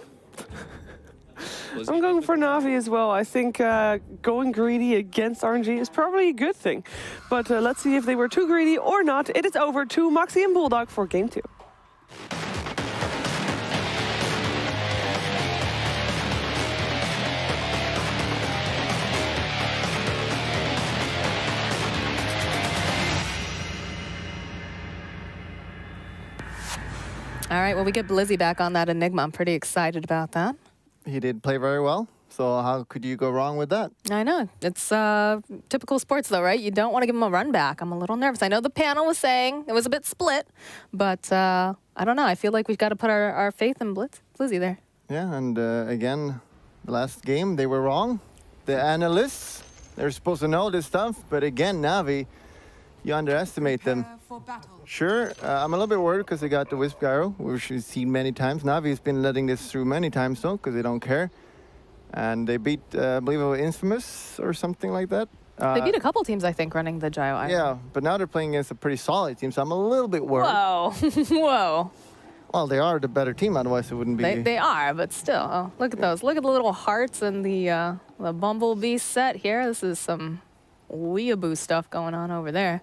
I'm going for Navi as well. I think going greedy against RNG is probably a good thing. But let's see if they were too greedy or not. It is over to Moxie and Bulldog for Game 2. All right, well, we get Blizzy back on that Enigma. I'm pretty excited about that. He did play very well. So how could you go wrong with that? I know. It's typical sports, though, right? You don't want to give them a run back. I'm a little nervous. I know the panel was saying it was a bit split, but I don't know. I feel like we've got to put our faith in Blizzy there. Yeah, and again, the last game, they were wrong. The analysts, they're supposed to know this stuff, but again, Navi, you underestimate them. Sure, I'm a little bit worried because they got the Wisp Gyro, which we've seen many times. Navi's been letting this through many times, though, because they don't care. And they beat, I believe it was Infamous or something like that. They beat a couple teams, I think, running the Gyro Island. Yeah, but now they're playing against a pretty solid team, so I'm a little bit worried. Whoa. Whoa. Well, they are the better team, otherwise it wouldn't be. They are, but still. Oh, look at those. Look at the little hearts and the Bumblebee set here. This is some weeaboo stuff going on over there.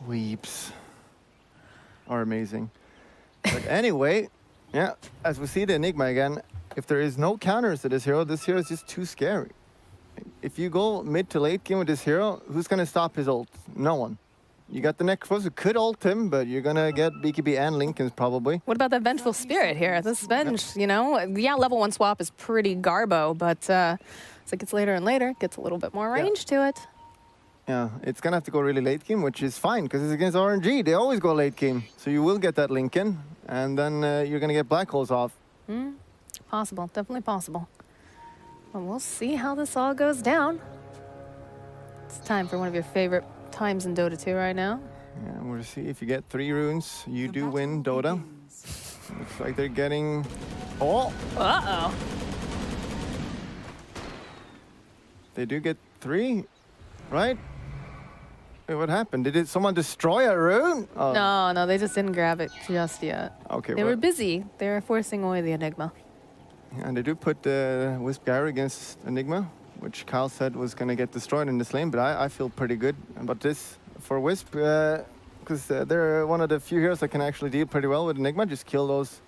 Weeps are amazing. But anyway, yeah, as we see the Enigma again, if there is no counters to this hero is just too scary. If you go mid to late game with this hero, who's going to stop his ult? No one. You got the Necrophos who could ult him, but you're going to get BKB and Linken's probably. What about that Vengeful Spirit here? This Venge, you know, yeah, level 1 swap is pretty garbo, but as it gets later and later, it gets a little bit more range to it. Yeah, it's going to have to go really late game, which is fine, because it's against RNG. They always go late game. So you will get that Linken, and then you're going to get Black Holes off. Possible, definitely possible. Well, we'll see how this all goes down. It's time for one of your favorite times in Dota 2 right now. Yeah, we'll see if you get 3 runes, you do win Dota. Looks like they're getting... Oh! Uh-oh. They do get 3, right? Wait, what happened? Did someone destroy a rune? Oh. No, they just didn't grab it just yet. Okay, they were busy. They were forcing away the Enigma. And they do put the Wisp Gyro against Enigma, which Kyle said was going to get destroyed in this lane, but I feel pretty good about this for Wisp, because they're one of the few heroes that can actually deal pretty well with Enigma. Just kill those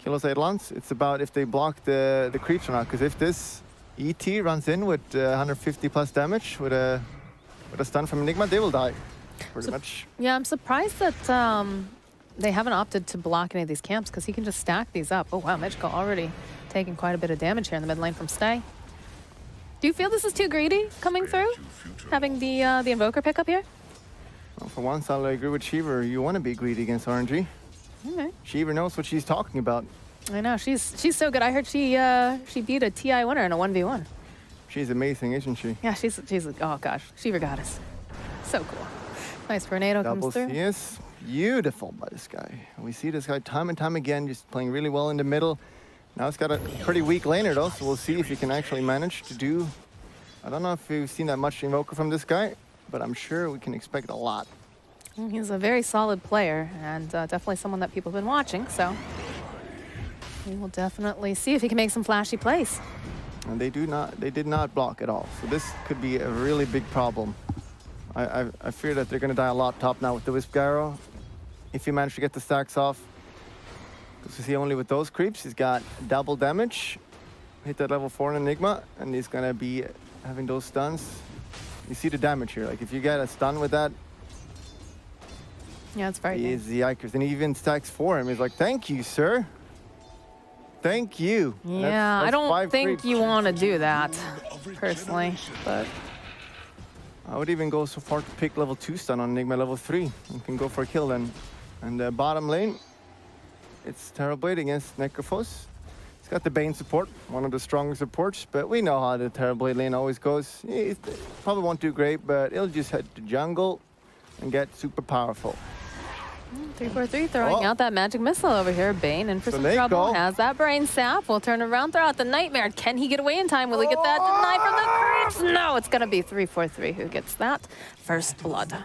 Eidolons. It's about if they block the creeps or not, because if this ET runs in with 150 plus damage with a stun from Enigma, they will die, pretty much. Yeah, I'm surprised that they haven't opted to block any of these camps, because he can just stack these up. Oh wow, Magical already taking quite a bit of damage here in the mid lane from Stay. Do you feel this is too greedy coming through, having the Invoker pick up here? Well, for once, I'll agree with Shiver. You want to be greedy against RNG. Okay. Shiver knows what she's talking about. I know, she's so good. I heard she beat a TI winner in a 1v1. She's amazing, isn't she? Yeah, she's oh gosh, Shiver Goddess. So cool. Nice tornado comes through. CS, beautiful by this guy. We see this guy time and time again, just playing really well in the middle. Now it's got a pretty weak laner though, so we'll see if he can actually manage to do... I don't know if we've seen that much Invoker from this guy, but I'm sure we can expect a lot. He's a very solid player, and definitely someone that people have been watching, so we will definitely see if he can make some flashy plays. And they did not block at all, so this could be a really big problem. I fear that they're going to die a lot top now with the Wisp Gyro. If he managed to get the stacks off. Because you see only with those creeps, he's got double damage. Hit that level 4 in Enigma, and he's going to be having those stuns. You see the damage here. Like, if you get a stun with that, yeah, it's very he is the yikers. And he even stacks for him. He's like, thank you, sir. Thank you. Yeah, I don't think you want to do that, personally, but... I would even go so far to pick level 2 stun on Enigma level 3. You can go for a kill then. And the bottom lane, it's Terrorblade against Necrophos. He's got the Bane support, one of the strongest supports, but we know how the Terrorblade lane always goes. He probably won't do great, but he'll just head to jungle and get super powerful. 343 throwing out that magic missile over here. Bane in for some trouble. Has that brain sap. We'll turn around, throw out the nightmare. Can he get away in time? Will he get that denied from the creeps? No, it's going to be 343 who gets that first blood.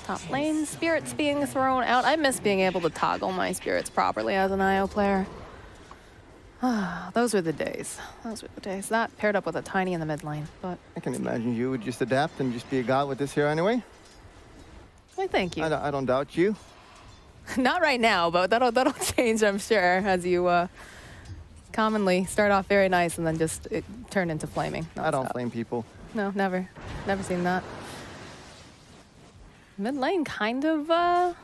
Top lane, spirits being thrown out. I miss being able to toggle my spirits properly as an IO player. Those were the days. Those were the days. That paired up with a tiny in the mid lane, but... I can imagine you would just adapt and just be a god with this here anyway. Why, thank you. I don't doubt you. Not right now, but that'll change, I'm sure, as you commonly start off very nice and then just turn into flaming. I don't flame people. No, never. Never seen that. Mid lane, kind of a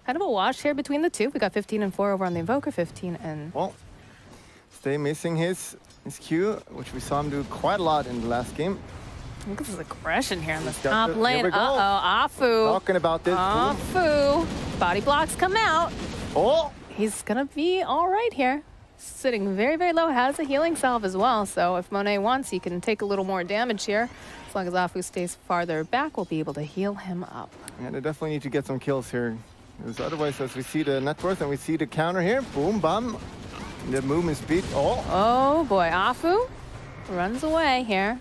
wash here between the two. We got 15 and 4 over on the Invoker, 15 and... Well, Stay missing his his Q, which we saw him do quite a lot in the last game. Look at this aggression here in this got top the- lane. here we go. Afu. Talking about this. Afu. Body blocks come out. Oh! He's going to be all right here. Sitting very, very low. Has a healing salve as well. So if Monet wants, he can take a little more damage here. As long as Afu stays farther back, we'll be able to heal him up. Yeah, they definitely need to get some kills here. Because otherwise, as we see the net worth and we see the counter here, boom, bam. The movement speed. Oh boy, Afu runs away here.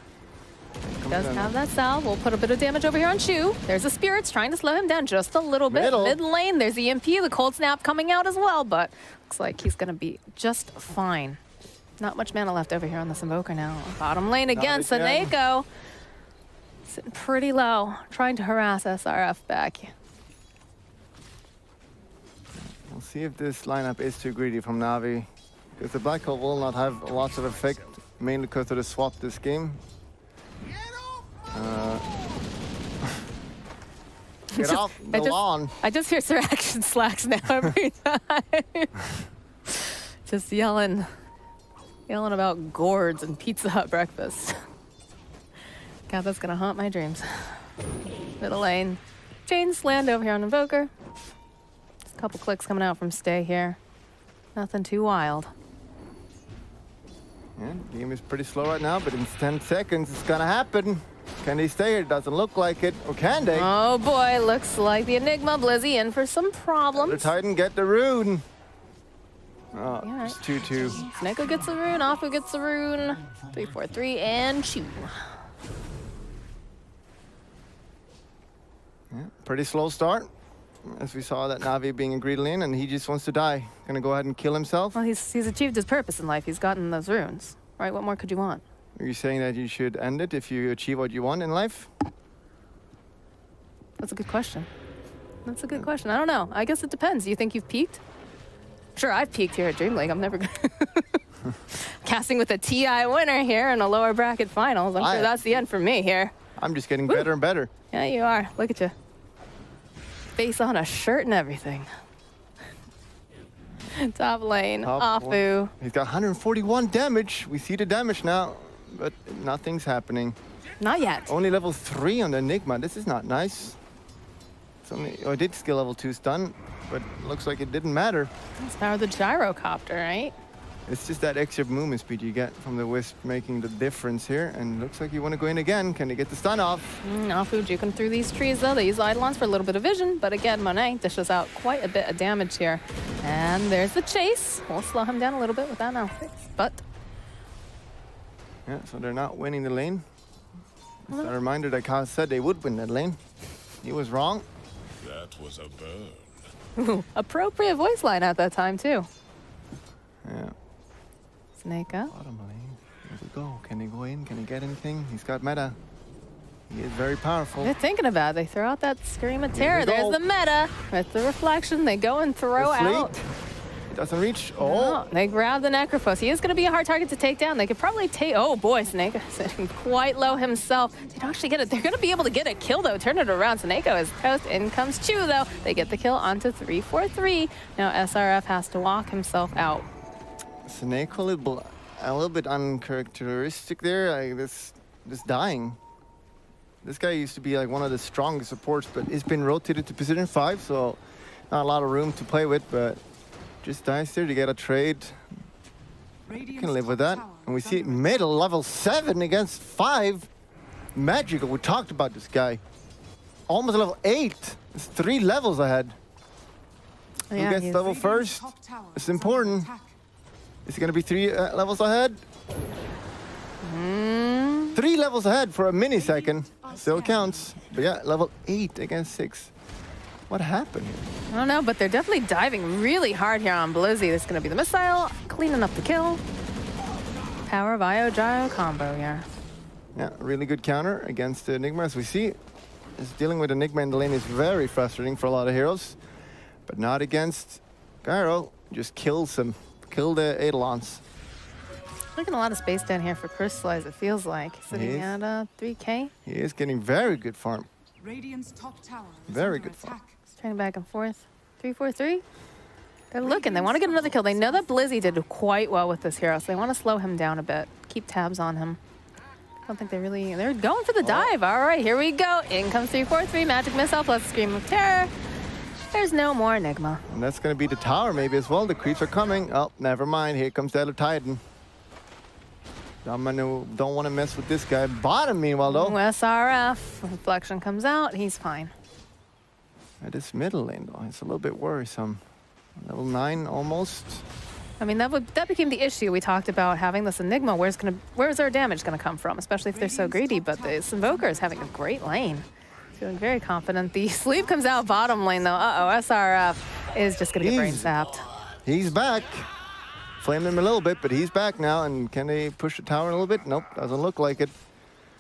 Does have that salve. We'll put a bit of damage over here on Chu. There's the spirits trying to slow him down just a little bit. Middle. Mid lane, there's the EMP, the cold snap coming out as well, but looks like he's gonna be just fine. Not much mana left over here on this Invoker now. Bottom lane again, Seneko. Sitting pretty low, trying to harass SRF back. We'll see if this lineup is too greedy from Navi. Because the Black Hole will not have lots of effect, mainly because of the swap this game. Get off the lawn. I just hear Sir Action Slacks now every time. Just yelling about gourds and Pizza Hut breakfast. God, that's gonna haunt my dreams. Middle lane. Chains land over here on Invoker. Just a couple clicks coming out from Stay here. Nothing too wild. Yeah, the game is pretty slow right now, but in 10 seconds it's gonna happen. Can they stay here? Doesn't look like it. Or can they? Oh boy, looks like the Enigma Blizzy in for some problems. The Titan get the rune. Oh, Yeah. it's 2-2. Sneko gets a rune, Afu gets a rune. 3-4-3 and Chu. Yeah, pretty slow start. As we saw that Navi being a greedy lane, and he just wants to die. Gonna go ahead and kill himself. Well, he's achieved his purpose in life. He's gotten those runes, right? What more could you want? Are you saying that you should end it if you achieve what you want in life? That's a good question. That's a good question. I don't know. I guess it depends. Do you think you've peaked? Sure, I've peaked here at DreamLeague. I'm never casting with a TI winner here in a lower bracket finals. I'm sure that's the end for me here. I'm just getting better and better. Yeah, you are. Look at you. Face on a shirt and everything. Top lane, Afu. He's got 141 damage. We see the damage now, but nothing's happening. Not yet. Only level 3 on the Enigma. This is not nice. It's only, oh, it did skill level 2 stun, but looks like it didn't matter. It's power of the gyrocopter, right? It's just that extra movement speed you get from the Wisp making the difference here. And looks like you want to go in again. Can they get the stun off? Afu juking through these trees, though. They use Eidolons for a little bit of vision, but again, Monet dishes out quite a bit of damage here. And there's the chase. We'll slow him down a little bit with that now. But yeah, so they're not winning the lane. It's a reminder that Kaz said they would win that lane. He was wrong. That was a burn. ooh, appropriate voice line at that time, too. Yeah. Sneko. Bottom lane. Here we go. Can he go in? Can he get anything? He's got meta. He is very powerful. They're thinking about it. They throw out that Scream of Here Terror. we There's go. the meta. With the reflection, they go and throw The sleep. out. It doesn't reach. Oh, they grab the Necrophos. He is going to be a hard target to take down. They could probably take... Oh, boy, Sneko sitting quite low himself. They don't actually get it. They're going to be able to get a kill, though. Turn it around. Sneko is toast. In comes Chu, though. They get the kill onto 3-4-3. Now SRF has to walk himself out. Snake a little bit uncharacteristic there. Like this dying. This guy used to be like one of the strongest supports, but he's been rotated to position 5, so not a lot of room to play with, but just dies there to get a trade. You can live with that. And we see middle level 7 against 5. Magical. We talked about this guy. Almost level 8. It's 3 levels ahead. Who Yeah, gets he's- level first? It's important. Is it going to be 3 levels ahead? 3 levels ahead for a millisecond. Still counts. But yeah, level 8 against 6. What happened here? I don't know, but they're definitely diving really hard here on Blizzy. This is going to be the missile, cleaning up the kill. Power of Io Gyro combo here. Yeah, really good counter against Enigma. As we see, dealing with Enigma in the lane is very frustrating for a lot of heroes. But not against Gyro. Just kills him. Kill the Eidolons. Looking a lot of space down here for Crystallize, it feels like. Sitting is. at 3K. He is getting very good farm. Radiant's top tower is Very under good farm. attack. Turning back and forth. 3-4-3. They're looking. They want to get another kill. They know that Blizzy did quite well with this hero, so they want to slow him down a bit. Keep tabs on him. I don't think they really... They're going for the dive. All right, here we go. In comes 343. Magic Missile plus Scream of Terror. There's no more Enigma. And that's going to be the tower maybe as well. The creeps are coming. Oh, never mind. Here comes the other Titan. Domino don't want to mess with this guy. Bottom, meanwhile, though. SRF. Reflection comes out. He's fine. At this middle lane, though, it's a little bit worrisome. Level 9 almost. I mean, that became the issue. We talked about having this Enigma. Where's our damage going to come from, especially if they're so greedy? But this Invoker is having a great lane. Feeling very confident. The sleeve comes out bottom lane, though. Uh-oh, SRF is just going to get brain zapped. He's back. Flamed him a little bit, but he's back now. And can they push the tower a little bit? Nope, doesn't look like it.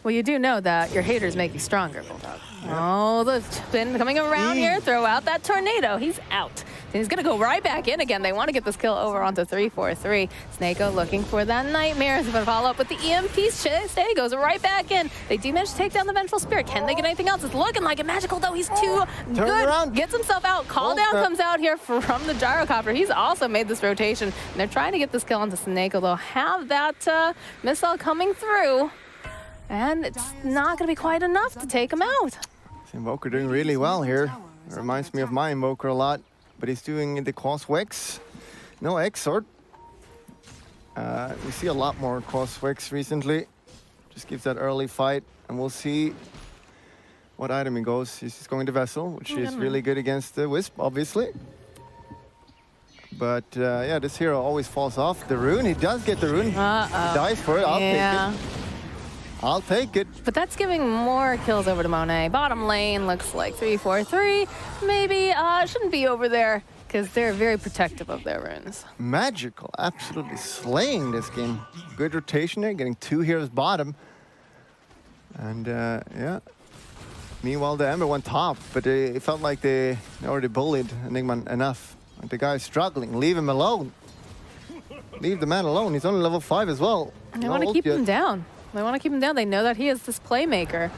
Well, you do know that your haters make you stronger, Bulldog. Oh, the spin coming around here. Throw out that tornado. He's out. And he's going to go right back in again. They want to get this kill over onto 343. Snako looking for that Nightmare. He's going to follow up with the EMP. Stay goes right back in. They do manage to take down the Vengeful Spirit. Can they get anything else? It's looking like it. Magical, though. He's too good. Around. Gets himself out. Call down comes out here from the Gyrocopter. He's also made this rotation. And they're trying to get this kill onto Snako. They'll have that missile coming through. And it's not going to be quite enough to take him out. Invoker doing really well here. It reminds me of my Invoker a lot, but he's doing the cross-wex. No Exort. We see a lot more cross-wex recently. Just gives that early fight, and we'll see what item he goes. He's going to Vessel, which is really good against the Wisp, obviously. But yeah, this hero always falls off. The rune, he does get the rune. He dies for it. I'll take it. I'll take it. But that's giving more kills over to Monet. Bottom lane looks like 343. Maybe shouldn't be over there because they're very protective of their runes. Magical, absolutely slaying this game. Good rotation there, getting 2 heroes bottom. And yeah. Meanwhile, the Ember went top, but it felt like they already bullied Enigma enough. Like the guy's struggling. Leave him alone. Leave the man alone. He's only level 5 as well. They want to keep him down. They want to keep him down. They know that he is this playmaker.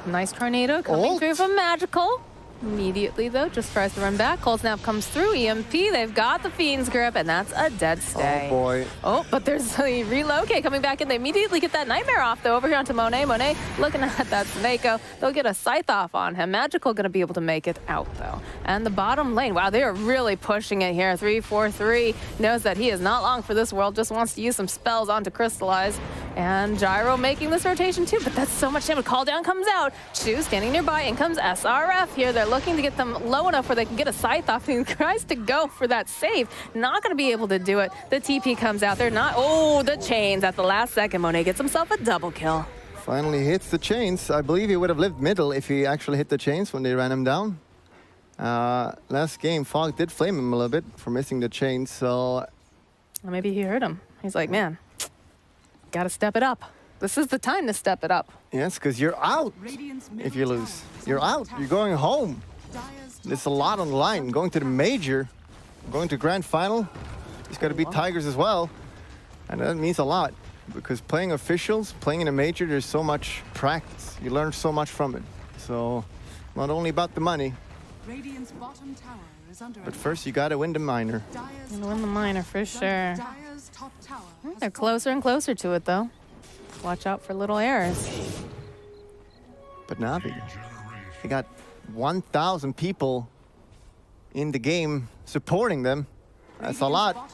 Nice tornado coming through from Magical. Immediately, though, just tries to run back. Cold Snap comes through. EMP, they've got the Fiend's Grip, and that's a dead stay. Oh, boy. Oh, but there's a relocate coming back in. They immediately get that Nightmare off, though, over here onto Monet. Monet looking at that Snako. They'll get a Scythe off on him. Magical going to be able to make it out, though. And the bottom lane, wow, they are really pushing it here. 343 knows that he is not long for this world, just wants to use some spells onto Crystallize. And Gyro making this rotation, too, but that's so much damage. Call down comes out. Chu standing nearby. In comes SRF here. They're looking to get them low enough where they can get a Scythe off. He tries to go for that save. Not going to be able to do it. The TP comes out. They're not. Oh, the chains at the last second. Monet gets himself a double kill. Finally hits the chains. I believe he would have lived middle if he actually hit the chains when they ran him down. Last game, Fog did flame him a little bit for missing the chains, so... Well, maybe he heard him. He's like, man, got to step it up. This is the time to step it up. Yes, because you're out if you lose. You're out. You're going home. There's a lot on the line. Going to the major, going to grand final. He's got to beat Tigers as well. And that means a lot. Because playing officials, playing in a major, there's so much practice. You learn so much from it. So, not only about the money. But first, you got to win the minor. And win the minor for sure. They're closer and closer to it, though. Watch out for little errors. But Navi, they got 1,000 people in the game supporting them. That's a lot.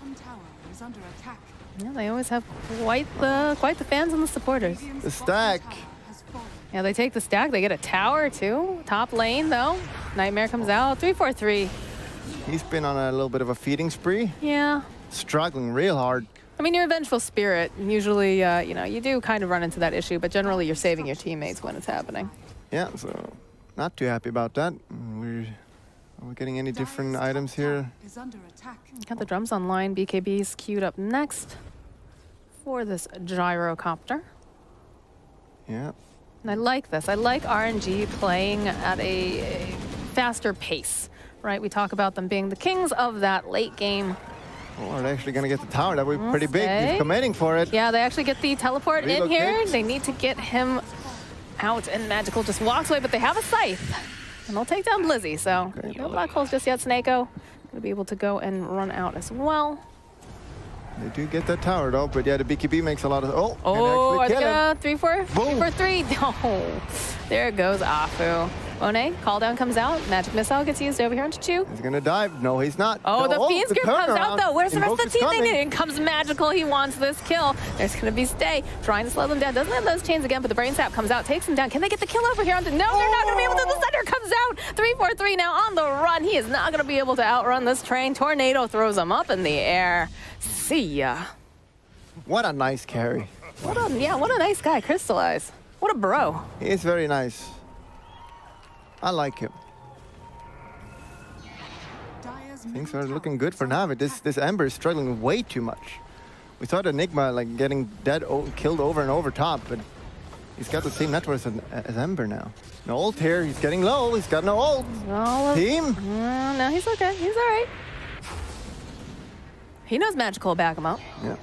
Yeah, they always have quite the fans and the supporters. The stack. Yeah, they take the stack. They get a tower, too. Top lane, though. Nightmare comes out. 343. He's been on a little bit of a feeding spree. Yeah. Struggling real hard. I mean, you're a vengeful spirit. Usually, you know, you do kind of run into that issue, but generally you're saving your teammates when it's happening. Yeah, so not too happy about that. Are we getting any different items here? Got the drums online. BKB's queued up next for this Gyrocopter. Yeah. And I like this. I like RNG playing at a faster pace, right? We talk about them being the kings of that late game. Oh, they're actually going to get the tower. That would be pretty big. He's committing for it. Yeah, they actually get the teleport in here. They need to get him out, and Magical just walks away, but they have a Scythe. And they'll take down Blizzy, so no black holes just yet. Snako Gonna be able to go and run out as well. They do get that tower though, but yeah, the BKB makes a lot of. Oh, Oh, I can actually think kill him. 3-4. 3-4-3. Oh, there goes Afu. One, call down comes out. Magic missile gets used over here onto Chu. He's gonna dive. No, he's not. Oh, no, the Fiend's Grip comes out though. Where's the rest of the team? Coming. In comes Magical. He wants this kill. There's gonna be Stay trying to slow them down. Doesn't have those chains again, but the Brain Sap comes out, takes him down. Can they get the kill over here? No, they're not gonna be able to. The Thunder comes out. 3-4-3 now on the run. He is not gonna be able to outrun this train. Tornado throws him up in the air. See ya. What a nice carry. What a nice guy, Crystallize. What a bro. He is very nice. I like him. Things are looking good for Navi. This Ember is struggling way too much. We saw the Enigma like getting killed over and over top, but he's got the same network as Ember now. No ult here. He's getting low. He's got no ult. Team. No, he's okay. He's all right. He knows Magical will back him up. Yeah.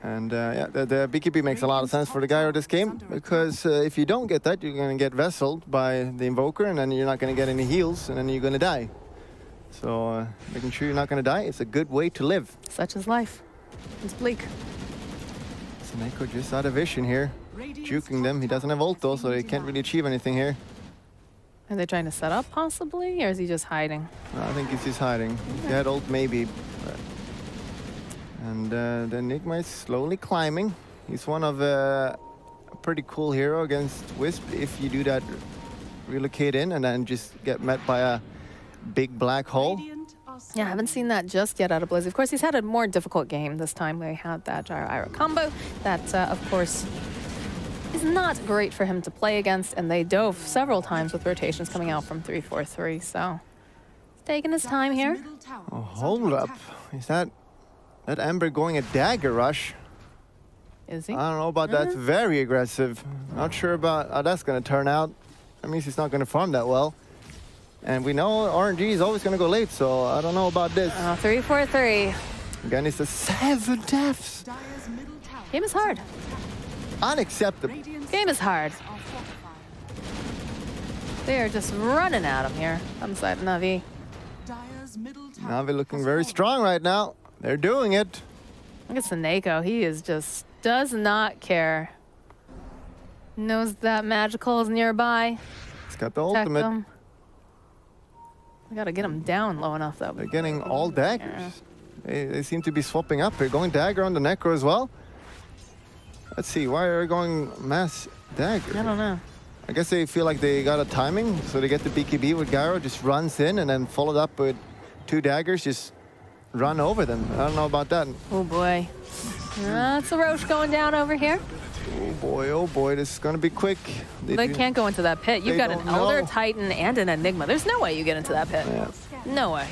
And yeah, the BKB makes a lot of sense for the guy of this game, because if you don't get that, you're going to get vesseled by the Invoker, and then you're not going to get any heals, and then you're going to die. So making sure you're not going to die is a good way to live. Such is life. It's bleak. Sneko just out of vision here, juking them. He doesn't have ult though, so he can't really achieve anything here. Are they trying to set up possibly, or is he just hiding? No, I think he's just hiding. If he had ult maybe. But... And the Enigma is slowly climbing. He's one of a pretty cool hero against Wisp if you do that relocate in and then just get met by a big black hole. Yeah, I haven't seen that just yet out of Blizzy. Of course, he's had a more difficult game this time. They had that Gyro-Ira combo that, of course, is not great for him to play against, and they dove several times with rotations coming out from 3-4-3, so he's taking his time here. Oh, hold up. Is that Ember going a dagger rush? Is he? I don't know about that. It's very aggressive. Not sure about how that's going to turn out. That means he's not going to farm that well. And we know RNG is always going to go late, so I don't know about this. 3-4-3. Again, it's a 7 deaths. Game is hard. Unacceptable. Game is hard. They are just running at him here on the side of Navi. Navi looking very strong right now. They're doing it. Look at Sneko. He is just does not care. Knows that Magical is nearby. He's got the ultimate. Him. We gotta get him down low enough though. They're getting all daggers. They seem to be swapping up. They're going dagger on the Necro as well. Let's see, why are they going mass dagger? I don't know. I guess they feel like they got a timing, so they get the BKB with Gyro, just runs in and then followed up with 2 daggers, just run over them. I don't know about that. Oh boy. That's a Roche going down over here. Oh boy, this is gonna be quick. They can't go into that pit. You've got an Elder Titan and an Enigma. There's no way you get into that pit. Yeah. No way.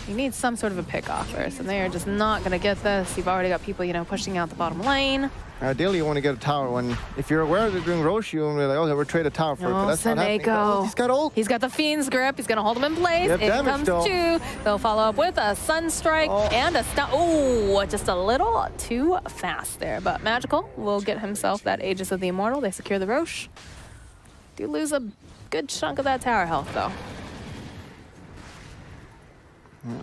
You need some sort of a pick off first, and they are just not gonna get this. You've already got people, pushing out the bottom lane. Ideally, you want to get a tower when, if you're aware they're doing Roche, you want to be like, okay, we'll trade a tower for it. But that's not happening. Oh, He's got ult. He's got the Fiend's Grip. He's gonna hold him in place. Yep, In comes Chu. They'll follow up with a Sunstrike and a stun. Oh, just a little too fast there. But Magical will get himself that Aegis of the Immortal. They secure the Roche. Do lose a good chunk of that tower health, though.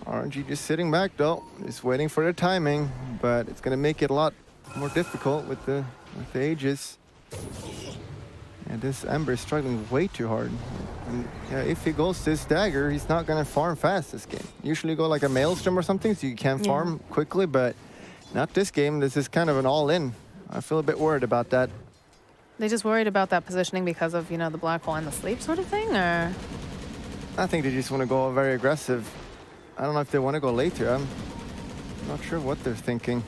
RNG just sitting back, though. Just waiting for their timing. But it's going to make it a lot more difficult with the Aegis. And this Ember is struggling way too hard. And yeah, if he goes this dagger, he's not going to farm fast this game. Usually go like a Maelstrom or something, so you can farm quickly, but not this game. This is kind of an all-in. I feel a bit worried about that. They just worried about that positioning because of, the black hole and the sleep sort of thing, or? I think they just want to go very aggressive. I don't know if they want to go later. I'm not sure what they're thinking.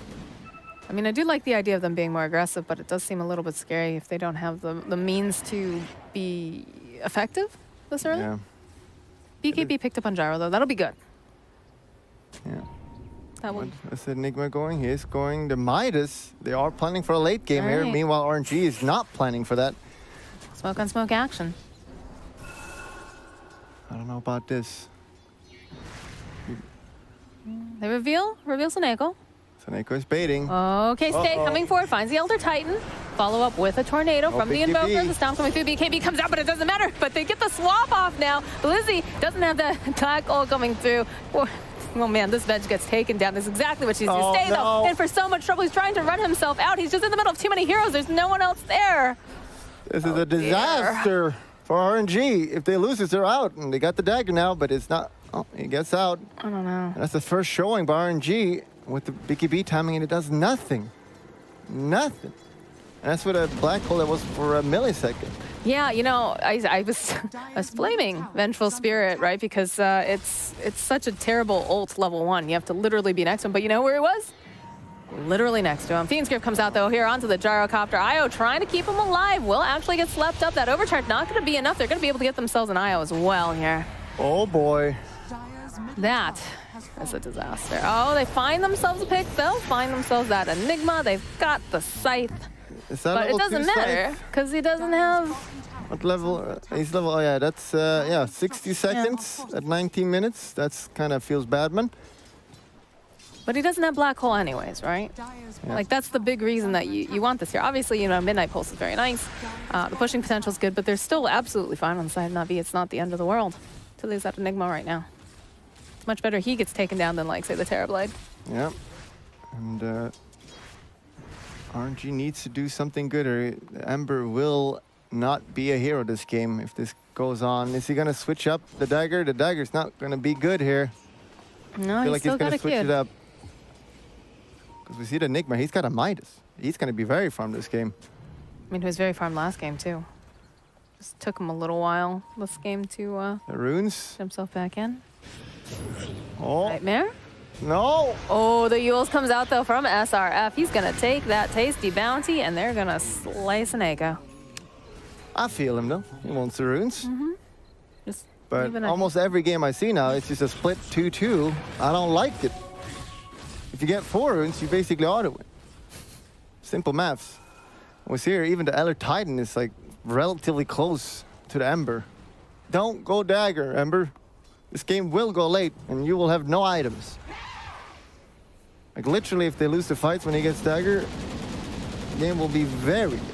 I mean, I do like the idea of them being more aggressive, but it does seem a little bit scary if they don't have the means to be effective this early. Yeah. BKB picked up on Gyro, though. That'll be good. Yeah. That will. What's Enigma going? He is going the Midas. They are planning for a late game here. Meanwhile, RNG is not planning for that. Smoke on smoke action. I don't know about this. They reveal Sneko. Sneko is baiting. Okay, Stay coming forward, finds the Elder Titan. Follow up with a tornado from the BKB. Invoker. The stomp coming through. BKB comes out, but it doesn't matter. But they get the swap off now. Blizzy doesn't have the attack all coming through. Oh man, this veg gets taken down. This is exactly what she's to stay though. And for so much trouble, he's trying to run himself out. He's just in the middle of too many heroes. There's no one else there. This is a disaster for RNG. If they lose this, they're out. And they got the dagger now, but it's not. Oh, he gets out. I don't know. And that's the first showing by RNG with the BKB timing, and it does nothing. Nothing. And that's what a black hole that was for a millisecond. Yeah, you know, I was blaming Vengeful Spirit, right? Because it's such a terrible ult level 1. You have to literally be next to him. But you know where he was? Literally next to him. Fiend's Grip comes out though here onto the gyrocopter. IO trying to keep him alive. Will actually get slept up. That overcharge not going to be enough. They're going to be able to get themselves an IO as well here. Oh boy. That is a disaster. Oh, they find themselves a pick. They'll find themselves that Enigma. They've got the Scythe. But it doesn't matter because he doesn't have. What level? He's level. Oh yeah, that's 60 seconds at 19 minutes. That's kind of feels bad, man. But he doesn't have Black Hole anyways, right? Yeah. Like that's the big reason that you want this here. Obviously, you know, Midnight Pulse is very nice. The pushing potential is good, but they're still absolutely fine on the side of Navi. It's not the end of the world to lose that Enigma right now. It's much better he gets taken down than like say the Terrorblade. Yeah, and. RNG needs to do something good, or Ember will not be a hero this game if this goes on. Is he going to switch up the dagger? The dagger's not going to be good here. No, I feel he's like still he's going got to a switch kid. it up. Because we see the Enigma, he's got a Midas. He's going to be very farmed this game. I mean, he was very farmed last game too. Just took him a little while this game to The runes. get himself back in. Oh. Nightmare? No! Oh, the Yules comes out though from SRF. He's gonna take that tasty bounty and they're gonna slice an Echo. I feel him though. He wants the runes. Just But even a- almost every game I see now, it's just a split 2-2. I don't like it. If you get 4 runes, you basically auto-win. Simple maths. We see here, even the Eller Titan is like relatively close to the Ember. Don't go dagger, Ember. This game will go late, and you will have no items. Like literally, if they lose the fights when he gets dagger, the game will be very difficult.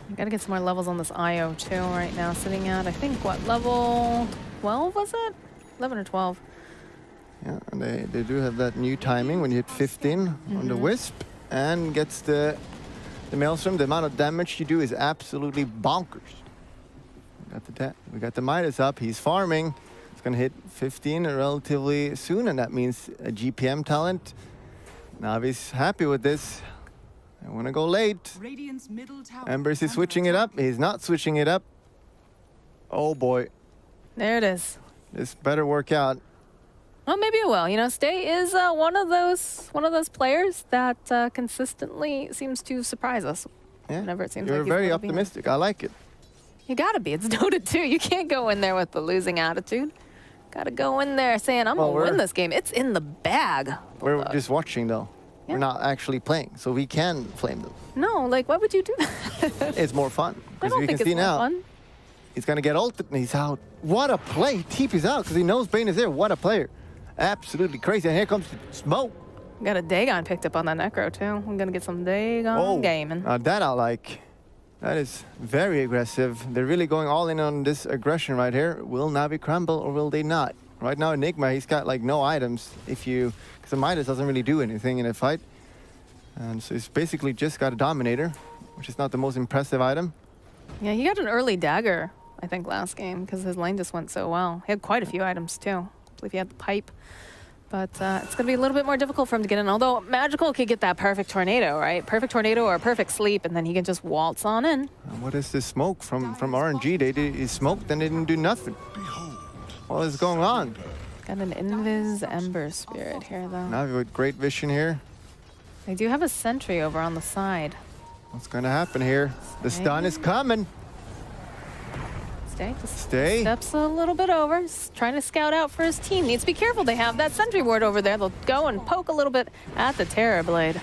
You gotta get some more levels on this IO too right now. Sitting at, I think, what, level 12 was it? 11 or 12. Yeah, and they do have that new timing when you hit 15 on the Wisp and gets the Maelstrom. The amount of damage you do is absolutely bonkers. We got the Midas up. He's farming. It's going to hit 15 relatively soon, and that means a GPM talent. Navi's happy with this. I want to go late. Embers is switching it up. He's not switching it up. Oh boy. There it is. This better work out. Well, maybe it will. You know, Stay is one of those players that consistently seems to surprise us. Yeah. Whenever it seems You're like he's very gonna be here. optimistic. I like it. You gotta be. It's Dota 2. You can't go in there with the losing attitude. Gotta go in there saying, I'm gonna win this game. It's in the bag. We're just watching though. We're not actually playing, so we can flame them. No, like, why would you do that? It's more fun. I Because don't we can think it's see more now. fun. He's gonna get ulted and he's out. What a play. TP's out because he knows Bane is there. What a player. Absolutely crazy. And here comes Smoke. Got a Dagon picked up on that Necro, too. I'm gonna get some Dagon gaming. That I like. That is very aggressive. They're really going all in on this aggression right here. Will Navi crumble or will they not? Right now, Enigma, he's got like no items. Because the Midas doesn't really do anything in a fight. And so he's basically just got a Dominator, which is not the most impressive item. Yeah, he got an early dagger, I think, last game, because his lane just went so well. He had quite a few items, too. I believe he had the pipe. But it's going to be a little bit more difficult for him to get in. Although Magical could get that perfect tornado, right? Perfect tornado or a perfect sleep, and then he can just waltz on in. And what is this smoke from RNG? They smoked and they didn't do nothing. What is going on? Got an Invis Ember Spirit here, though. Navi with great vision here. They do have a sentry over on the side. What's going to happen here? The stun is coming. Stay. Just Stay. Steps a little bit over. He's trying to scout out for his team. Needs to be careful. They have that sentry ward over there. They'll go and poke a little bit at the Terrorblade.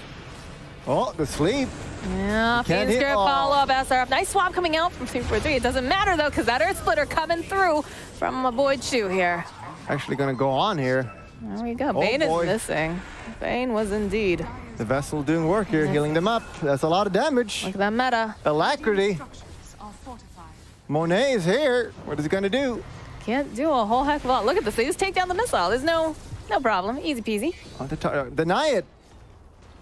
Oh, the sleep. Yeah, Can't Fiend's hit. Grip follow up SRF. Nice swap coming out from 343. It doesn't matter, though, because that Earth Splitter coming through from my boy Chu here. Actually going to go on here. There we go. Oh, Bane boy. is missing. Bane was indeed The Vessel doing work here, healing them up. That's a lot of damage. Look at that meta. Alacrity. Monet is here. What is he gonna do? Can't do a whole heck of a lot. Look at this. They just take down the missile. There's no problem. Easy peasy. Deny it.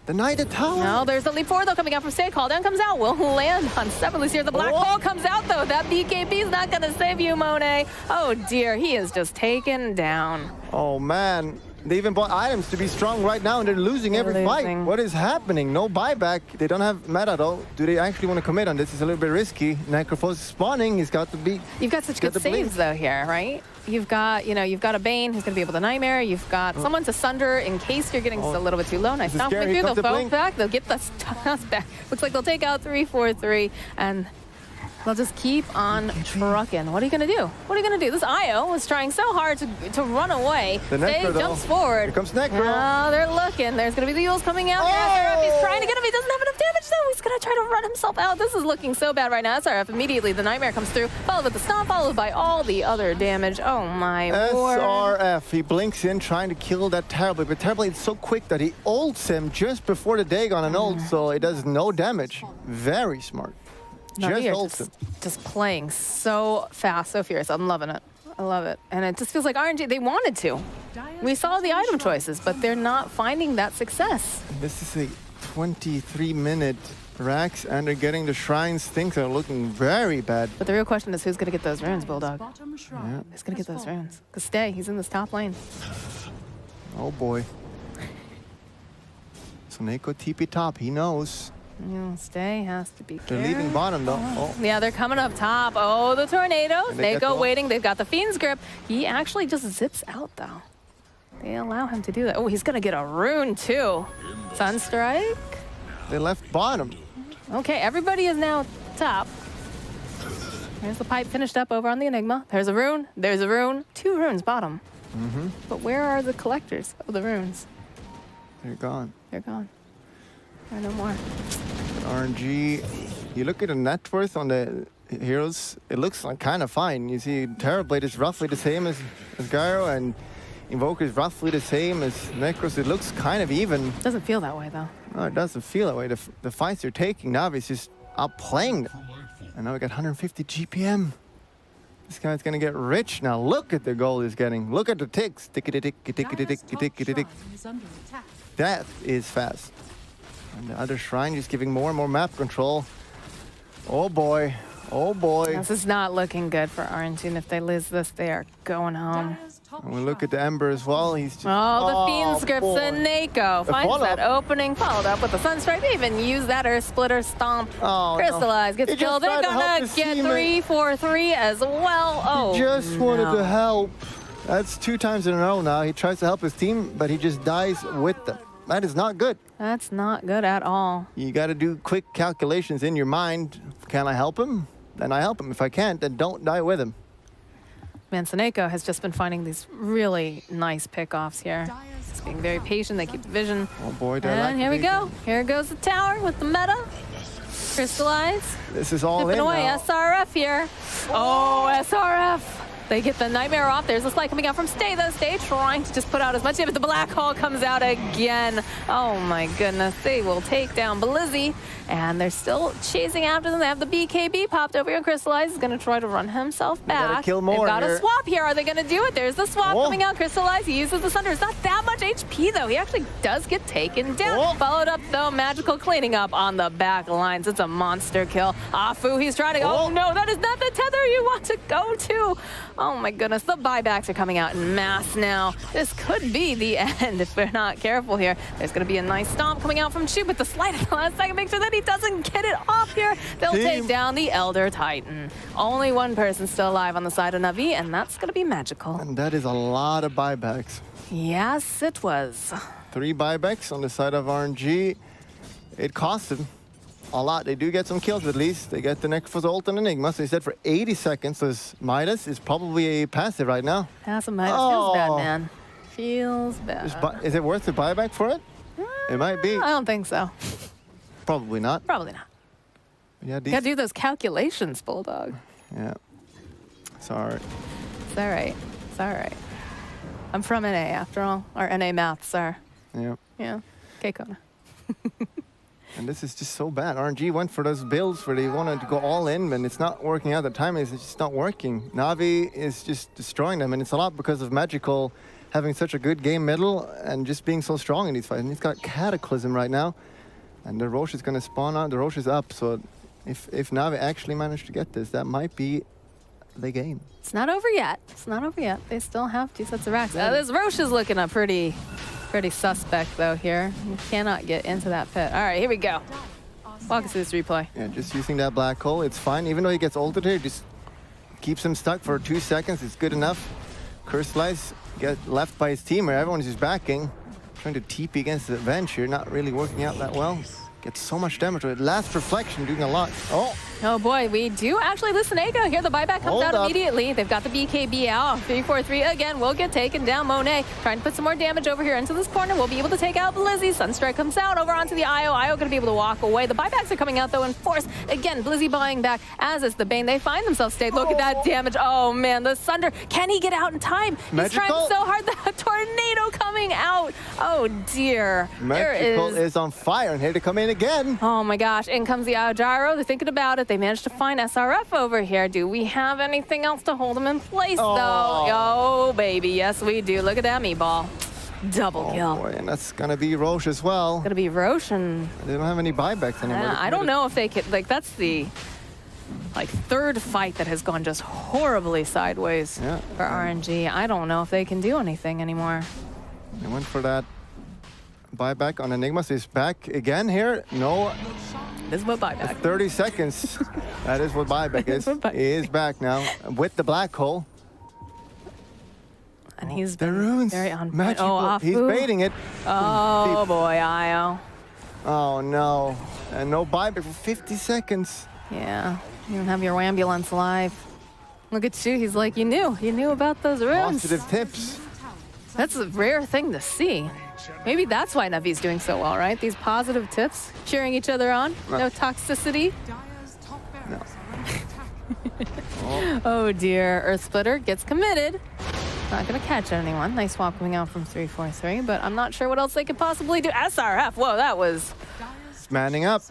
Deny the tower. No, there's the leap forward though coming out from Stay. Call down comes out. Will land on several here. The black hole comes out though. That BKB is not gonna save you, Monet. Oh dear, he is just taken down. Oh man. They even bought items to be strong right now, and they're losing every fight. What is happening? No buyback. They don't have meta though. Do they actually want to commit on this? It's a little bit risky. Necrophos is spawning. He's got to be. You've got such good saves though here, right? You've got, you've got a Bane who's going to be able to Nightmare. You've got someone to Sunder in case you're getting just a little bit too low. Nice stomp coming through. They'll bounce back. They'll get the toss back. Looks like they'll take out 3-4-3 and they'll just keep on trucking. What are you going to do? What are you going to do? This IO was trying so hard to run away. Stay jumps forward. Here comes Necro. Oh, they're looking. There's going to be the Euls coming out. SRF, he's trying to get him. He doesn't have enough damage, though. He's going to try to run himself out. This is looking so bad right now. SRF immediately, the Nightmare comes through, followed with the Stomp, followed by all the other damage. Oh, my lord. SRF, he blinks in, trying to kill that Terrorblade, but Terrorblade is so quick that he ults him just before the Dagon and ult, so it does no damage. Very smart. Just playing so fast, so furious. I'm loving it. I love it. And it just feels like RNG, they wanted to. We saw the item choices, but they're not finding that success. This is a 23-minute Rax, and they're getting the shrines. Things are looking very bad. But the real question is who's going to get those runes, Bulldog? Who's going to get those runes? Because Stay, he's in this top lane. Oh boy. So Neko TP top, he knows. Stay has to be They're leaving bottom though. Oh. Yeah, they're coming up top. Oh, the tornadoes. Neko waiting. They've got the Fiend's grip. He actually just zips out though. They allow him to do that. Oh, he's going to get a rune too. Sunstrike. They left bottom. Okay, everybody is now top. There's the pipe finished up over on the Enigma. There's a rune. There's a rune. 2 runes bottom. But where are the collectors of the runes? They're gone. They're gone. There are no more. RNG, you look at the net worth on the heroes, it looks like kind of fine. You see Terrorblade is roughly the same as Gyro, and Invoker is roughly the same as Necros. It looks kind of even. Doesn't feel that way though. No, it doesn't feel that way. The fights they're taking, Navi is just outplaying them. And now we got 150 GPM. This guy's gonna get rich now. Look at the goal he's getting. Look at the ticks. Tick-a-tick-a-tick-a-tick-a-tick-a-tick. That is fast. And the other shrine just giving more and more map control. Oh boy. Oh boy. This is not looking good for RNG, and if they lose this, they are going home. And we look at the Ember as well. He's just, the Fiend scripts and Neko finds that opening, followed up with the Sunstrike. They even use that Earth Splitter Stomp. Crystallize gets killed. They're gonna get 3-4-3 as well. Oh, he just wanted to help. That's 2 times in a row now. He tries to help his team, but he just dies with them. That is not good. That's not good at all. You got to do quick calculations in your mind. Can I help him? Then I help him. If I can't, then don't die with him. Man, Seneko has just been finding these really nice pickoffs here. Just being very patient. They keep the vision. Oh boy, and here we go. Here goes the tower with the meta. Crystallize. This is all Tipping in away. now. SRF here. Oh, SRF. They get the Nightmare off. There's a slide coming out from Stay, though. Stay trying to just put out as much damage. The Black Hole comes out again. Oh, my goodness. They will take down Blizzy, and they're still chasing after them. They have the BKB popped over here. Crystallize is going to try to run himself back. Gotta kill more They've got here. a swap here. Are they going to do it? There's the swap coming out. Crystallize. He uses the Sunder. It's not that much HP, though. He actually does get taken down. Followed up, though. Magical cleaning up on the back lines. It's a monster kill. Afu, he's trying to go. Oh, no, that is not the tether you want to go to. Oh, my goodness. The buybacks are coming out in mass now. This could be the end if we're not careful here. There's going to be a nice stomp coming out from Chu, but the slide at the last second. Make sure that he doesn't get it off here. They'll take down the Elder Titan. Only one person still alive on the side of Navi, and that's going to be magical. And that is a lot of buybacks. Yes, it was. 3 buybacks on the side of RNG. It cost them a lot. They do get some kills at least. They get the Necrophos ult and Enigma. So he said for 80 seconds, so Midas is probably a passive right now. Passive Midas feels bad, man. Feels bad. Is it worth the buyback for it? It might be. I don't think so. Probably not. Probably not. Yeah, You gotta do those calculations, Bulldog. Yeah. Sorry. It's all right. It's all right. I'm from NA after all. Or NA math, sir. Yeah. Yeah. Okay, Kona. And this is just so bad. RNG went for those builds where they wanted to go all in, and it's not working out. The timing is just not working. Navi is just destroying them, and it's a lot because of Magical having such a good game middle and just being so strong in these fights. And he's got Cataclysm right now, and the Roche is going to spawn out. The Roche is up, so if Navi actually managed to get this, that might be the game. It's not over yet. It's not over yet. They still have 2 sets of racks. This Roche is looking a pretty suspect though here. You cannot get into that pit. All right, here we go. Walk us through this replay. Yeah, just using that black hole, it's fine. Even though he gets ulted here, just keeps him stuck for 2 seconds. It's good enough. Curse Slice get left by his team, where everyone's just backing. Trying to TP against the Venge here, not really working out that well. Gets so much damage with it. Last Reflection doing a lot. Oh boy, we do actually lose Senego here. The buyback comes out immediately. They've got the BKB out. 3-4-3 again will get taken down. Monet trying to put some more damage over here into this corner. We'll be able to take out Blizzy. Sunstrike comes out over onto the IO. IO going to be able to walk away. The buybacks are coming out though in force. Again, Blizzy buying back, as is the Bane. They find themselves stayed. Look at that damage. Oh man, the Sunder. Can he get out in time? He's trying so hard. The tornado coming out. Oh dear. Magical is on fire, and here to come in again. Oh my gosh, in comes the Gyro. They're thinking about it. They managed to find SRF over here. Do we have anything else to hold them in place, though? Oh, baby, yes, we do. Look at that meatball. Double kill. Boy, and that's going to be Roche as well. Going to be Roche, and they don't have any buybacks anymore. I don't know if they could, like, that's the, like, 3rd fight that has gone just horribly sideways for RNG. I don't know if they can do anything anymore. They went for that buyback on Enigma, so he's back again here. No. This is what buyback. 30 seconds. That is what buyback is. He is back now with the black hole. And he's the runes. Very on point. Magical. He's baiting it. Oh boy, Io. Oh no. And no buyback for 50 seconds. Yeah. You don't have your ambulance alive. Look at you. He's like, you knew about those runes. Positive tips. That's a rare thing to see. Maybe that's why Navi's doing so well, right? These positive tips, cheering each other on. No toxicity. No. Oh dear. Earth Splitter gets committed. Not going to catch anyone. Nice swap coming out from 3-4-3, but I'm not sure what else they could possibly do. SRF. Whoa, that was... It's manning up.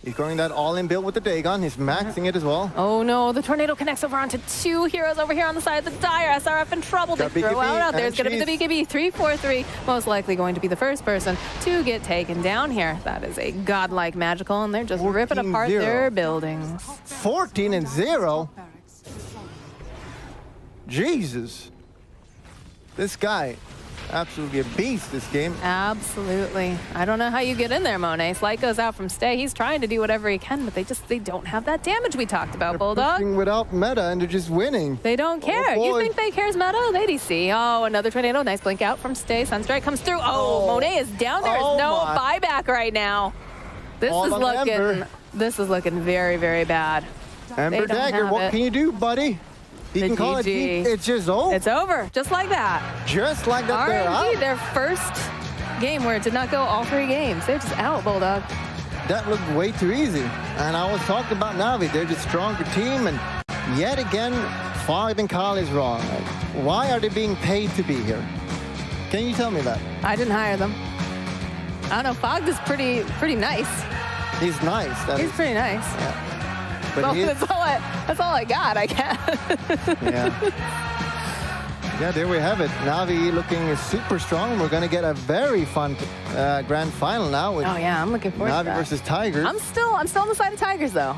He's going that all-in build with the Dagon. He's maxing it as well. Oh no, the tornado connects over onto 2 heroes over here on the side of the Dire. SRF in trouble. They throw out. There's going to be the BKB. 3-4-3. Most likely going to be the first person to get taken down here. That is a godlike Magical, and they're just ripping apart their buildings. 14-0? Jesus. This guy, absolutely a beast this game. Absolutely. I don't know how you get in there, Monet. Slight goes out from stay. He's trying to do whatever he can, but they don't have that damage we talked about, Bulldog. They're without meta, and they're just winning. They don't care. You think they cares meta? They DC. Oh, another tornado. Nice blink out from stay. Sunstrike comes through. Oh, Monet is down. There is no buyback right now. This is looking very, very bad. Ember Dagger, what can you do, buddy? You can call it. It's just over. It's over, just like that. Just like that. RNG, their first game where it did not go all 3 games. They're just out, Bulldog. That looked way too easy. And I was talking about Navi. They're the stronger team, and yet again, Fog and Kyle is wrong. Like, why are they being paid to be here? Can you tell me that? I didn't hire them. I don't know. Fog is pretty nice. He's nice. He's pretty nice. Yeah. But well, that's all I got, I guess. Yeah, there we have it. Navi looking super strong. We're going to get a very fun grand final now. With I'm looking forward to that. Navi versus Tigers. I'm still on the side of Tigers, though.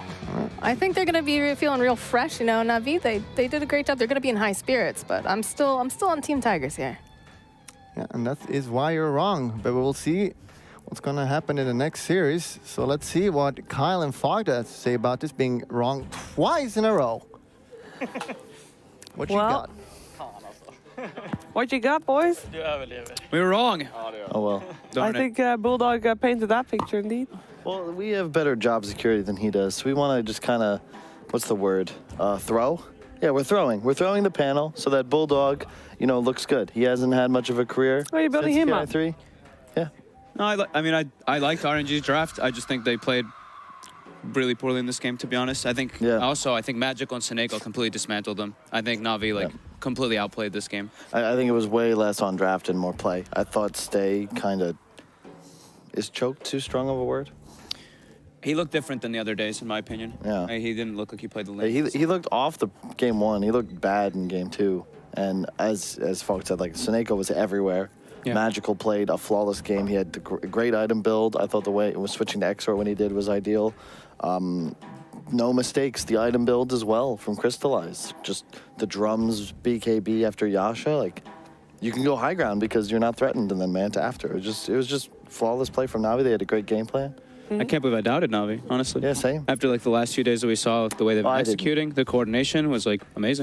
I think they're going to be feeling real fresh. You know, Navi, they did a great job. They're going to be in high spirits, but I'm still on Team Tigers here. Yeah, and that is why you're wrong. But we'll see what's going to happen in the next series. So let's see what Kyle and Fogg have to say about this being wrong twice in a row. What you got? What you got, boys? We were wrong. Oh, well. I think Bulldog painted that picture, indeed. Well, we have better job security than he does. So we want to just kind of, what's the word? Throw? Yeah, we're throwing. We're throwing the panel so that Bulldog, looks good. He hasn't had much of a career. Oh, you're building him up. 3. Yeah. No, I liked RNG's draft. I just think they played really poorly in this game, to be honest. I think Magical and Senego completely dismantled them. I think Navi completely outplayed this game. I think it was way less on draft and more play. I thought Stay kind of Is choke too strong of a word? He looked different than the other days, in my opinion. Yeah. He didn't look like he played the lane. He looked off the game 1. He looked bad in game 2. And as Falk said, like, Suneko was everywhere. Yeah. Magical played a flawless game. He had the great item build. I thought the way it was switching to Exor when he did was ideal. No mistakes. The item build as well from Crystallize. Just the drums, BKB after Yasha. Like, you can go high ground because you're not threatened, and then Manta after. It was just flawless play from Navi. They had a great game plan. I can't believe I doubted Navi, honestly. Yeah, same. After like the last few days that we saw, the way they've been executing, the coordination was like amazing.